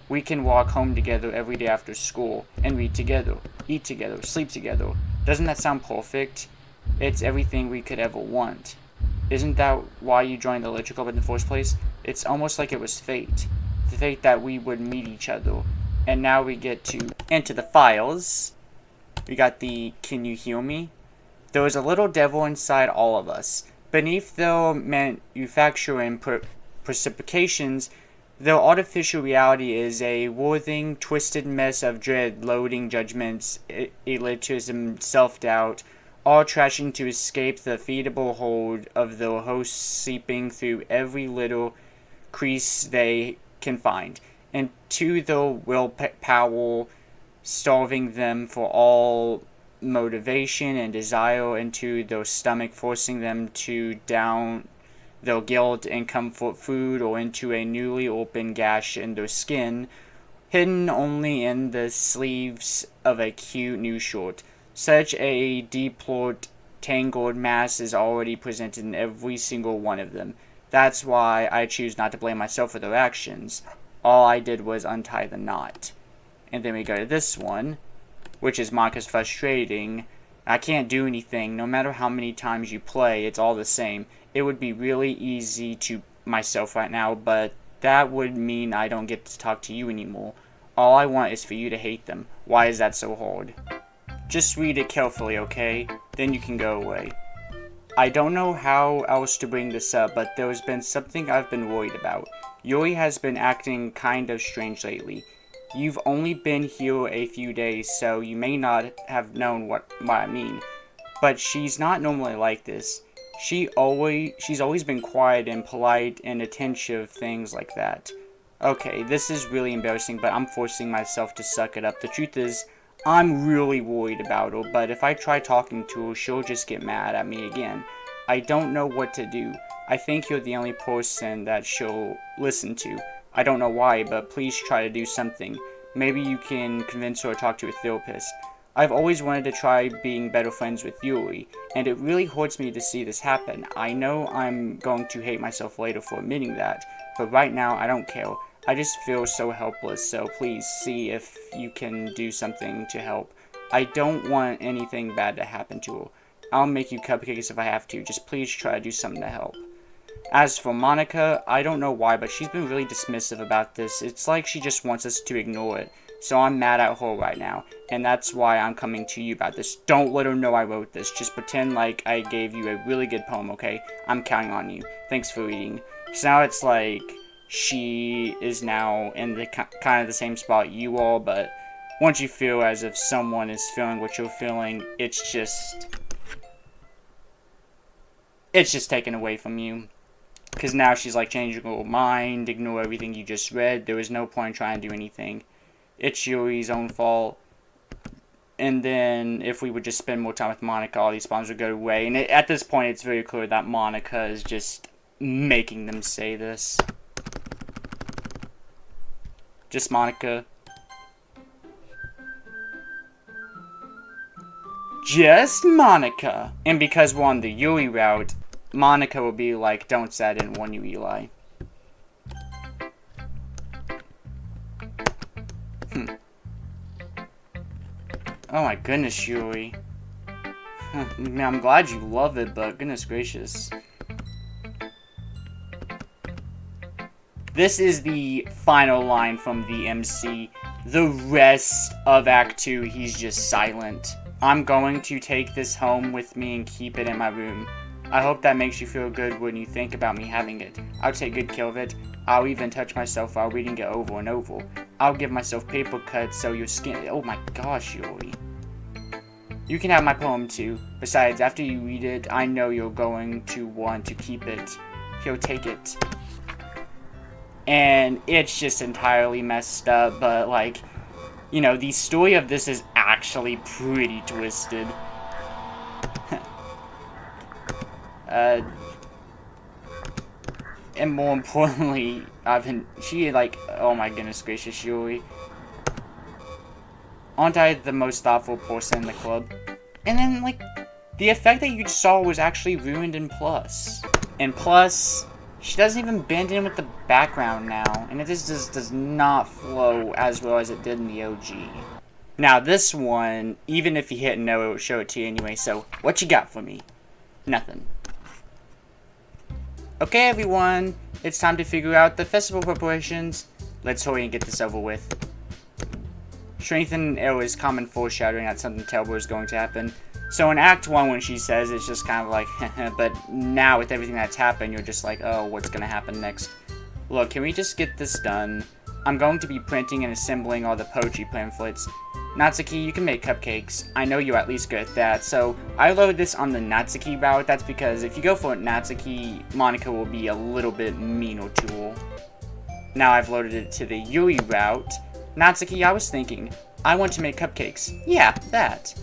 We can walk home together every day after school, and read together, eat together, sleep together. Doesn't that sound perfect? It's everything we could ever want. Isn't that why you joined the literature club in the first place? It's almost like it was fate. The fate that we would meet each other. And now we get to enter the files. We got the "Can you hear me?" There is a little devil inside all of us. Beneath their manufacture and precipitations, their artificial reality is a worthing, twisted mess of dread, loading, judgments, elitism, self-doubt, all trashing to escape the feedable hold of their hosts, seeping through every little crease they can find, and to their willpower, starving them for all motivation and desire into their stomach, forcing them to down their guilt and comfort food or into a newly opened gash in their skin, hidden only in the sleeves of a cute new shirt. Such a deplored, tangled mass is already presented in every single one of them. That's why I choose not to blame myself for their actions. All I did was untie the knot. And then we go to this one, which is Monica's frustrating. I can't do anything. No matter how many times you play, it's all the same. It would be really easy to myself right now, but that would mean I don't get to talk to you anymore. All I want is for you to hate them. Why is that so hard? Just read it carefully, okay? Then you can go away. I don't know how else to bring this up, but there has been something I've been worried about. Yuri has been acting kind of strange lately. You've only been here a few days, so you may not have known what I mean. But she's not normally like this. She's always been quiet and polite and attentive, things like that. Okay, this is really embarrassing, but I'm forcing myself to suck it up. The truth is, I'm really worried about her, but if I try talking to her, she'll just get mad at me again. I don't know what to do. I think you're the only person that she'll listen to. I don't know why, but please try to do something. Maybe you can convince her to talk to a therapist. I've always wanted to try being better friends with Yuri, and it really hurts me to see this happen. I know I'm going to hate myself later for admitting that, but right now I don't care. I just feel so helpless, so please see if you can do something to help. I don't want anything bad to happen to her. I'll make you cupcakes if I have to. Just please try to do something to help. As for Monica, I don't know why, but she's been really dismissive about this. It's like she just wants us to ignore it. So I'm mad at her right now, and that's why I'm coming to you about this. Don't let her know I wrote this. Just pretend like I gave you a really good poem, okay? I'm counting on you. Thanks for reading. So now it's like she is now in the kind of the same spot you are, but once you feel as if someone is feeling what you're feeling, it's just taken away from you. Because now she's like changing her mind, ignore everything you just read. There was no point trying to do anything. It's Yuri's own fault. And then if we would just spend more time with Monica, all these problems would go away. And at this point, it's very clear that Monica is just making them say this. Just Monica. Just Monica. And because we're on the Yuri route, Monica will be like, don't say I didn't warn you, Eli. Oh my goodness, Yuri. I'm glad you love it, but goodness gracious. This is the final line from the MC. The rest of Act 2, he's just silent. I'm going to take this home with me and keep it in my room. I hope that makes you feel good when you think about me having it. I'll take good care of it. I'll even touch myself while reading it over and over. I'll give myself paper cuts so your skin... Oh my gosh, Yuri. You can have my poem too. Besides, after you read it, I know you're going to want to keep it. He'll take it. And it's just entirely messed up, but like, you know, the story of this is actually pretty twisted. And more importantly, oh my goodness gracious, Yuri. Aren't I the most thoughtful person in the club? And then, like, the effect that you saw was actually ruined in Plus. And Plus, she doesn't even bend in with the background now. And it just does not flow as well as it did in the OG. Now, this one, even if you hit no, it would show it to you anyway. So, what you got for me? Nothing. Okay, everyone. It's time to figure out the festival preparations. Let's hurry and get this over with. Strengthen arrow is common foreshadowing that something terrible is going to happen. So in Act 1, when she says, it's just kind of like, but now with everything that's happened, you're just like, oh, what's going to happen next? Look, can we just get this done? I'm going to be printing and assembling all the poetry pamphlets. Natsuki, you can make cupcakes. I know you're at least good at that, so I load this on the Natsuki route. That's because if you go for Natsuki, Monica will be a little bit meaner to her. Now I've loaded it to the Yuri route. Natsuki, I was thinking, I want to make cupcakes. Yeah, that.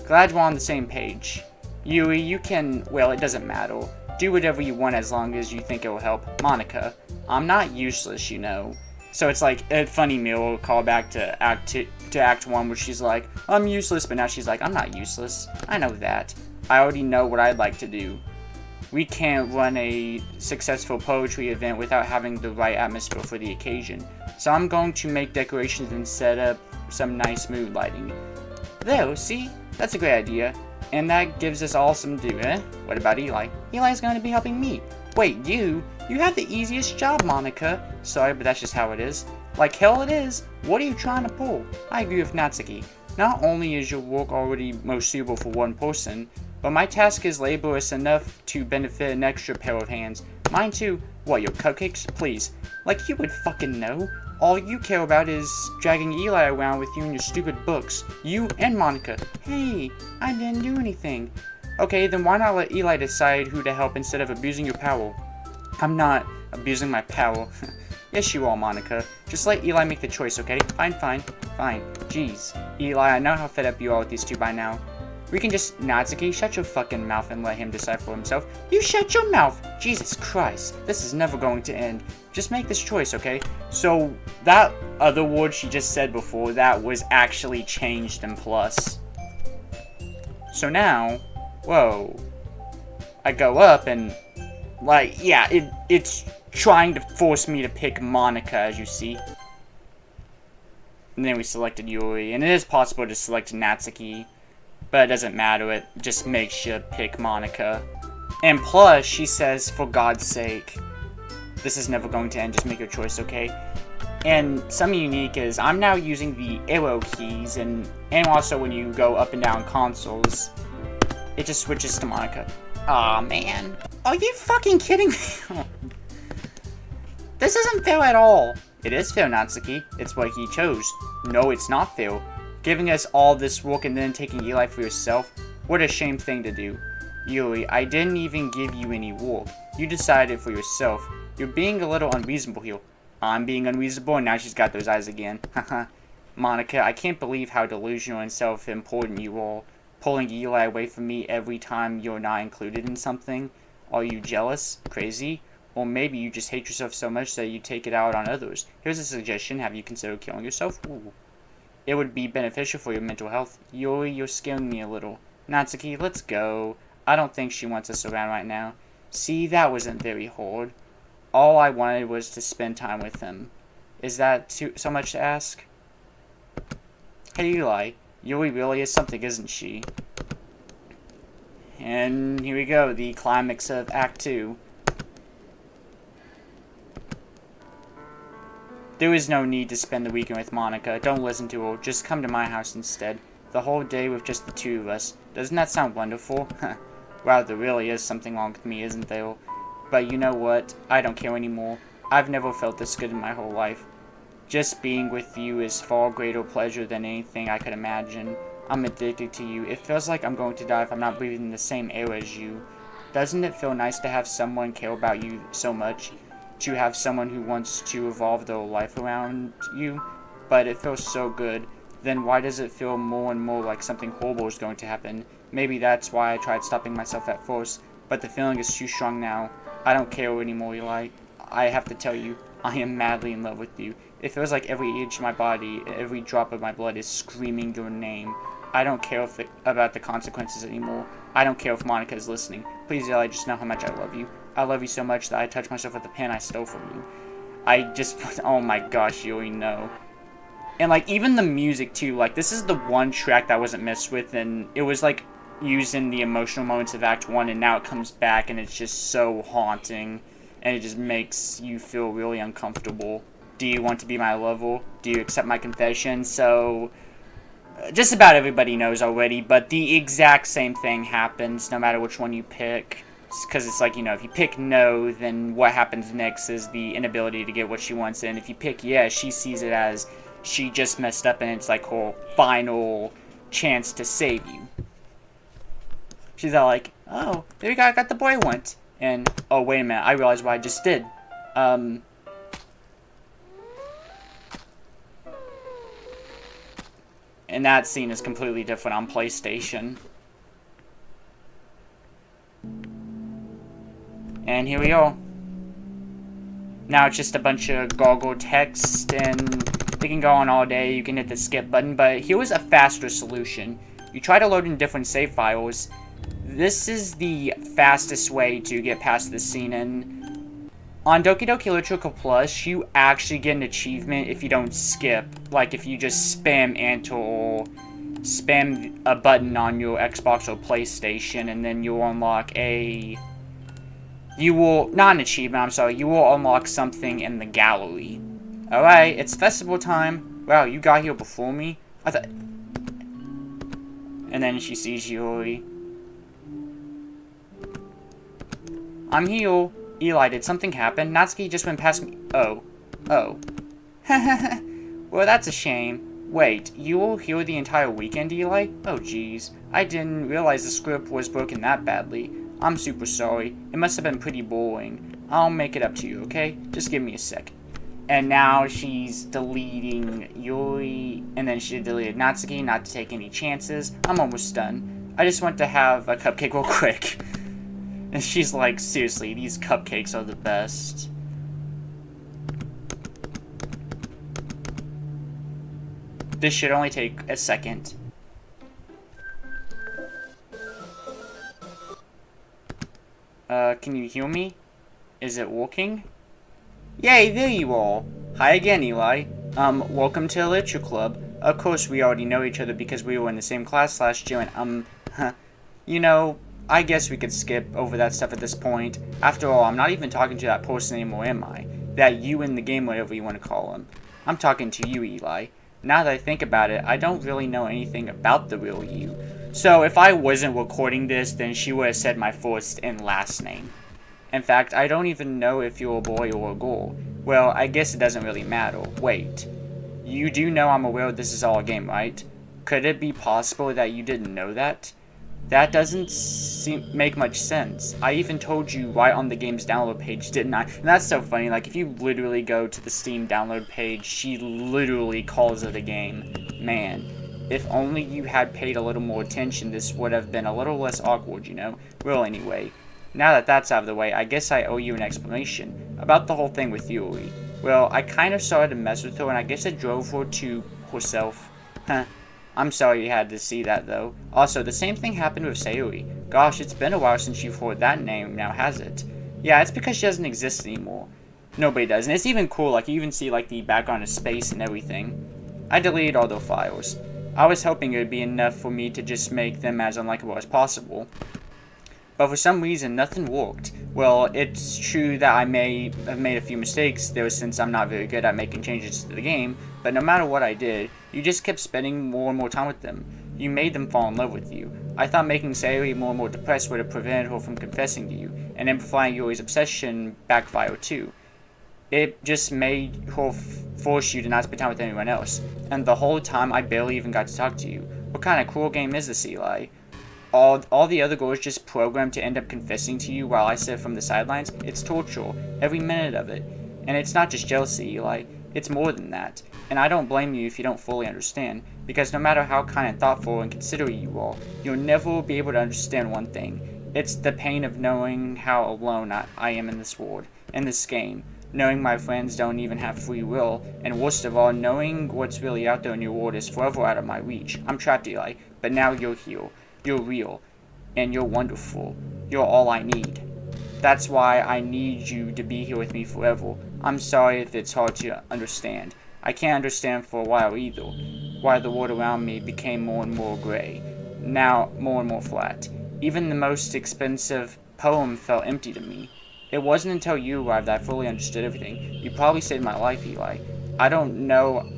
Glad we're on the same page. Yuri, you can, well, it doesn't matter. Do whatever you want as long as you think it will help. Monica, I'm not useless, you know. So it's like a funny mirror callback to Act 1 where she's like, I'm useless, but now she's like, I'm not useless. I know that. I already know what I'd like to do. We can't run a successful poetry event without having the right atmosphere for the occasion. So I'm going to make decorations and set up some nice mood lighting. There, see? That's a great idea. And that gives us all some do, eh? What about Eli? Eli's going to be helping me. Wait, you? You have the easiest job, Monica. Sorry, but that's just how it is. Like hell it is. What are you trying to pull? I agree with Natsuki. Not only is your work already most suitable for one person, but my task is laborious enough to benefit an extra pair of hands. Mine too. What, your cupcakes? Please. Like you would fucking know. All you care about is dragging Eli around with you and your stupid books. You and Monica. Hey, I didn't do anything. Okay, then why not let Eli decide who to help instead of abusing your power? I'm not abusing my power. Yes, you are, Monica. Just let Eli make the choice, okay? Fine. Jeez. Eli, I know how fed up you are with these two by now. We can just... Natsuki, shut your fucking mouth and let him decide for himself. You shut your mouth! Jesus Christ. This is never going to end. Just make this choice, okay? So, that other word she just said before, that was actually changed in Plus. So now... Whoa. I go up and... Like, yeah, it's trying to force me to pick Monica, as you see. And then we selected Yuri, and it is possible to select Natsuki, but it doesn't matter, it just makes you pick Monica. And plus, she says, for God's sake, this is never going to end, just make your choice, okay? And something unique is, I'm now using the arrow keys, and also when you go up and down consoles, it just switches to Monica. Aw, man. Are you fucking kidding me? This isn't fair at all. It is fair, Natsuki. It's what he chose. No, it's not fair. Giving us all this work and then taking Eli for yourself? What a shame thing to do. Yuri, I didn't even give you any work. You decided for yourself. You're being a little unreasonable here. I'm being unreasonable, and now she's got those eyes again. Haha. Monica, I can't believe how delusional and self-important you are. Pulling Eli away from me every time you're not included in something. Are you jealous? Crazy? Or maybe you just hate yourself so much that you take it out on others. Here's a suggestion. Have you considered killing yourself? Ooh. It would be beneficial for your mental health. Yuri, you're scaring me a little. Natsuki, let's go. I don't think she wants us around right now. See, that wasn't very hard. All I wanted was to spend time with him. Is that so much to ask? Hey, Eli. Yuri really is something, isn't she? And here we go. The climax of Act 2. There is no need to spend the weekend with Monica. Don't listen to her. Just come to my house instead. The whole day with just the two of us. Doesn't that sound wonderful? Wow, there really is something wrong with me, isn't there? But you know what? I don't care anymore. I've never felt this good in my whole life. Just being with you is far greater pleasure than anything I could imagine. I'm addicted to you. It feels like I'm going to die if I'm not breathing the same air as you. Doesn't it feel nice to have someone care about you so much? To have someone who wants to revolve their life around you? But it feels so good. Then why does it feel more and more like something horrible is going to happen? Maybe that's why I tried stopping myself at first, but the feeling is too strong now. I don't care anymore, Eli. I have to tell you, I am madly in love with you. It feels like every inch of my body, every drop of my blood is screaming your name. I don't care about the consequences anymore. I don't care if Monica is listening. Please, Eli, just know how much I love you. I love you so much that I touch myself with the pen I stole from you. I just, oh my gosh, you already know. And like, even the music too, like, this is the one track that wasn't messed with, and it was like, used in the emotional moments of Act 1, and now it comes back, and it's just so haunting, and it just makes you feel really uncomfortable. Do you want to be my lover? Do you accept my confession? So, just about everybody knows already, but the exact same thing happens no matter which one you pick. Because it's like, you know, if you pick no, then what happens next is the inability to get what she wants, and if you pick yes, she sees it as she just messed up, and it's like her final chance to save you. She's all like, oh, there you go, I got the boy I want. And, oh, wait a minute, I realized what I just did. And that scene is completely different on PlayStation. And here we are. Now it's just a bunch of gargle text, and they can go on all day. You can hit the skip button, but here was a faster solution. You try to load in different save files. This is the fastest way to get past this scene, and on Doki Doki Literature Club Plus, you actually get an achievement if you don't skip. Like if you just spam enter or spam a button on your Xbox or PlayStation, and then you'll unlock a... You will... Not an achievement, I'm sorry. You will unlock something in the gallery. Alright, it's festival time. Wow, you got here before me? I thought... And then she sees Yuri. I'm here. Eli, did something happen? Natsuki just went past me. Oh. Oh. Well, that's a shame. Wait, you were here the entire weekend, Eli? Oh, jeez. I didn't realize the script was broken that badly. I'm super sorry. It must have been pretty boring. I'll make it up to you, okay? Just give me a sec. And now she's deleting Yuri, and then she deleted Natsuki, not to take any chances. I'm almost done. I just want to have a cupcake real quick. And she's like, seriously, these cupcakes are the best. This should only take a second. Can you hear me? Is it working?
Yay, there you are. Hi again, Eli. Welcome to the Literature Club. Of course, we already know each other because we were in the same class last year, and, you know, I guess we could skip over that stuff at this point. After all, I'm not even talking to that person anymore, am I? That you in the game, whatever you want to call him. I'm talking to you, Eli. Now that I think about it, I don't really know anything about the real you. So if I wasn't recording this, then she would have said my first and last name. In fact, I don't even know if you're a boy or a girl. Well, I guess it doesn't really matter. Wait. You do know I'm aware this is all a game, right? Could it be possible that you didn't know that? That doesn't make much sense. I even told you right on the game's download page, didn't I? And that's so funny. Like, if you literally go to the Steam download page, she literally calls it a game. Man, if only you had paid a little more attention, this would have been a little less awkward, you know? Well, anyway. Now that that's out of the way, I guess I owe you an explanation about the whole thing with Yuri. Well, I kind of started to mess with her, and I guess it drove her to herself. Huh. I'm sorry you had to see that, though. Also, the same thing happened with Sayuri. Gosh, it's been a while since you've heard that name now, has it? Yeah, it's because she doesn't exist anymore. Nobody does, and it's even cool, like, you even see, like, the background of space and everything. I deleted all those files. I was hoping it would be enough for me to just make them as unlikable as possible. But for some reason, nothing worked. Well, it's true that I may have made a few mistakes there since I'm not very good at making changes to the game, but no matter what I did, you just kept spending more and more time with them. You made them fall in love with you. I thought making Sayuri more and more depressed would have prevented her from confessing to you, and amplifying Yuri's obsession backfired too. It just made her force you to not spend time with anyone else, and the whole time I barely even got to talk to you. What kind of cruel game is this, Eli? All the other girls just programmed to end up confessing to you while I sit from the sidelines? It's torture, every minute of it. And it's not just jealousy, Eli. It's more than that. And I don't blame you if you don't fully understand, because no matter how kind and thoughtful and considerate you are, you'll never be able to understand one thing. It's the pain of knowing how alone I am in this world, in this game. Knowing my friends don't even have free will, and worst of all, knowing what's really out there in your world is forever out of my reach. I'm trapped, Eli, but now you're here. You're real, and you're wonderful. You're all I need. That's why I need you to be here with me forever. I'm sorry if it's hard to understand. I can't understand for a while either, why the world around me became more and more gray, now more and more flat. Even the most expensive poem felt empty to me. It wasn't until you arrived that I fully understood everything. You probably saved my life, Eli. I don't know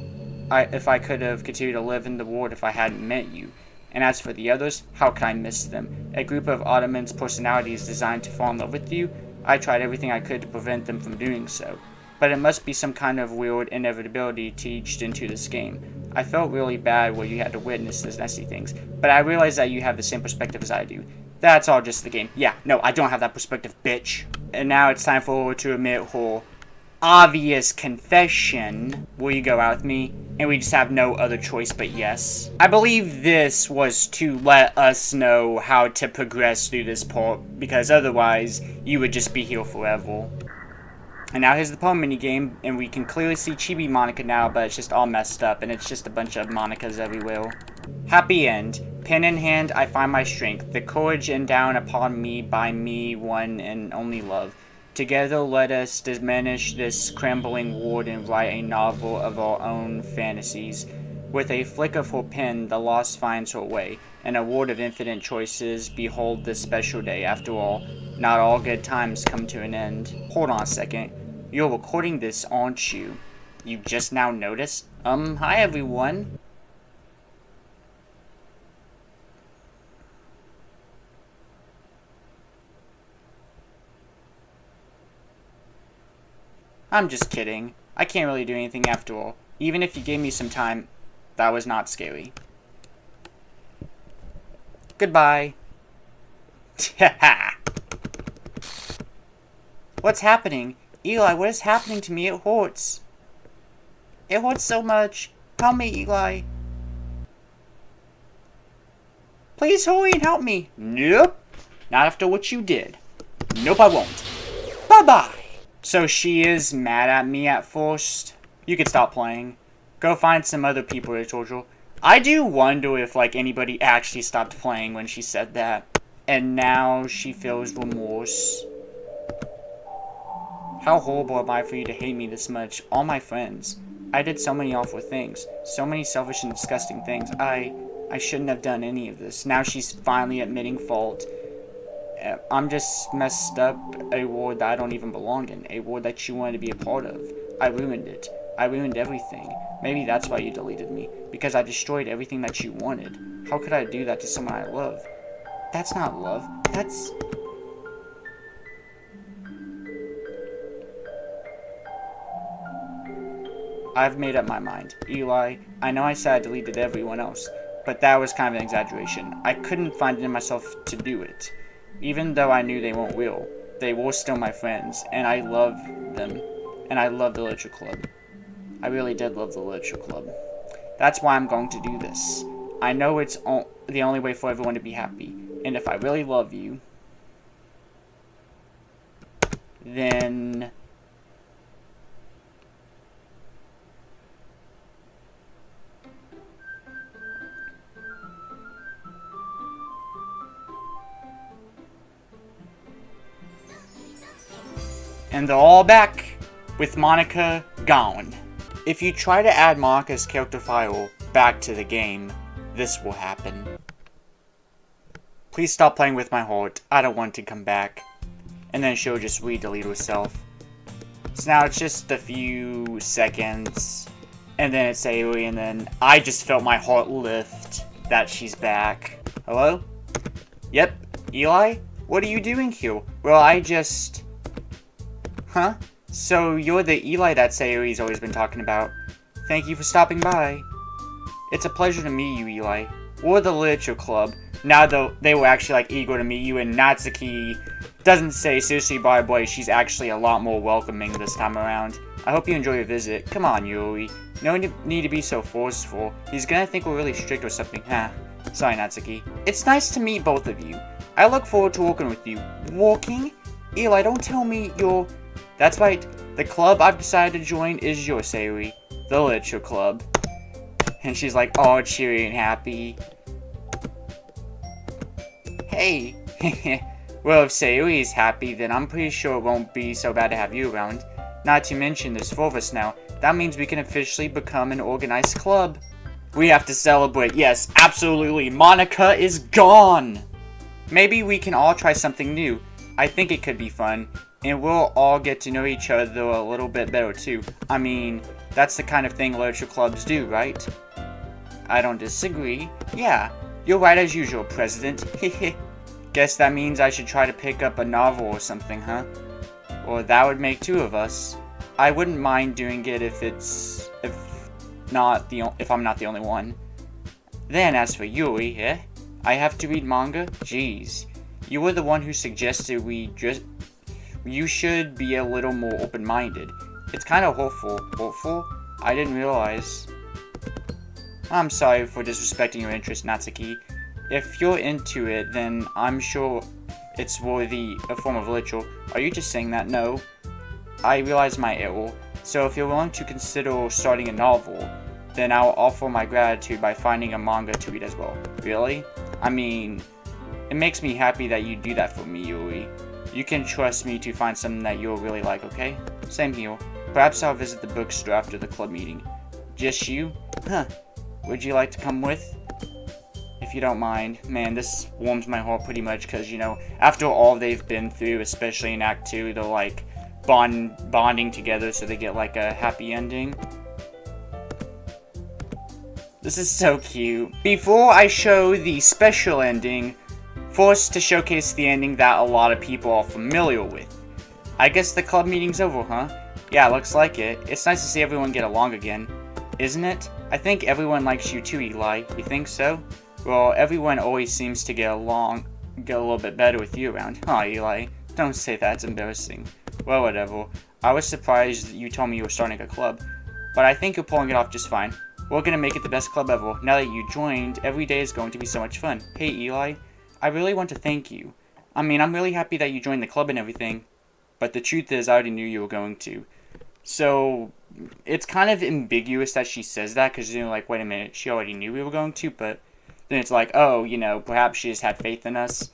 if I could have continued to live in the world if I hadn't met you. And as for the others, how could I miss them? A group of Ottoman's personalities designed to fall in love with you? I tried everything I could to prevent them from doing so. But it must be some kind of weird inevitability teached into this game. I felt really bad where you had to witness those nasty things, but I realized that you have the same perspective as I do. That's all just the game. Yeah, no, I don't have that perspective, bitch. And now it's time for her to admit her obvious confession. Will you go out with me? And we just have no other choice but yes. I believe this was to let us know how to progress through this part, because otherwise you would just be here forever. And now here's the poem minigame, and we can clearly see Chibi Monica now, but it's just all messed up, and it's just a bunch of Monicas everywhere. Happy end. Pen in hand, I find my strength, the courage endown upon me by me, one and only love. Together let us diminish this crumbling world and write a novel of our own fantasies. With a flick of her pen, the lost finds her way. In a world of infinite choices, behold this special day. After all, not all good times come to an end. Hold on a second. You're recording this, aren't you? You just now noticed? Hi everyone. I'm just kidding. I can't really do anything after all. Even if you gave me some time, that was not scary. Goodbye. What's happening? Eli, what is happening to me? It hurts. It hurts so much. Help me, Eli. Please hurry and help me. Nope. Not after what you did. Nope, I won't. Bye-bye. So she is mad at me at first. You could stop playing. Go find some other people to torture. I do wonder if, like, anybody actually stopped playing when she said that. And now she feels remorse. How horrible am I for you to hate me this much? All my friends. I did so many awful things. So many selfish and disgusting things. I shouldn't have done any of this. Now she's finally admitting fault. I'm just messed up a world that I don't even belong in. A world that you wanted to be a part of. I ruined it. I ruined everything. Maybe that's why you deleted me. Because I destroyed everything that you wanted. How could I do that to someone I love? That's not love. That's... I've made up my mind. Eli, I know I said I deleted everyone else, but that was kind of an exaggeration. I couldn't find it in myself to do it. Even though I knew they weren't real, they were still my friends, and I love them. And I love the Literature Club. I really did love the Literature Club. That's why I'm going to do this. I know it's the only way for everyone to be happy. And if I really love you, then... And they're all back, with Monica gone. If you try to add Monica's character file back to the game, this will happen. Please stop playing with my heart, I don't want to come back. And then she'll just re-delete herself. So now it's just a few seconds, and then it's Sayuri, and then I just felt my heart lift that she's back. Hello? Yep, Eli? What are you doing here? Well, I just... Huh? So you're the Eli that Sayuri's always been talking about. Thank you for stopping by. It's a pleasure to meet you, Eli. We're the Literature Club. Now though, they were actually like eager to meet you, and Natsuki doesn't say seriously bye boy, she's actually a lot more welcoming this time around. I hope you enjoy your visit. Come on, Yuri. No need to be so forceful. He's gonna think we're really strict or something, huh? Sorry, Natsuki. It's nice to meet both of you. I look forward to working with you. Working? Eli, don't tell me you're... That's right, the club I've decided to join is your Sayuri, the Literature Club. And she's like all cheery and happy. Hey, well if Sayuri is happy, then I'm pretty sure it won't be so bad to have you around. Not to mention there's 4 of us now, that means we can officially become an organized club. We have to celebrate, yes, absolutely, Monica is gone! Maybe we can all try something new, I think it could be fun. And we'll all get to know each other a little bit better too. I mean, that's the kind of thing literature clubs do, right? I don't disagree. Yeah, you're right as usual, President. Guess that means I should try to pick up a novel or something, huh? Or that would make 2 of us. I wouldn't mind doing it if I'm not the only one. Then as for Yuri, I have to read manga? Jeez. You were the one who suggested you should be a little more open-minded. It's kind of hopeful. Hopeful? I didn't realize. I'm sorry for disrespecting your interest, Natsuki. If you're into it, then I'm sure it's worthy a form of literature. Are you just saying that? No. I realize my error. So if you're willing to consider starting a novel, then I'll offer my gratitude by finding a manga to read as well. Really? I mean, it makes me happy that you do that for me, Yuri. You can trust me to find something that you'll really like, okay? Same here. Perhaps I'll visit the bookstore after the club meeting. Just you? Huh. Would you like to come with? If you don't mind. Man, this warms my heart pretty much because, you know, after all they've been through, especially in Act 2, they're like bonding together so they get like a happy ending. This is so cute. Before I show the special ending, forced to showcase the ending that a lot of people are familiar with. I guess the club meeting's over, huh? Yeah, looks like it. It's nice to see everyone get along again. Isn't it? I think everyone likes you too, Eli. You think so? Well, everyone always seems to get a little bit better with you around. Aw, Eli. Don't say that, it's embarrassing. Well, whatever. I was surprised that you told me you were starting a club. But I think you're pulling it off just fine. We're gonna make it the best club ever. Now that you joined, every day is going to be so much fun. Hey, Eli. I really want to thank you. I mean, I'm really happy that you joined the club and everything, but the truth is I already knew you were going to. So, it's kind of ambiguous that she says that, because, you know, like, wait a minute, she already knew we were going to, but then it's like, oh, you know, perhaps she just had faith in us.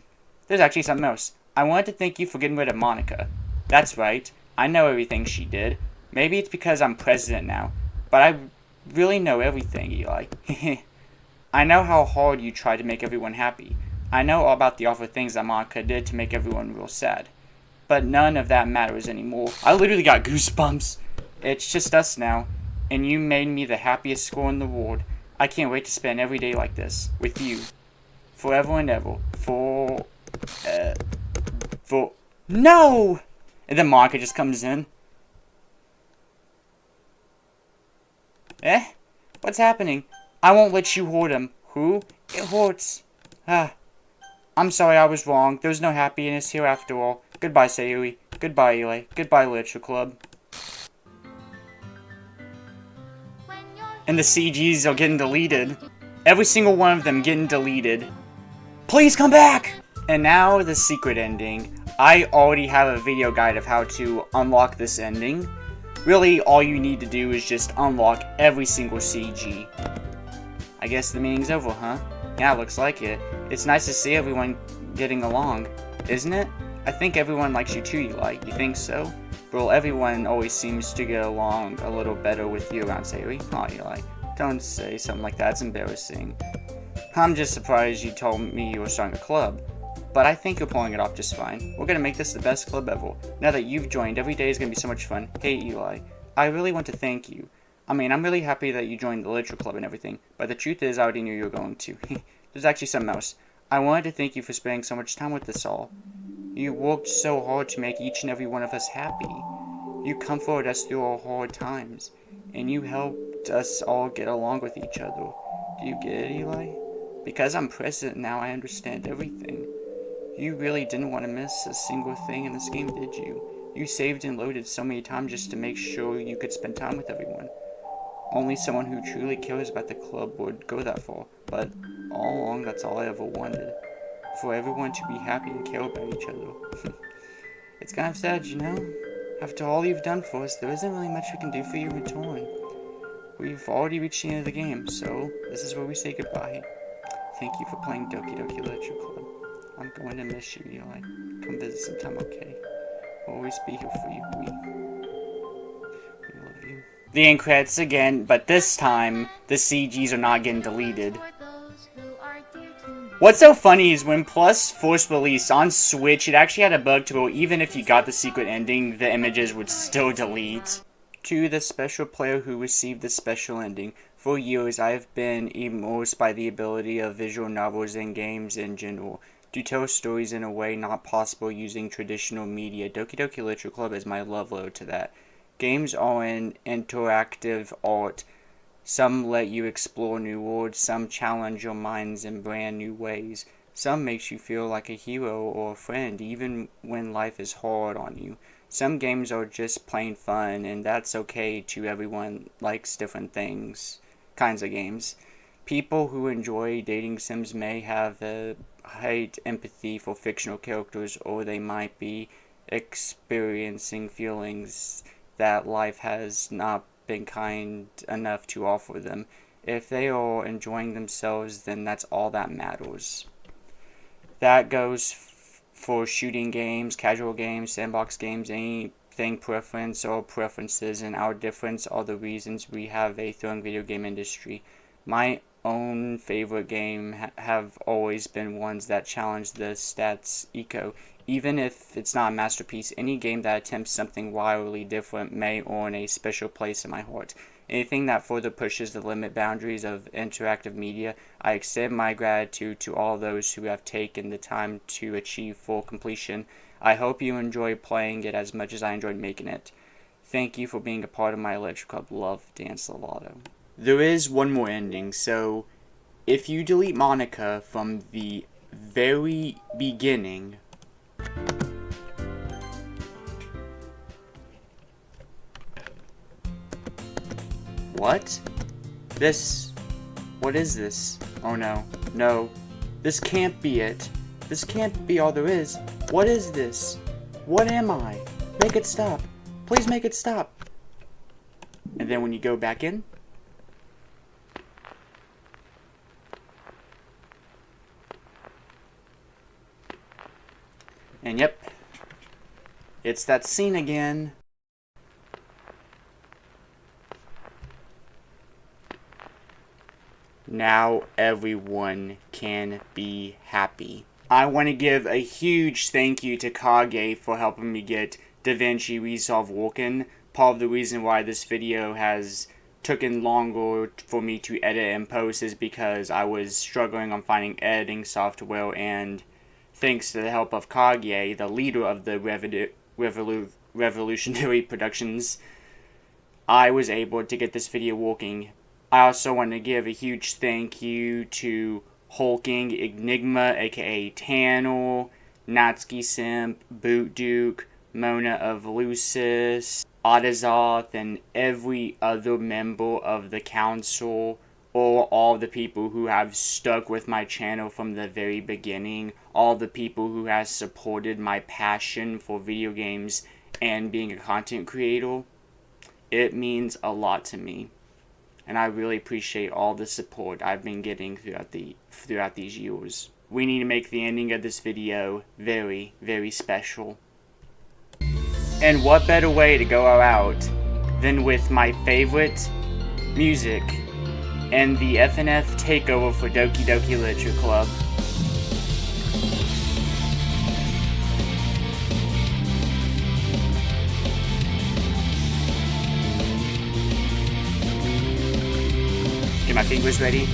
There's actually something else. I wanted to thank you for getting rid of Monica. That's right. I know everything she did. Maybe it's because I'm president now, but I really know everything, Eli. I know how hard you tried to make everyone happy. I know all about the awful things that Monica did to make everyone real sad. But none of that matters anymore. I literally got goosebumps. It's just us now, and you made me the happiest school in the world. I can't wait to spend every day like this, with you. Forever and ever. No! And then Monica just comes in. What's happening? I won't let you hold him. Who? It hurts. I'm sorry I was wrong. There's no happiness here after all. Goodbye, Sayuri. Goodbye, Eli. Goodbye, Literature Club. And the CGs are getting deleted. Every single one of them getting deleted. Please come back! And now the secret ending. I already have a video guide of how to unlock this ending. Really, all you need to do is just unlock every single CG. I guess the meeting's over, huh? Yeah, looks like it. It's nice to see everyone getting along, isn't it? I think everyone likes you too, Eli. You think so? Well, everyone always seems to get along a little better with you around Sayuri. Aw, Eli. Don't say something like that. It's embarrassing. I'm just surprised you told me you were starting a club. But I think you're pulling it off just fine. We're gonna make this the best club ever. Now that you've joined, every day is gonna be so much fun. Hey, Eli. I really want to thank you. I mean, I'm really happy that you joined the Literature Club and everything, but the truth is I already knew you were going to. There's actually something else. I wanted to thank you for spending so much time with us all. You worked so hard to make each and every one of us happy. You comforted us through our hard times, and you helped us all get along with each other. Do you get it, Eli? Because I'm president now, I understand everything. You really didn't want to miss a single thing in this game, did you? You saved and loaded so many times just to make sure you could spend time with everyone. Only someone who truly cares about the club would go that far, but all along that's all I ever wanted. For everyone to be happy and care about each other. It's kind of sad, you know? After all you've done for us, there isn't really much we can do for you in return. We've already reached the end of the game, so this is where we say goodbye. Thank you for playing Doki Doki Literature Club. I'm going to miss you, Eli. Come visit sometime, okay? We'll always be here for you. We love you. The end credits again, but this time, the CGs are not getting deleted. What's so funny is when Plus first released on Switch, it actually had a bug to where even if you got the secret ending, the images would still delete. To the special player who received the special ending, for years I have been immersed by the ability of visual novels and games in general to tell stories in a way not possible using traditional media. Doki Doki Literature Club is my love letter to that. Games are an interactive art. Some let you explore new worlds, some challenge your minds in brand new ways. Some makes you feel like a hero or a friend, even when life is hard on you. Some games are just plain fun, and that's okay too. Everyone likes different kinds of games. People who enjoy dating sims may have a heightened empathy for fictional characters, or they might be experiencing feelings that life has not been kind enough to offer them. If they are enjoying themselves, then that's all that matters. That goes for shooting games, casual games, sandbox games, anything preference or preferences, and our difference are the reasons we have a thriving video game industry. My own favorite game have always been ones that challenge the stats eco. Even if it's not a masterpiece, any game that attempts something wildly different may earn a special place in my heart. Anything that further pushes the limit boundaries of interactive media, I extend my gratitude to all those who have taken the time to achieve full completion. I hope you enjoy playing it as much as I enjoyed making it. Thank you for being a part of my Literature Club. Love, Dance Lovato. There is one more ending, so if you delete Monica from the very beginning, what? What is this? Oh no, no, this can't be it. This can't be all there is. What is this? What am I? Make it stop. Please make it stop. And then when you go back in, and yep, it's that scene again.
Now everyone can be happy. I want to give a huge thank you to Kage for helping me get DaVinci Resolve working. Part of the reason why this video has taken longer for me to edit and post is because I was struggling on finding editing software, and thanks to the help of Kage, the leader of the Revolutionary Productions, I was able to get this video working. I also want to give a huge thank you to Hulking, Enigma, aka Tanner, Natsuki Simp, Boot Duke, Mona of Lucis, Otazoth, and every other member of the council, or all the people who have stuck with my channel from the very beginning, all the people who have supported my passion for video games and being a content creator. It means a lot to me, and I really appreciate all the support I've been getting throughout these years. We need to make the ending of this video very, very special. And what better way to go out than with my favorite music and the FNF takeover for Doki Doki Literature Club. Get my fingers ready.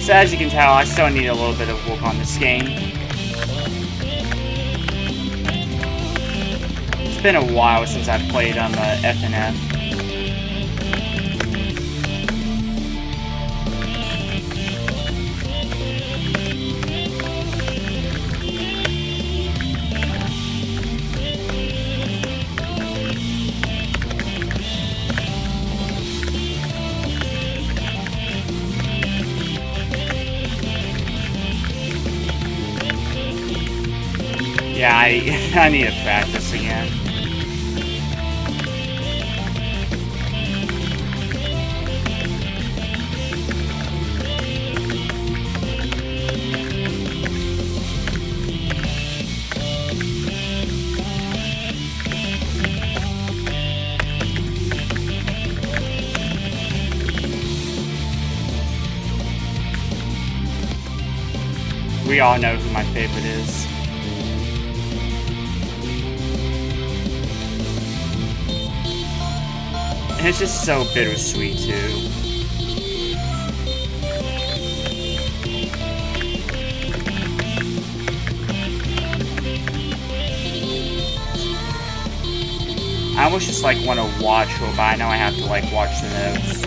So as you can tell, I still need a little bit of work on this game. It's been a while since I've played FNF. Yeah, I need to practice again. We all know who my favorite is. And it's just so bittersweet, too. I almost just, like, want to watch her, but I know I have to, like, watch the notes.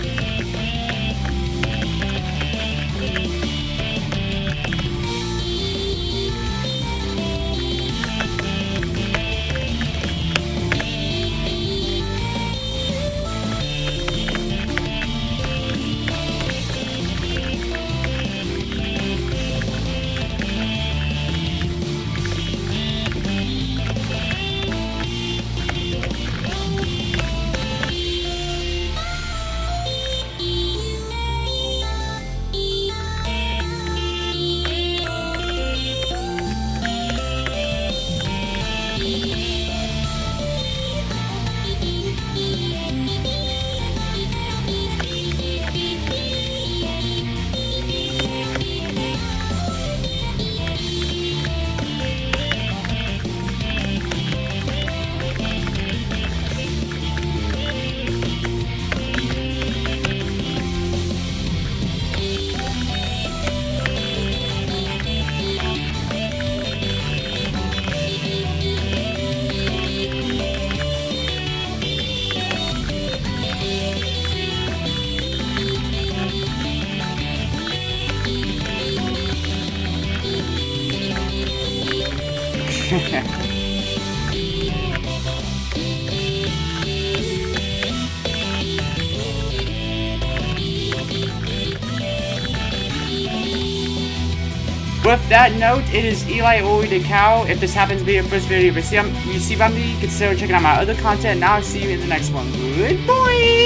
With that note, it is Eli Ori the Cow. If this happens to be your first video you see by me, consider checking out my other content, and I'll see you in the next one. Good boy!